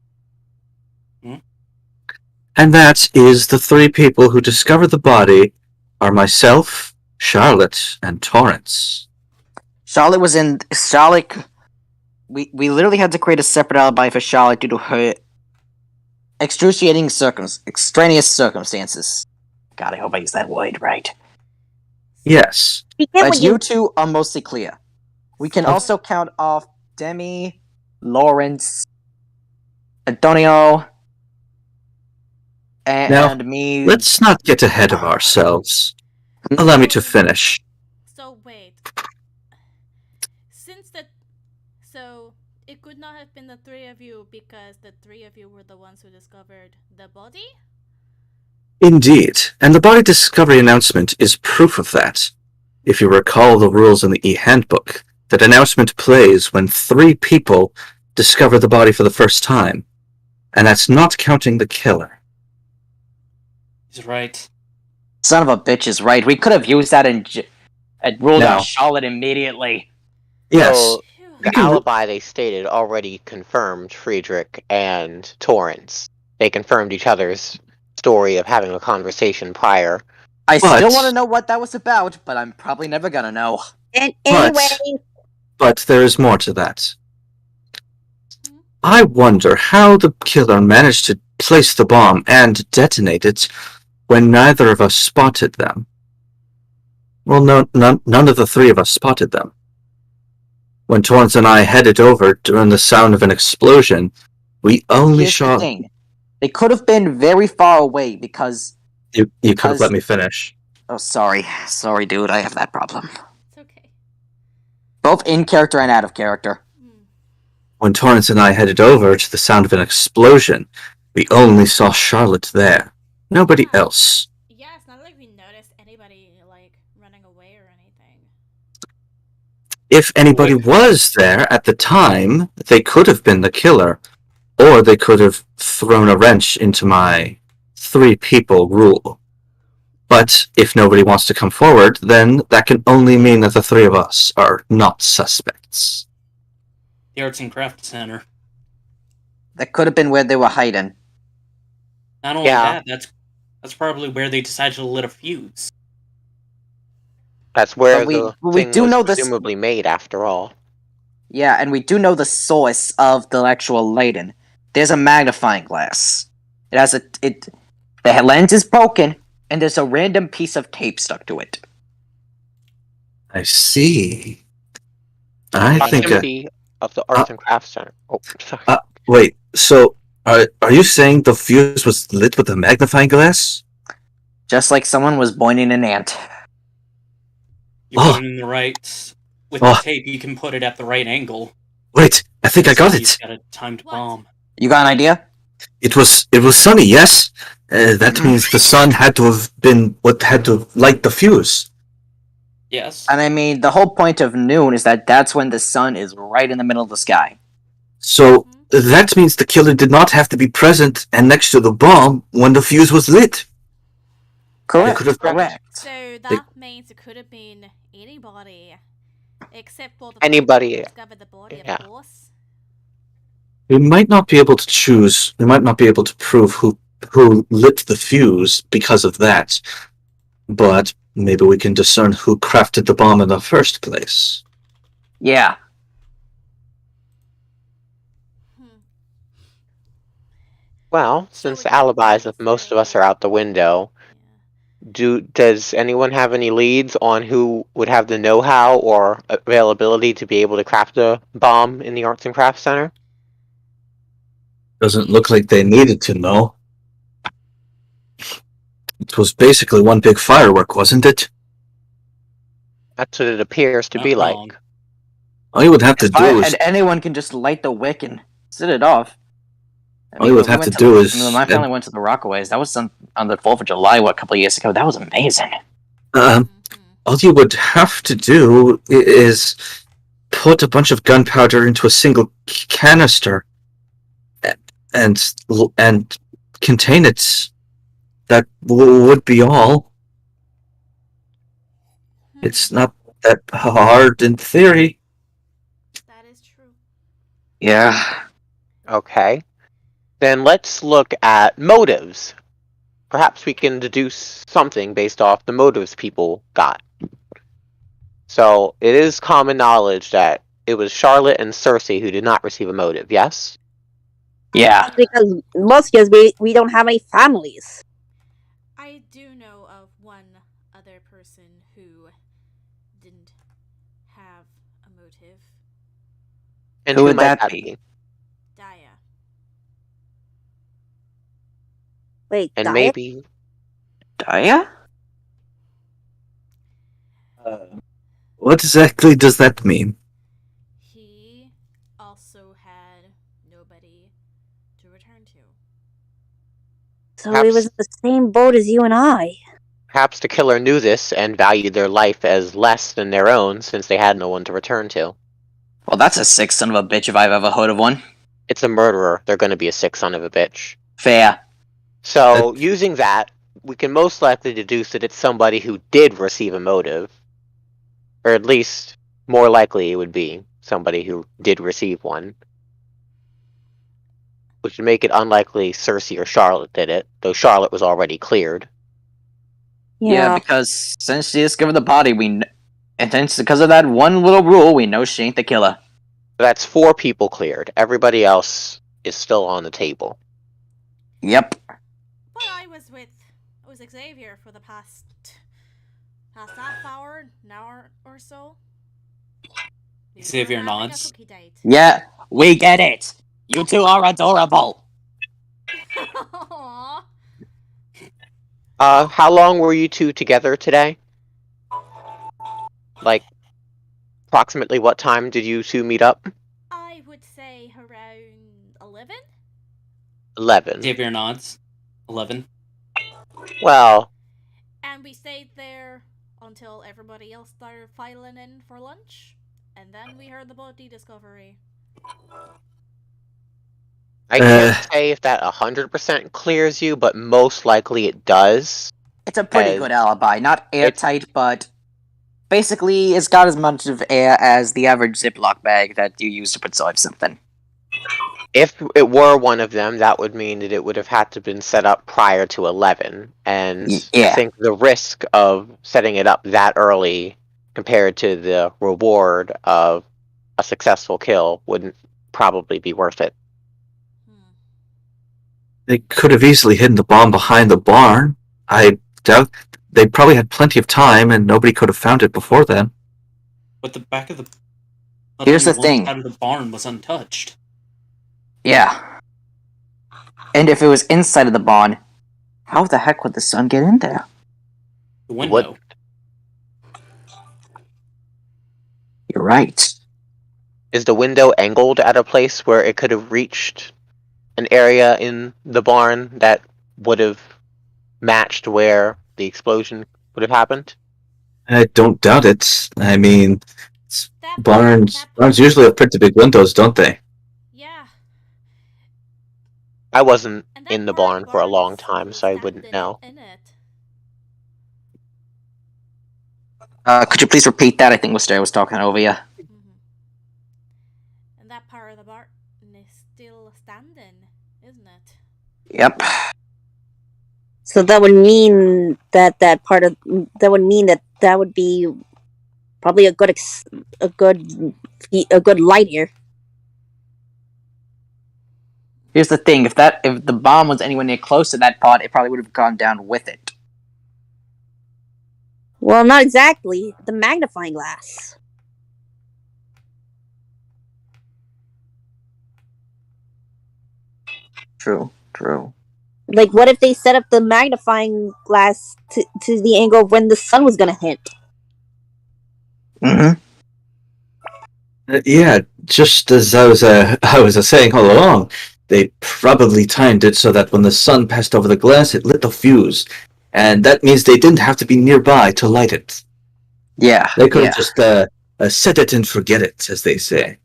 Hmm? And that is the 3 people who discovered the body are myself, Charlotte, and Torrance. Charlotte was in... Charlotte... We literally had to create a separate alibi for Charlotte due to her extraneous circumstances. God, I hope I used that word right. Yes. But you two are mostly clear. We can also count off Demi, Lawrence, Antonio, and me. Let's not get ahead of ourselves. Allow me to finish. So wait. So it could not have been the 3 of you because the 3 of you were the ones who discovered the body? Indeed, and the body discovery announcement is proof of that. If you recall the rules in the e-handbook, that announcement plays when 3 people discover the body for the first time, and that's not counting the killer. He's right. Son of a bitch is right. We could have used that and ruled No. out Charlotte immediately. Yes, So, Phew. the can- alibi they stated already confirmed Friedrich and Torrance. They confirmed each other's story of having a conversation prior. I But- still want to know what that was about, but I'm probably never gonna know. And But- anyway, but there is more to that. I wonder how the killer managed to place the bomb and detonate it when neither of us spotted them. Well, none of the 3 of us spotted them. When Torrance and I headed over during the sound of an explosion, we only Here's saw... the thing. They could have been very far away because... You could have let me finish. Oh, sorry. Sorry, dude. I have that problem. It's okay. Both in character and out of character. When Torrance and I headed over to the sound of an explosion, we only saw Charlotte there. Nobody else. Yeah, it's not like we noticed anybody, like, running away or anything. If anybody was there at the time, they could have been the killer. Or they could have thrown a wrench into my 3-people rule. But if nobody wants to come forward, then that can only mean that the 3 of us are not suspects. The Arts and Crafts Center. That could have been where they were hiding. Not only that, that's probably where they decided to lit a fuse. That's where But the we thing do was know this- presumably made, after all. Yeah, and we do know the source of the actual lighting. There's a magnifying glass. It has the lens is broken, and there's a random piece of tape stuck to it. I see. I think... Proximity of the Arts and Crafts Center. Oh, sorry. Wait, so are you saying the fuse was lit with a magnifying glass? Just like someone was pointing an ant. You put it in the right... With the tape, you can put it at the right angle. Wait, I think I got So it. you've got a timed bomb. You got an idea? It was sunny, yes? That means the sun had to have been what had to light the fuse. Yes. And I mean, the whole point of noon is that that's when the sun is right in the middle of the sky. So that means the killer did not have to be present and next to the bomb when the fuse was lit. Correct. Correct. So that means it could have been anybody, except for the Anybody, people who discovered the body, yeah. of course. We might not be able to choose. We might not be able to prove who lit the fuse because of that. But maybe we can discern who crafted the bomb in the first place. Yeah. Well, since the alibis of most of us are out the window, does anyone have any leads on who would have the know-how or availability to be able to craft a bomb in the Arts and Crafts Center? Doesn't look like they needed to know. It was basically one big firework, wasn't it? That's what it appears to be Not like. wrong. All you would have to If I do is... had anyone can just light the wick and set it off. I All you would when we have went to do is... when my family went to the Rockaways. That was on the 4th of July, a couple of years ago. That was amazing. All you would have to do is put a bunch of gunpowder into a single canister and contain it. That would be all. It's not that hard in theory. That is true. Yeah. Okay. Then let's look at motives. Perhaps we can deduce something based off the motives people got. So, it is common knowledge that it was Charlotte and Circe who did not receive a motive, yes? Yeah. Because we don't have any families. I do know of one other person who didn't have a motive. And Who would might that be? Daya. Wait, And diet? maybe... Daya? What exactly does that mean? He also had nobody to return to. So he was in the same boat as you and I. Perhaps the killer knew this and valued their life as less than their own since they had no one to return to. Well, that's a sick son of a bitch if I've ever heard of one. It's a murderer. They're going to be a sick son of a bitch. Fair. So, using that, we can most likely deduce that it's somebody who did receive a motive. Or at least, more likely it would be somebody who did receive one. Which would make it unlikely Circe or Charlotte did it, though Charlotte was already cleared. Yeah, because since she discovered the body, and since because of that one little rule, we know she ain't the killer. That's 4 people cleared. Everybody else is still on the table. Yep. But I was Xavier for the past half hour, an hour or so. Xavier We're having a nods. cookie date. Yeah, we get it. You two are adorable. How long were you two together today? Like, approximately what time did you two meet up? I would say around 11? 11. Xavier nods. 11. Well, And we stayed there until everybody else started filing in for lunch. And then we heard about the discovery. I can't say if that 100% clears you, but most likely it does. It's a pretty As good alibi. Not airtight, but basically it's got as much of air as the average Ziploc bag that you use to put something. If it were one of them, that would mean that it would have had to been set up prior to 11. And Yeah. I think the risk of setting it up that early compared to the reward of a successful kill wouldn't probably be worth it. They could have easily hidden the bomb behind the barn. I doubt they probably had plenty of time, and nobody could have found it before then. But the back of the... Here's the thing. Out of the barn was untouched. Yeah. And if it was inside of the barn, how the heck would the sun get in there? The window. You're right. Is the window angled at a place where it could have reached an area in the barn that would have matched where the explosion would have happened? I don't doubt it. I mean, That barns usually have pretty big windows, don't they? Yeah. I wasn't And that in the part of barn for a is long time, still so I wouldn't standing know. In it. Could you please repeat that? I think Wisteria was talking over you. And that part of the barn is still standing, isn't it? Yep. So that would mean that would be probably a good light here. Here's the thing: if the bomb was anywhere near close to that pod, it probably would have gone down with it. Well, not exactly. The magnifying glass. True. Like, what if they set up the magnifying glass to the angle of when the sun was gonna hit? Mm-hmm. Yeah, just as I was saying all along, they probably timed it so that when the sun passed over the glass, it lit the fuse, and that means they didn't have to be nearby to light it. Yeah. They could have just set it and forget it, as they say.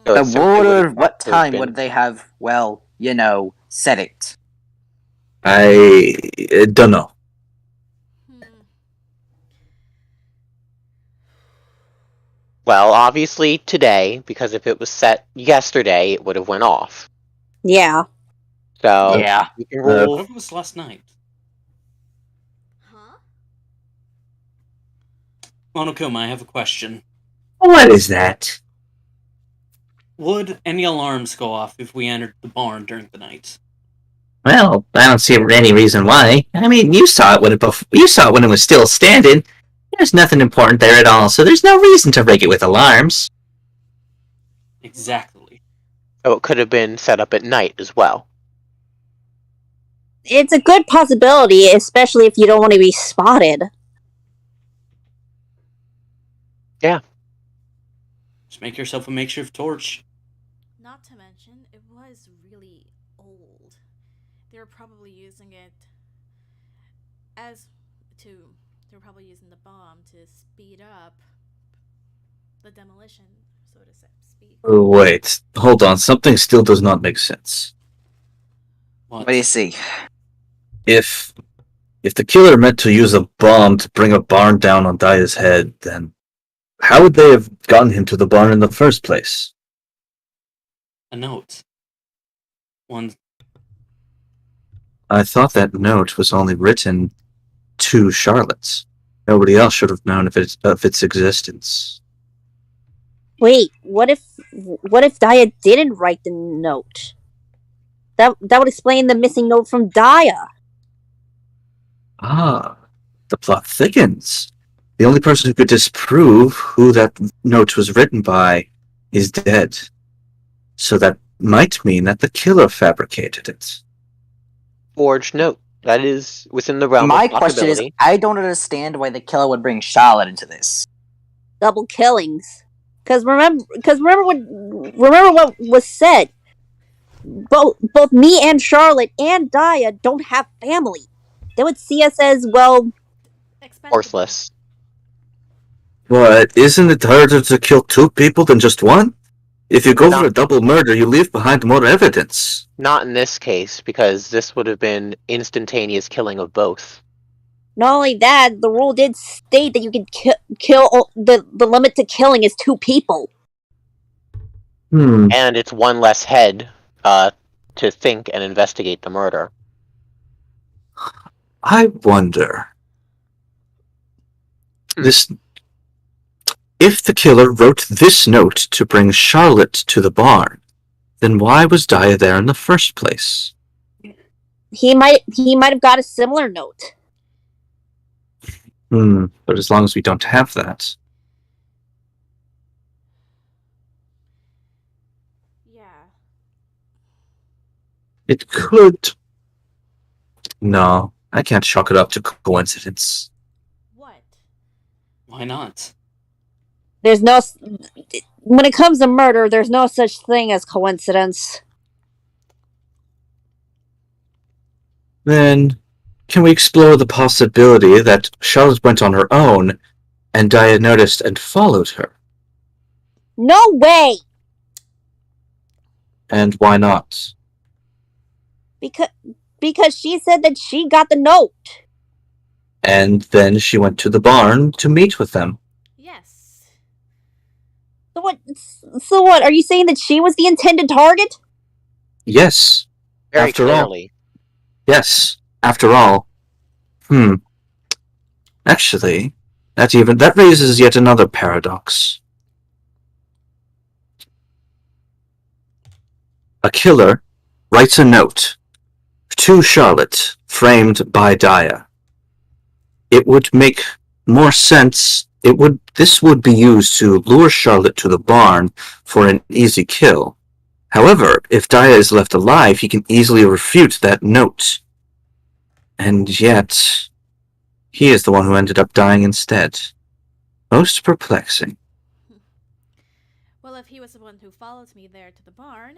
So I it simply would wonder have what to have time been- would they have, set it. I don't know. Well, obviously today, because if it was set yesterday, it would have went off. Yeah. So Yeah. you can rule. What was last night? Huh? Monokuma, I have a question. What is that? Would any alarms go off if we entered the barn during the night? Well, I don't see any reason why. I mean, you saw it when it was still standing. There's nothing important there at all, so there's no reason to rig it with alarms. Exactly. So it could have been set up at night as well. It's a good possibility, especially if you don't want to be spotted. Yeah. Just make yourself a makeshift torch. Not to mention, it was really old. They were probably using it they were probably using the bomb to speed up the demolition, so to speak. Wait, hold on. Something still does not make sense. What do you see? If the killer meant to use a bomb to bring a barn down on Daya's head, then how would they have gotten him to the barn in the first place? A note. One. I thought that note was only written to Charlotte. Nobody else should have known of its existence. Wait, what if Daya didn't write the note? That would explain the missing note from Daya. Ah, the plot thickens. The only person who could disprove who that note was written by is dead. So that might mean that the killer fabricated it. Forged note. That is within the realm My of question is, possibility. I don't understand why the killer would bring Charlotte into this. Double killings. Because remember what was said. Both me and Charlotte and Daya don't have family. They would see us as, well, Expendable. Worthless. But isn't it harder to kill two people than just one? If you go No. for a double murder, you leave behind more evidence. Not in this case, because this would have been instantaneous killing of both. not only that, the rule did state that you can kill the limit to killing is 2 people. And it's one less head to think and investigate the murder. I wonder. If the killer wrote this note to bring Charlotte to the barn, then why was Daya there in the first place? He might have got a similar note. But as long as we don't have that. Yeah. It could. No, I can't chalk it up to coincidence. What? Why not? There's no. When it comes to murder, there's no such thing as coincidence. Then, can we explore the possibility that Charlotte went on her own and Daya noticed and followed her? No way! And why not? Because she said that she got the note. And then she went to the barn to meet with them. Yes. So what? Are you saying that she was the intended target? Yes. Very After clearly. Yes. After all. Actually, that raises yet another paradox. A killer writes a note to Charlotte, framed by Daya. It would make more sense. This would be used to lure Charlotte to the barn for an easy kill. However, if Daya is left alive, he can easily refute that note. And yet, he is the one who ended up dying instead. Most perplexing. Well, if he was the one who followed me there to the barn,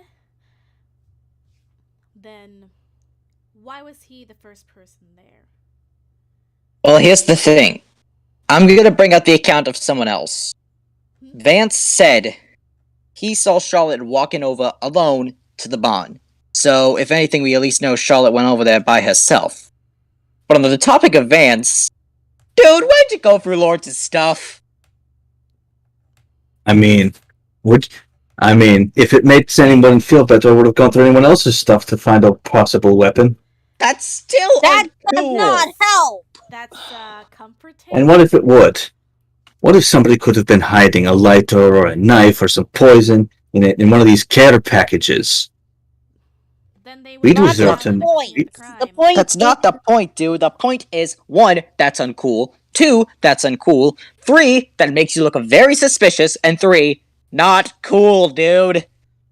then why was he the first person there? Well, here's the thing. I'm gonna bring out the account of someone else. Vance said he saw Charlotte walking over alone to the barn. So, if anything, we at least know Charlotte went over there by herself. But on the topic of Vance, dude, why'd you go through Lawrence's stuff? I mean, if it makes anyone feel better, I would have gone through anyone else's stuff to find a possible weapon. That's still That does uncool. not help! That's comforting. And what if it would? What if somebody could have been hiding a lighter or a knife or some poison in one of these care packages? Then they We would do not certain- have committed the crime. The point That's not the point, dude. The point is, 1, that's uncool. 2, that's uncool. 3, that makes you look very suspicious. And 3, not cool, dude.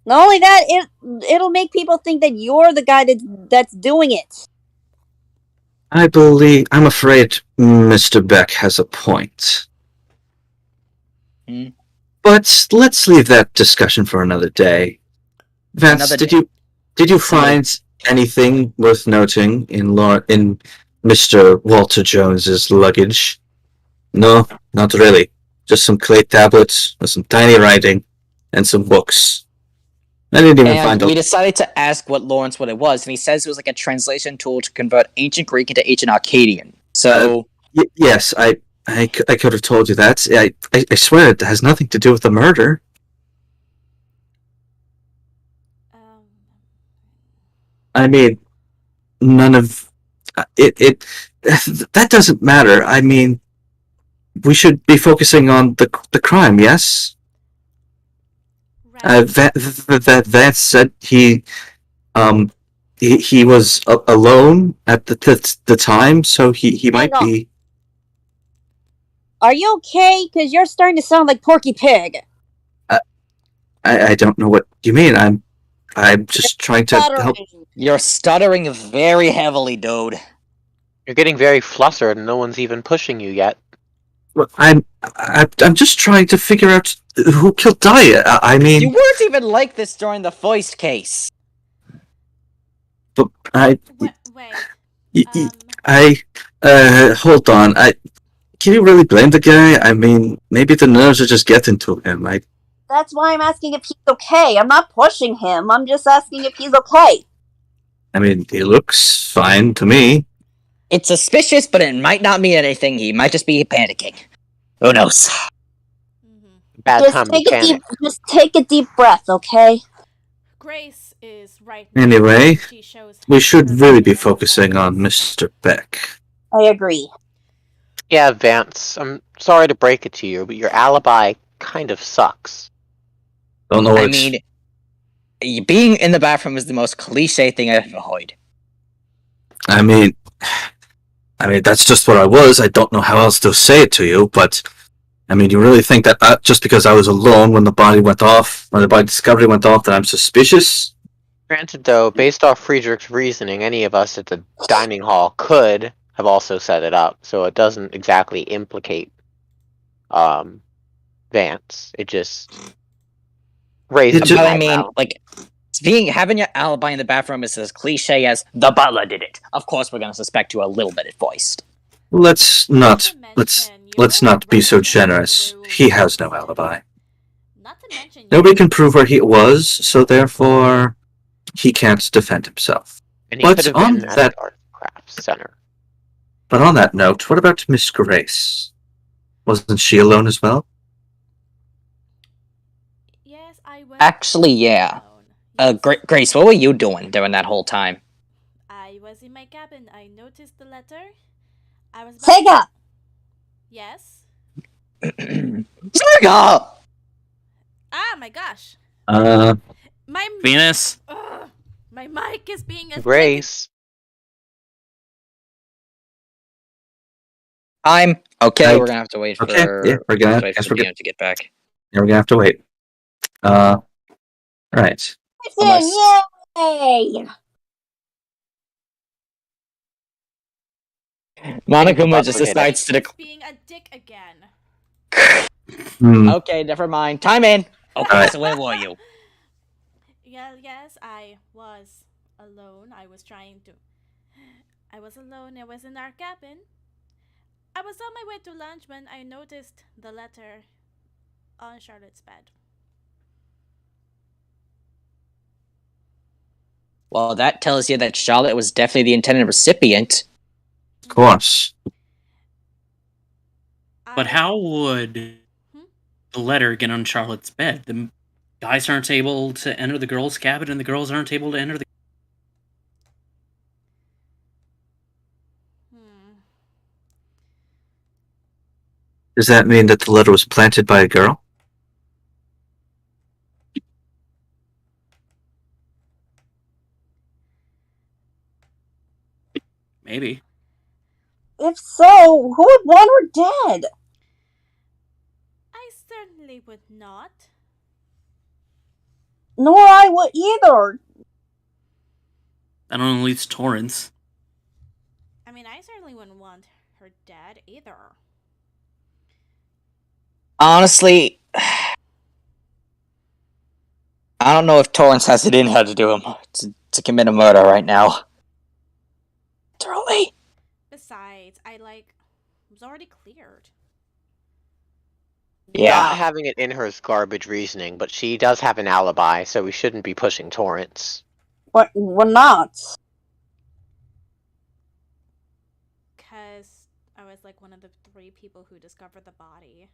Not only that, it'll make people think that you're the guy that's doing it. I'm afraid Mr. Beck has a point. But let's leave that discussion for another day. Vance, Another did you find anything worth noting in Mr. Walter Jones's luggage? No, not really. Just some clay tablets with some tiny writing and some books. I didn't even And find we decided to ask what it was, and he says it was like a translation tool to convert ancient Greek into ancient Akkadian. So, yes, I could have told you that. I swear it has nothing to do with the murder. I mean, none of it. That doesn't matter. I mean, we should be focusing on the crime. Yes. Right. Vance said he was alone at the time, so he might Hang on. be. Are you okay? Because you're starting to sound like Porky Pig. I don't know what you mean. I'm just trying to help. Stuttering. you're stuttering very heavily, dude. You're getting very flustered and no one's even pushing you yet. Well, I'm just trying to figure out who killed Daya. I mean, You weren't even like this during the Foist case. but I, Wait. hold on. Can you really blame the guy? I mean, maybe the nerves are just getting to him. That's why I'm asking if he's okay. I'm not pushing him. I'm just asking if he's okay. I mean, he looks fine to me. It's suspicious, but it might not mean anything. He might just be panicking. Who knows? Bad time to panic. Just take a deep breath, okay? Grace is right now. Anyway, She shows we should her really be feelings focusing on always. Mr. Beck. I agree. Yeah, Vance, I'm sorry to break it to you, but your alibi kind of sucks. Don't know what I mean, being in the bathroom is the most cliche thing I've ever heard. I mean, that's just what I was. I don't know how else to say it to you, but I mean, you really think that just because I was alone when the body discovery went off, that I'm suspicious? Granted, though, based off Friedrich's reasoning, any of us at the dining hall could have also set it up, so it doesn't exactly implicate Vance. It just raises. But I mean, like, having your alibi in the bathroom is as cliche as the butler did it. Of course, we're gonna suspect you a little bit at Foist. Let's not be so generous. He has no alibi. Not to mention Nobody can prove where he was, so therefore he can't defend himself. And he could have been at the Art Crafts Center. But on that note, what about Miss Grace? Wasn't she alone as well? Yes, I was. Actually, yeah. Yes. Grace, what were you doing during that whole time? I was in my cabin. I noticed the letter. I was. Sega! Yes. Sega! Ah, my gosh. My Venus. my mic is being a Grace. I'm okay. We're gonna have to wait for. Yeah, we're gonna to get back. Yeah, we're gonna have to wait. Right. Yay! Monokuma just decides to being a dick again. Okay, never mind. Time in. Okay, so where were you? Yes, I was alone. I was alone. I was in our cabin. I was on my way to lunch when I noticed the letter on Charlotte's bed. Well, that tells you that Charlotte was definitely the intended recipient. Of course. But how would the letter get on Charlotte's bed? The guys aren't able to enter the girls' cabin, and the girls aren't able to enter the... Does that mean that the letter was planted by a girl? Maybe. If so, who would want her dead? I certainly would not. Nor I would either. That only leads to Torrance. I mean, I certainly wouldn't want her dead either. Honestly, I don't know if Torrance has it in her to do him to commit a murder right now. Literally. Besides, I was already cleared. Yeah. Not having it in her is garbage reasoning, but she does have an alibi, so we shouldn't be pushing Torrance. What? We're not. Because I was one of the 3 people who discovered the body.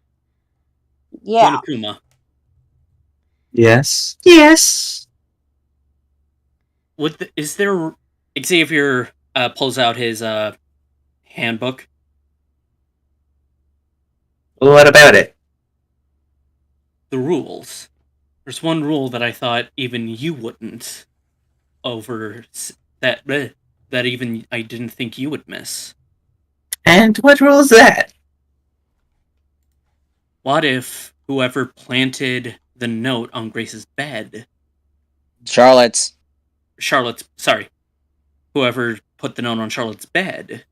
Yeah. Monokuma. Yes. Yes. Is there... Xavier pulls out his handbook. What about it? The rules. There's one rule that I thought even you wouldn't that even I didn't think you would miss. And what rule is that? What if whoever planted the note on Grace's bed... Charlotte's. Sorry. Whoever put the note on Charlotte's bed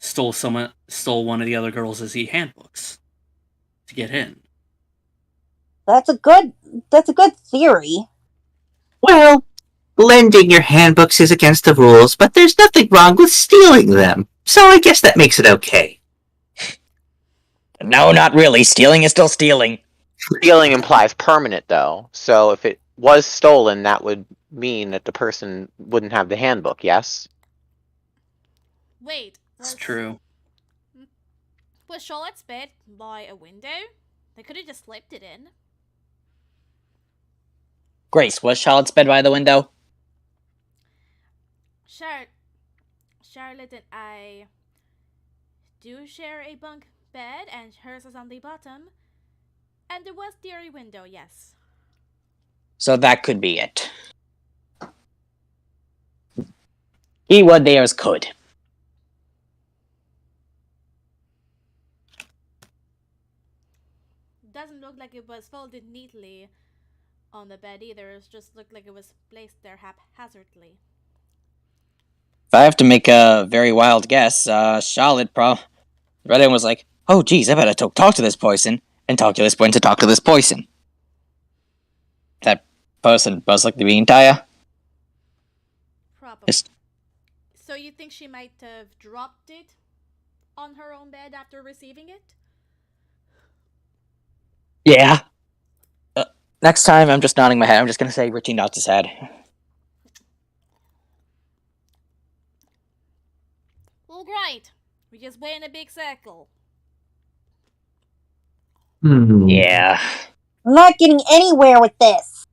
stole one of the other girls' handbooks to get in. That's a good theory. Well, lending your handbooks is against the rules, but there's nothing wrong with stealing them. So I guess that makes it okay. No, not really. Stealing is still stealing. Stealing implies permanent, though. So if it was stolen, that would mean that the person wouldn't have the handbook, yes? Wait. It's true. Was Charlotte's bed by a window? They could have just slipped it in. Grace, was Charlotte's bed by the window? Charlotte and I do share a bunk bed, and hers is on the bottom. And there was the window, yes. So that could be it. Keyword there is could. Doesn't look like it was folded neatly on the bed either. It just looked like it was placed there haphazardly. If I have to make a very wild guess, Charlotte read it and was like, oh geez, I better talk to this person, and talk to this person to talk to this person. That person most likely being Taya. Probably. Yes. So you think she might have dropped it on her own bed after receiving it? Yeah. Next time, I'm just nodding my head. I'm just gonna say Richie nods his head. Well, great. We just went in a big circle. Yeah. I'm not getting anywhere with this.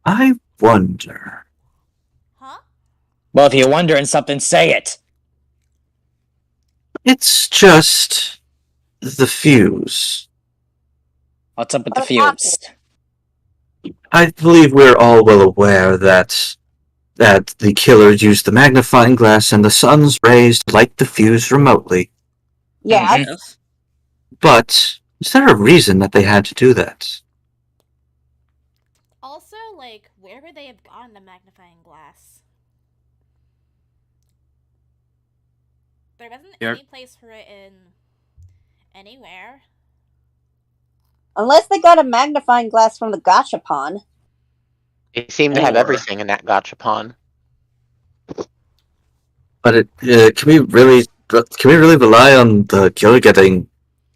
I wonder. Huh? Well, if you're wondering something, say it. It's just the fuse. What's up with the What fuse? I believe we're all well aware that the killer used the magnifying glass and the sun's rays to light the fuse remotely. Yeah, Yes. But is there a reason that they had to do that? Also, like, where would they have gotten the magnifying glass? There wasn't any place for it in anywhere. unless they got a magnifying glass from the gachapon. They seem to have Or- everything in that gachapon. But can we really rely on the killer getting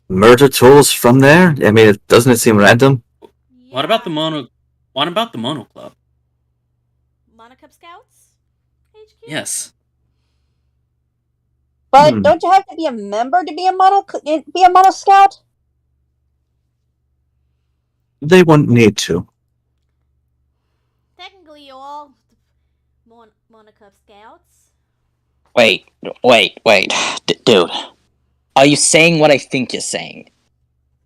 murder tools from there? I mean, doesn't it seem random? Yeah. What about the Mono Club? Monocup Scouts? HQ? Yes. But don't you have to be a member to be a mono scout? They wouldn't need to. Technically, you're all Monocup Scouts. Wait. Dude. Are you saying what I think you're saying?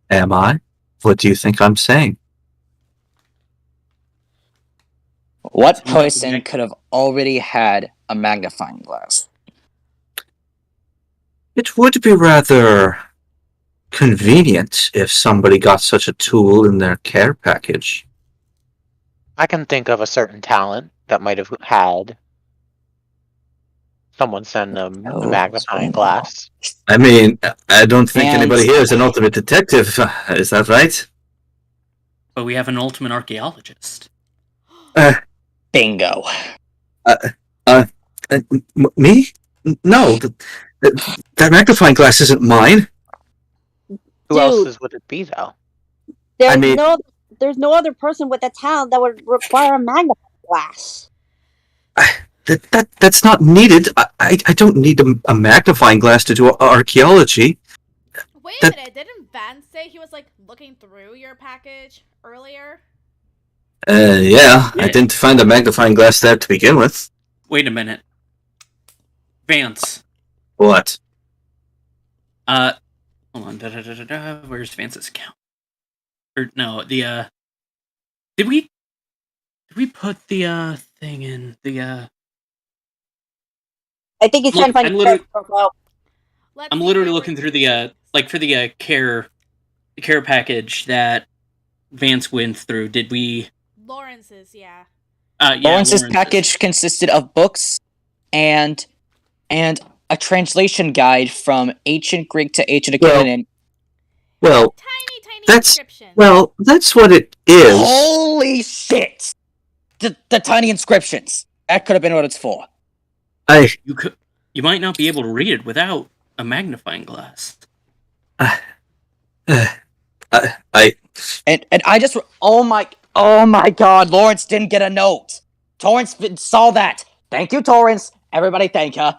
Am I? What do you think I'm saying? What person could have already had a magnifying glass? It would be rather convenient if somebody got such a tool in their care package. I can think of a certain talent that might have had someone send them a magnifying glass. I mean, I don't think And- anybody here is an ultimate detective. Is that right? But we have an ultimate archaeologist. Bingo. Me? No. That magnifying glass isn't mine. Who else Dude. would it be, though? There's no other person with a talent that would require a magnifying glass. That's not needed. I don't need a magnifying glass to do archaeology. Wait That- a minute, didn't Vance say he was, like, looking through your package earlier? Yeah, I didn't find a magnifying glass there to begin with. Wait a minute. Vance. What? Hold on. Where's Vance's account? Or no, the Did we put the thing in the I think he's Look, trying to find I'm a literally- profile. Let's I'm see literally where looking we're- through the like for the care package that Vance went through. Did we Lawrence's, yeah. yeah, Lawrence's package consisted of books and a translation guide from ancient Greek to ancient Akkadian. Well, Tiny that's inscription. well, that's what it is. Holy shit! The tiny inscriptions. That could have been what it's for. You might not be able to read it without a magnifying glass. And I just oh my god, Lawrence didn't get a note. Torrance saw that. Thank you, Torrance. Everybody thank her.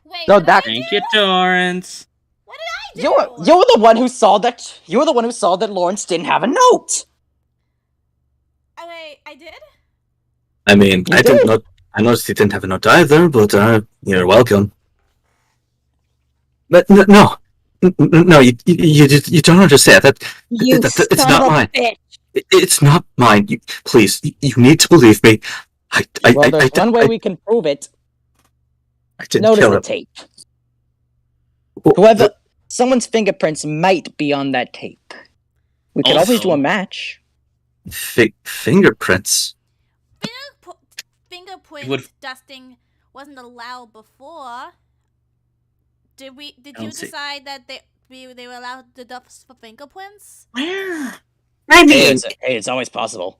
Wait, No, what did I Thank do? you, Torrance. What did I do? You were the one who saw that. You were the one who saw that Lawrence didn't have a note. Wait, I did? I mean, I didn't know. I noticed he didn't have a note either, but you're welcome. But no, you don't understand that. It's not mine. Bitch. It's not mine. Please, you need to believe me. Well, there's one way we can prove it. I didn't Notice kill the him. tape. Whoever, someone's fingerprints might be on that tape. We could always do a match. Fingerprints. Fingerprint dusting wasn't allowed before. Did you decide that they were allowed to dust for fingerprints? Where? I mean, Hey, it's always possible.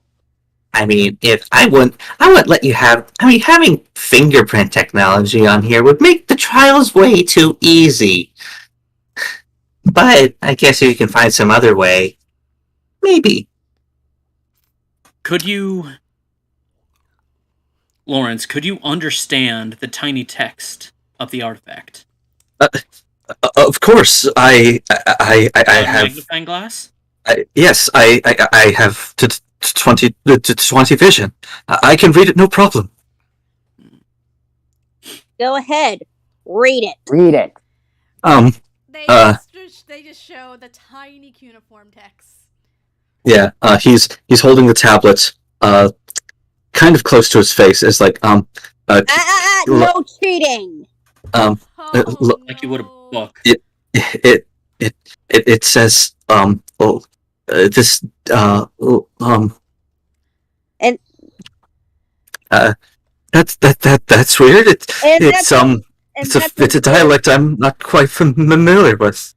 I mean, if I wouldn't let you have. I mean, having fingerprint technology on here would make the trials way too easy. But I guess if you can find some other way, maybe. Could you, Lawrence? Could you understand the tiny text of the artifact? Of course, I have magnifying glass. Yes, I have 20 vision. I can read it, no problem. Go ahead, read it. Read it. They just show the tiny cuneiform text. Yeah, he's holding the tablet, kind of close to his face. It's like, no cheating. Like you would a book. It says, this, and that's weird. It's a dialect I'm not quite familiar with.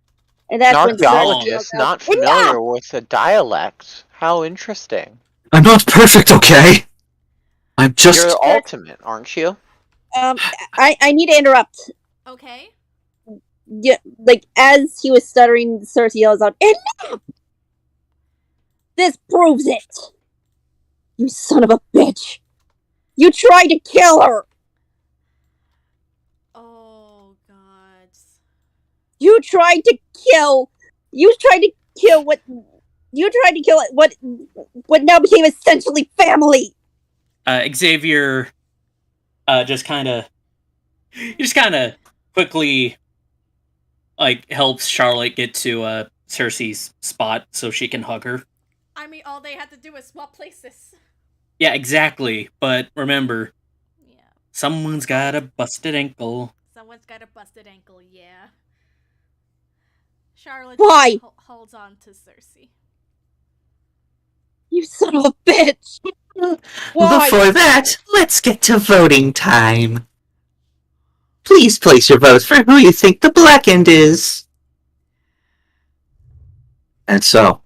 And that's An archaeologist not familiar with a dialect. How interesting. I'm not perfect, okay? I'm just... You're ultimate, aren't you? I need to interrupt. Okay. Yeah, like, as he was stuttering, Circe yells out, "Enough! This proves it! You son of a bitch! You tried to kill her! Oh, God. You tried to kill what now became essentially family!" Xavier just kind of quickly helps Charlotte get to Circe's spot so she can hug her. I mean, all they had to do was swap places. Yeah, exactly. But remember, Yeah. someone's got a busted ankle. Someone's got a busted ankle, yeah. Charlotte Why? Holds on to Circe. You son of a bitch! Why? Before that, let's get to voting time. Please place your votes for who you think the black end is. And so,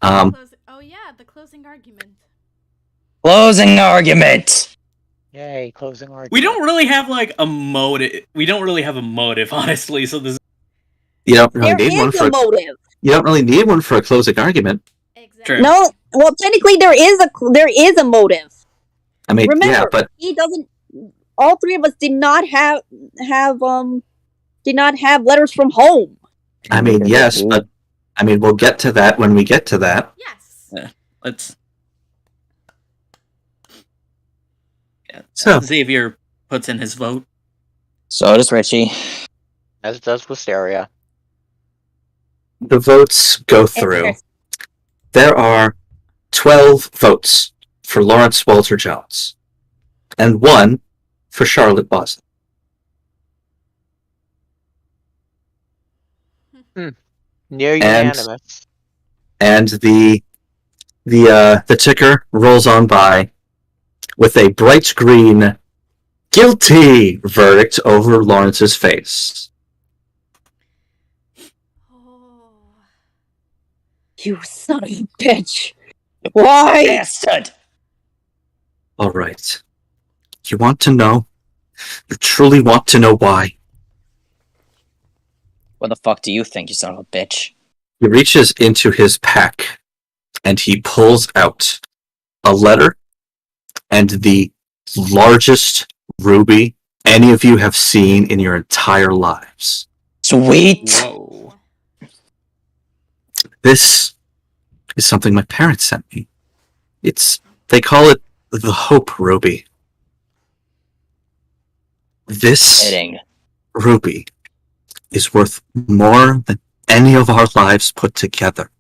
The closing argument. Closing argument. Yay, closing argument. We don't really have a motive. We don't really have a motive, honestly. So this. You don't really There need one is for a motive. You don't really need one for a closing argument. Exactly. True. No, well, technically there is a motive. I mean, Remember, yeah, but he doesn't. All three of us did not have letters from home. I mean, yes, but I mean, we'll get to that when we get to that. Yes. Yeah, let's. Yeah. So Xavier puts in his vote. So does Richie. As does Wisteria. the votes go through. There are 12 votes for Lawrence Walter Jones, and 1 for Charlotte Boston. Near unanimous. And the ticker rolls on by with a bright green Guilty verdict over Lawrence's face. Oh. You son of a bitch! Why? Bastard! All right. You want to know? You truly want to know why? What the fuck do you think, you son of a bitch? He reaches into his pack and he pulls out a letter and the largest ruby any of you have seen in your entire lives. Sweet! Whoa. This is something my parents sent me. They call it the Hope Ruby. This Kidding. ruby is worth more than any of our lives put together.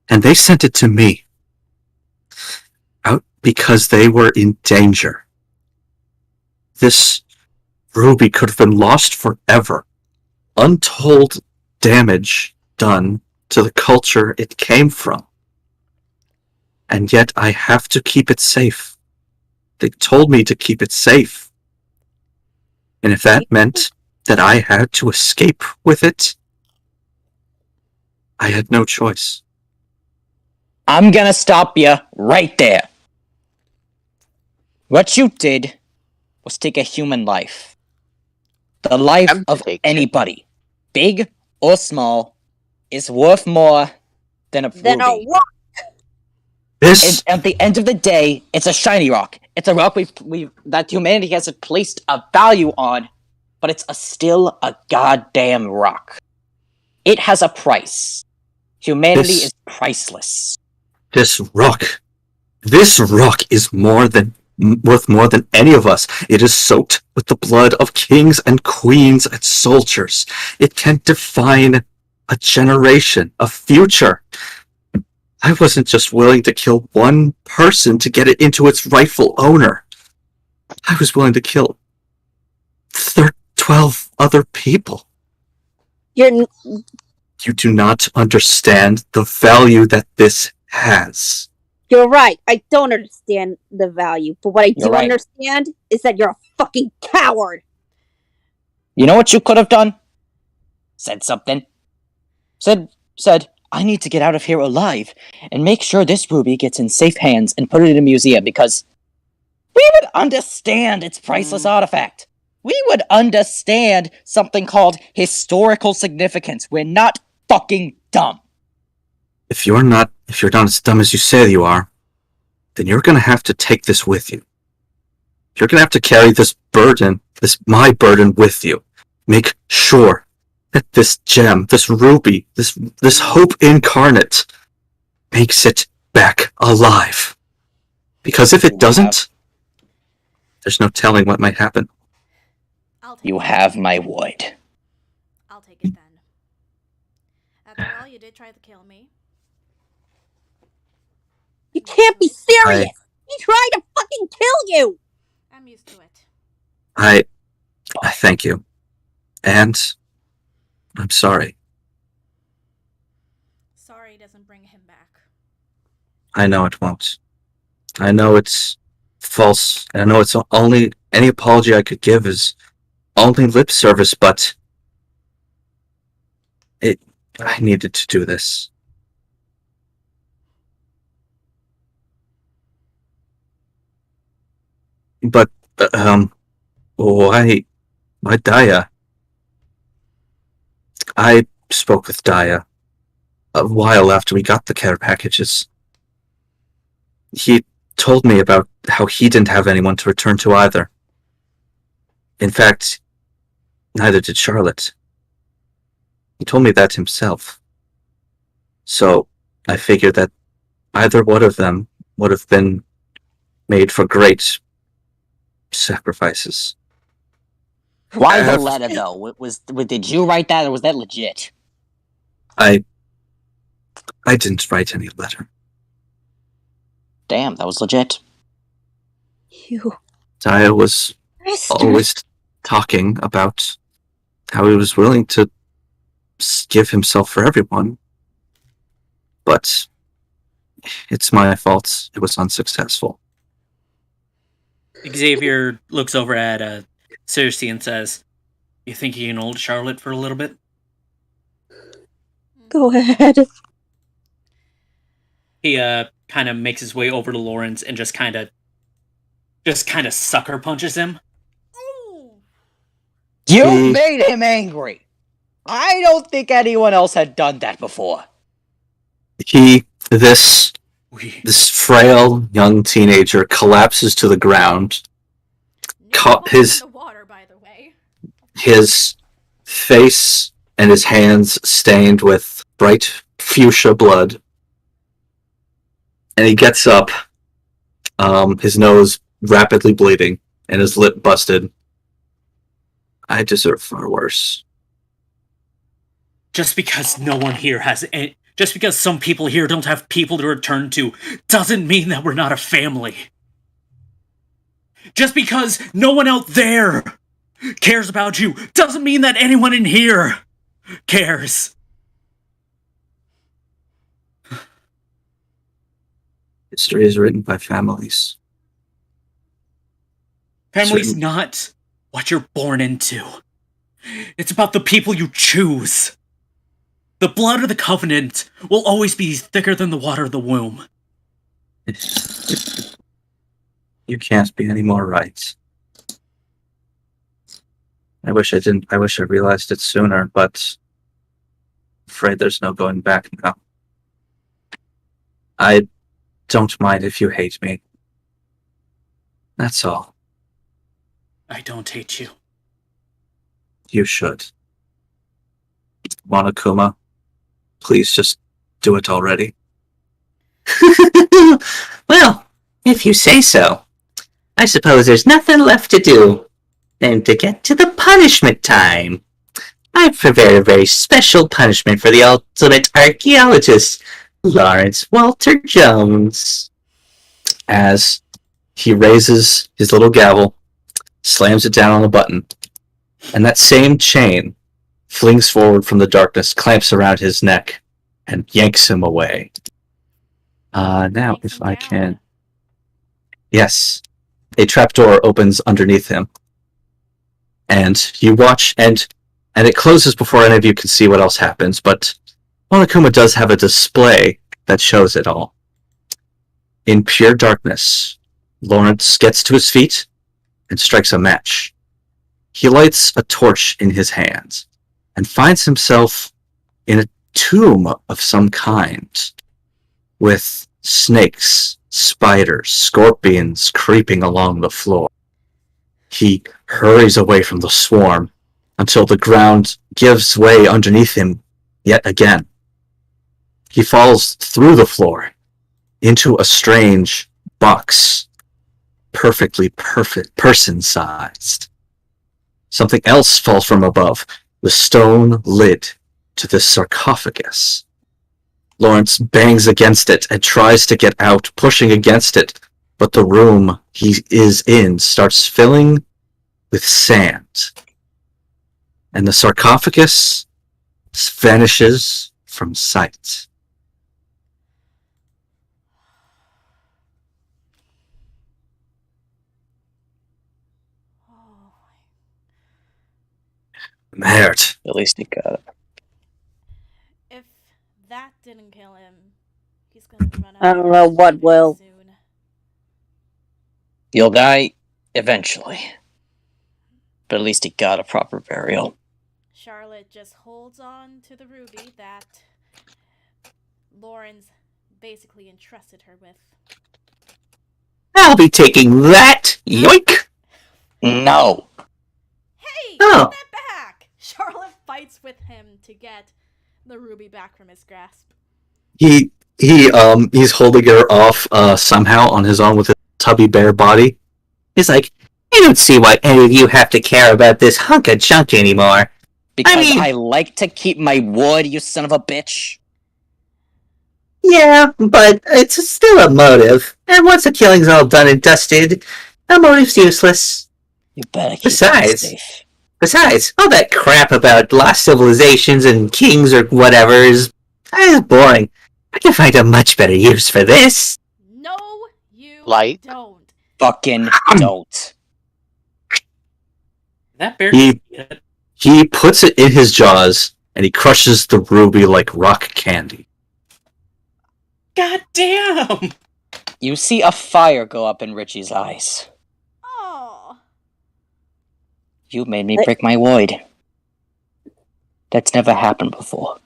And they sent it to me out because they were in danger. This ruby could have been lost forever. Untold damage done to the culture it came from. And yet I have to keep it safe. They told me to keep it safe. And if that meant that I had to escape with it, I had no choice. I'm gonna stop you right there. What you did was take a human life. The life of anybody, big or small, is worth more than a ruby. rock. At the end of the day, it's a shiny rock. It's a rock that humanity has placed a value on, but it's still a goddamn rock. It has a price. Humanity is priceless. This rock is worth more than any of us. It is soaked with the blood of kings and queens and soldiers. It can define a generation, a future. I wasn't just willing to kill one person to get it into its rightful owner. I was willing to kill 12 other people. You do not understand the value that this has. You're right. I don't understand the value, but what I do understand is that you're a fucking coward. You know what you could have done? Said something. Said, I need to get out of here alive and make sure this ruby gets in safe hands and put it in a museum because we would understand its priceless artifact. We would understand something called historical significance. We're not fucking dumb. If you're not as dumb as you say you are, then you're gonna have to take this with you. You're gonna have to carry this burden, my burden with you. Make sure that this gem, this ruby, this hope incarnate makes it back alive. Because if it doesn't, there's no telling what might happen. You have my word. I'll take it then. After all, you did try to kill me. You can't be serious! He tried to fucking kill you! I'm used to it. I thank you. And I'm sorry. Sorry doesn't bring him back. I know it won't. I know it's false. And I know it's only any apology I could give is only lip service, but I needed to do this. But why Daya? I spoke with Daya a while after we got the care packages. He told me about how he didn't have anyone to return to either. In fact, neither did Charlotte. He told me that himself. So I figured that either one of them would have been made for great sacrifices. Why the letter, though? Did you write that, or was that legit? I didn't write any letter. Damn, that was legit. Daya was always talking about how he was willing to give himself for everyone. But it's my fault. It was unsuccessful. Xavier looks over at Circe and says, "You think you can hold Charlotte for a little bit?" Go ahead. He kind of makes his way over to Lawrence and just kind of sucker punches him. You made him angry. I don't think anyone else had done that before. This frail young teenager collapses to the ground. His water, by the way. His face and his hands stained with bright fuchsia blood. And he gets up, his nose rapidly bleeding, and his lip busted. I deserve far worse. Just because no one here has just because some people here don't have people to return to, doesn't mean that we're not a family. Just because no one out there cares about you, doesn't mean that anyone in here cares. History is written by families. Family's not what you're born into. It's about the people you choose. The blood of the Covenant will always be thicker than the water of the womb. You can't be any more right. I wish I realized it sooner, but I'm afraid there's no going back now. I don't mind if you hate me. That's all. I don't hate you. You should. Monokuma, please just do it already. Well, if you say so. I suppose there's nothing left to do than to get to the punishment time. I've prepared a very special punishment for the ultimate archaeologist, Lawrence Walter Jones. As he raises his little gavel, slams it down on the button, and that same chain flings forward from the darkness, clamps around his neck, and yanks him away. Now, if I can... Yes. A trapdoor opens underneath him. And you watch, and it closes before any of you can see what else happens, but Monokuma does have a display that shows it all. In pure darkness, Lawrence gets to his feet and strikes a match. He lights a torch in his hand and finds himself in a tomb of some kind, with snakes, spiders, scorpions creeping along the floor. He hurries away from the swarm until the ground gives way underneath him yet again. He falls through the floor into a strange box, perfect, person-sized. Something else falls from above, the stone lid to the sarcophagus. Lawrence bangs against it and tries to get out, pushing against it, but the room he is in starts filling with sand, and the sarcophagus vanishes from sight. I'm hurt. At least he got it. If that didn't kill him, he's gonna run out. I don't know what will. Soon. You'll die eventually. But at least he got a proper burial. Charlotte just holds on to the ruby that Lawrence basically entrusted her with. I'll be taking that! Yoink! No! Hey! Oh. Get that back! Charlotte fights with him to get the ruby back from his grasp. He's holding her off somehow on his own with his tubby bare body. He's like, I don't see why any of you have to care about this hunk of junk anymore. Because I like to keep my wood, you son of a bitch. Yeah, but it's still a motive. And once the killing's all done and dusted, a motive's useless. You better keep that safe. Besides, all that crap about lost civilizations and kings or whatever is boring. I can find a much better use for this. No, you Light? don't. fucking don't. That bear. He puts it in his jaws and he crushes the ruby like rock candy. God damn! You see a fire go up in Richie's eyes. Oh. You made me break my void. That's never happened before.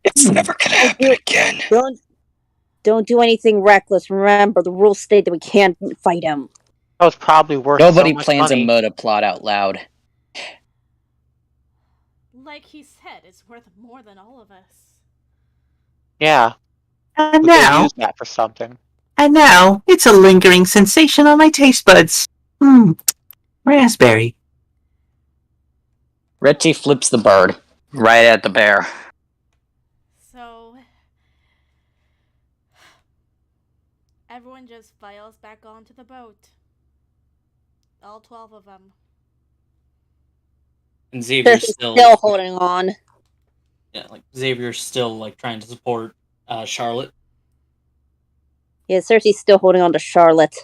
It's never gonna happen again. Don't do anything reckless. Remember, the rules state that we can't fight him. That was probably worth Nobody so much plans money. a murder plot out loud. Like he said, it's worth more than all of us. Yeah. And We could now, use that for something. it's a lingering sensation on my taste buds. Raspberry. Richie flips the bird right at the bear. So everyone just files back onto the boat. All 12 of them. And Xavier's Circe's still holding on. Yeah, like Xavier's still like trying to support Charlotte. Yeah, Circe's still holding on to Charlotte.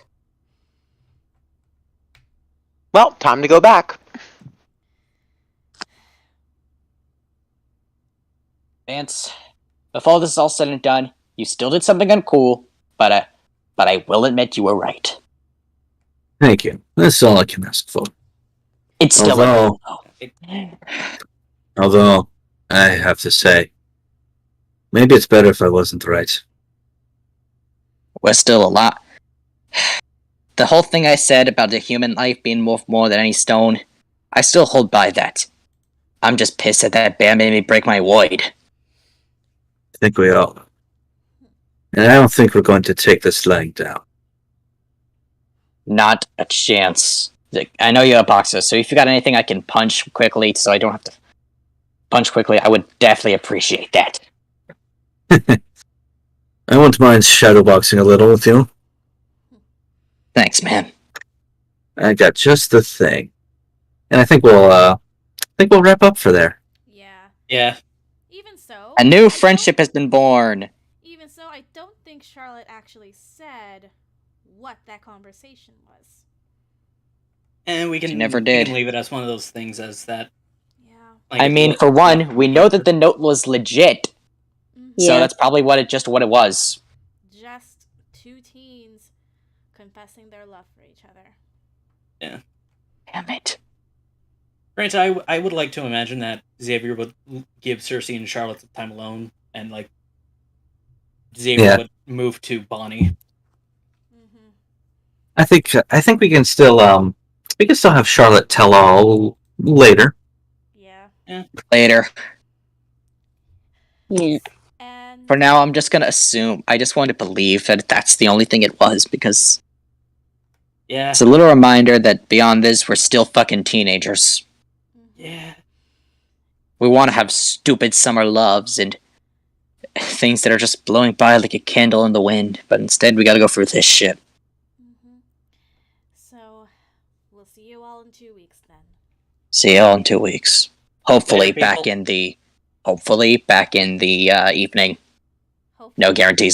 Well, time to go back. Vance, if all this is all said and done, you still did something uncool, but I will admit you were right. Thank you. That's all I can ask for. It's still Although, I have to say, maybe it's better if I wasn't right. We're still a lot. The whole thing I said about the human life being worth more than any stone, I still hold by that. I'm just pissed that bear made me break my void. I think we all. And I don't think we're going to take this lying down. Not a chance. I know you're a boxer, so if you got anything I can punch quickly so I don't have to punch quickly, I would definitely appreciate that. I won't mind shadowboxing a little with you. Thanks, man. I got just the thing. And I think we'll wrap up for there. Yeah. Yeah. Even so, A new friendship has been born. Even so, I don't think Charlotte actually said what that conversation was. And we can never we did. can leave it as one of those things as that. Yeah. Like, I mean, for one, we know that the note was legit. So Yeah. that's probably what it was. Just two teens confessing their love for each other. Yeah. Damn it. Granted, I would like to imagine that Xavier would give Circe and Charlotte the time alone, and like Xavier would move to Bonnie. Mm-hmm. I think we can still have Charlotte tell all later. Yeah. Later. Yeah. And For now, I'm just gonna assume. I just want to believe that that's the only thing it was, because Yeah. it's a little reminder that beyond this, we're still fucking teenagers. Yeah. We want to have stupid summer loves and things that are just blowing by like a candle in the wind, but instead we gotta go through this shit. Mm-hmm. So we'll see you all in 2 weeks then. See y'all in 2 weeks. Hopefully Later, back people. in the evening. Hopefully. No guarantees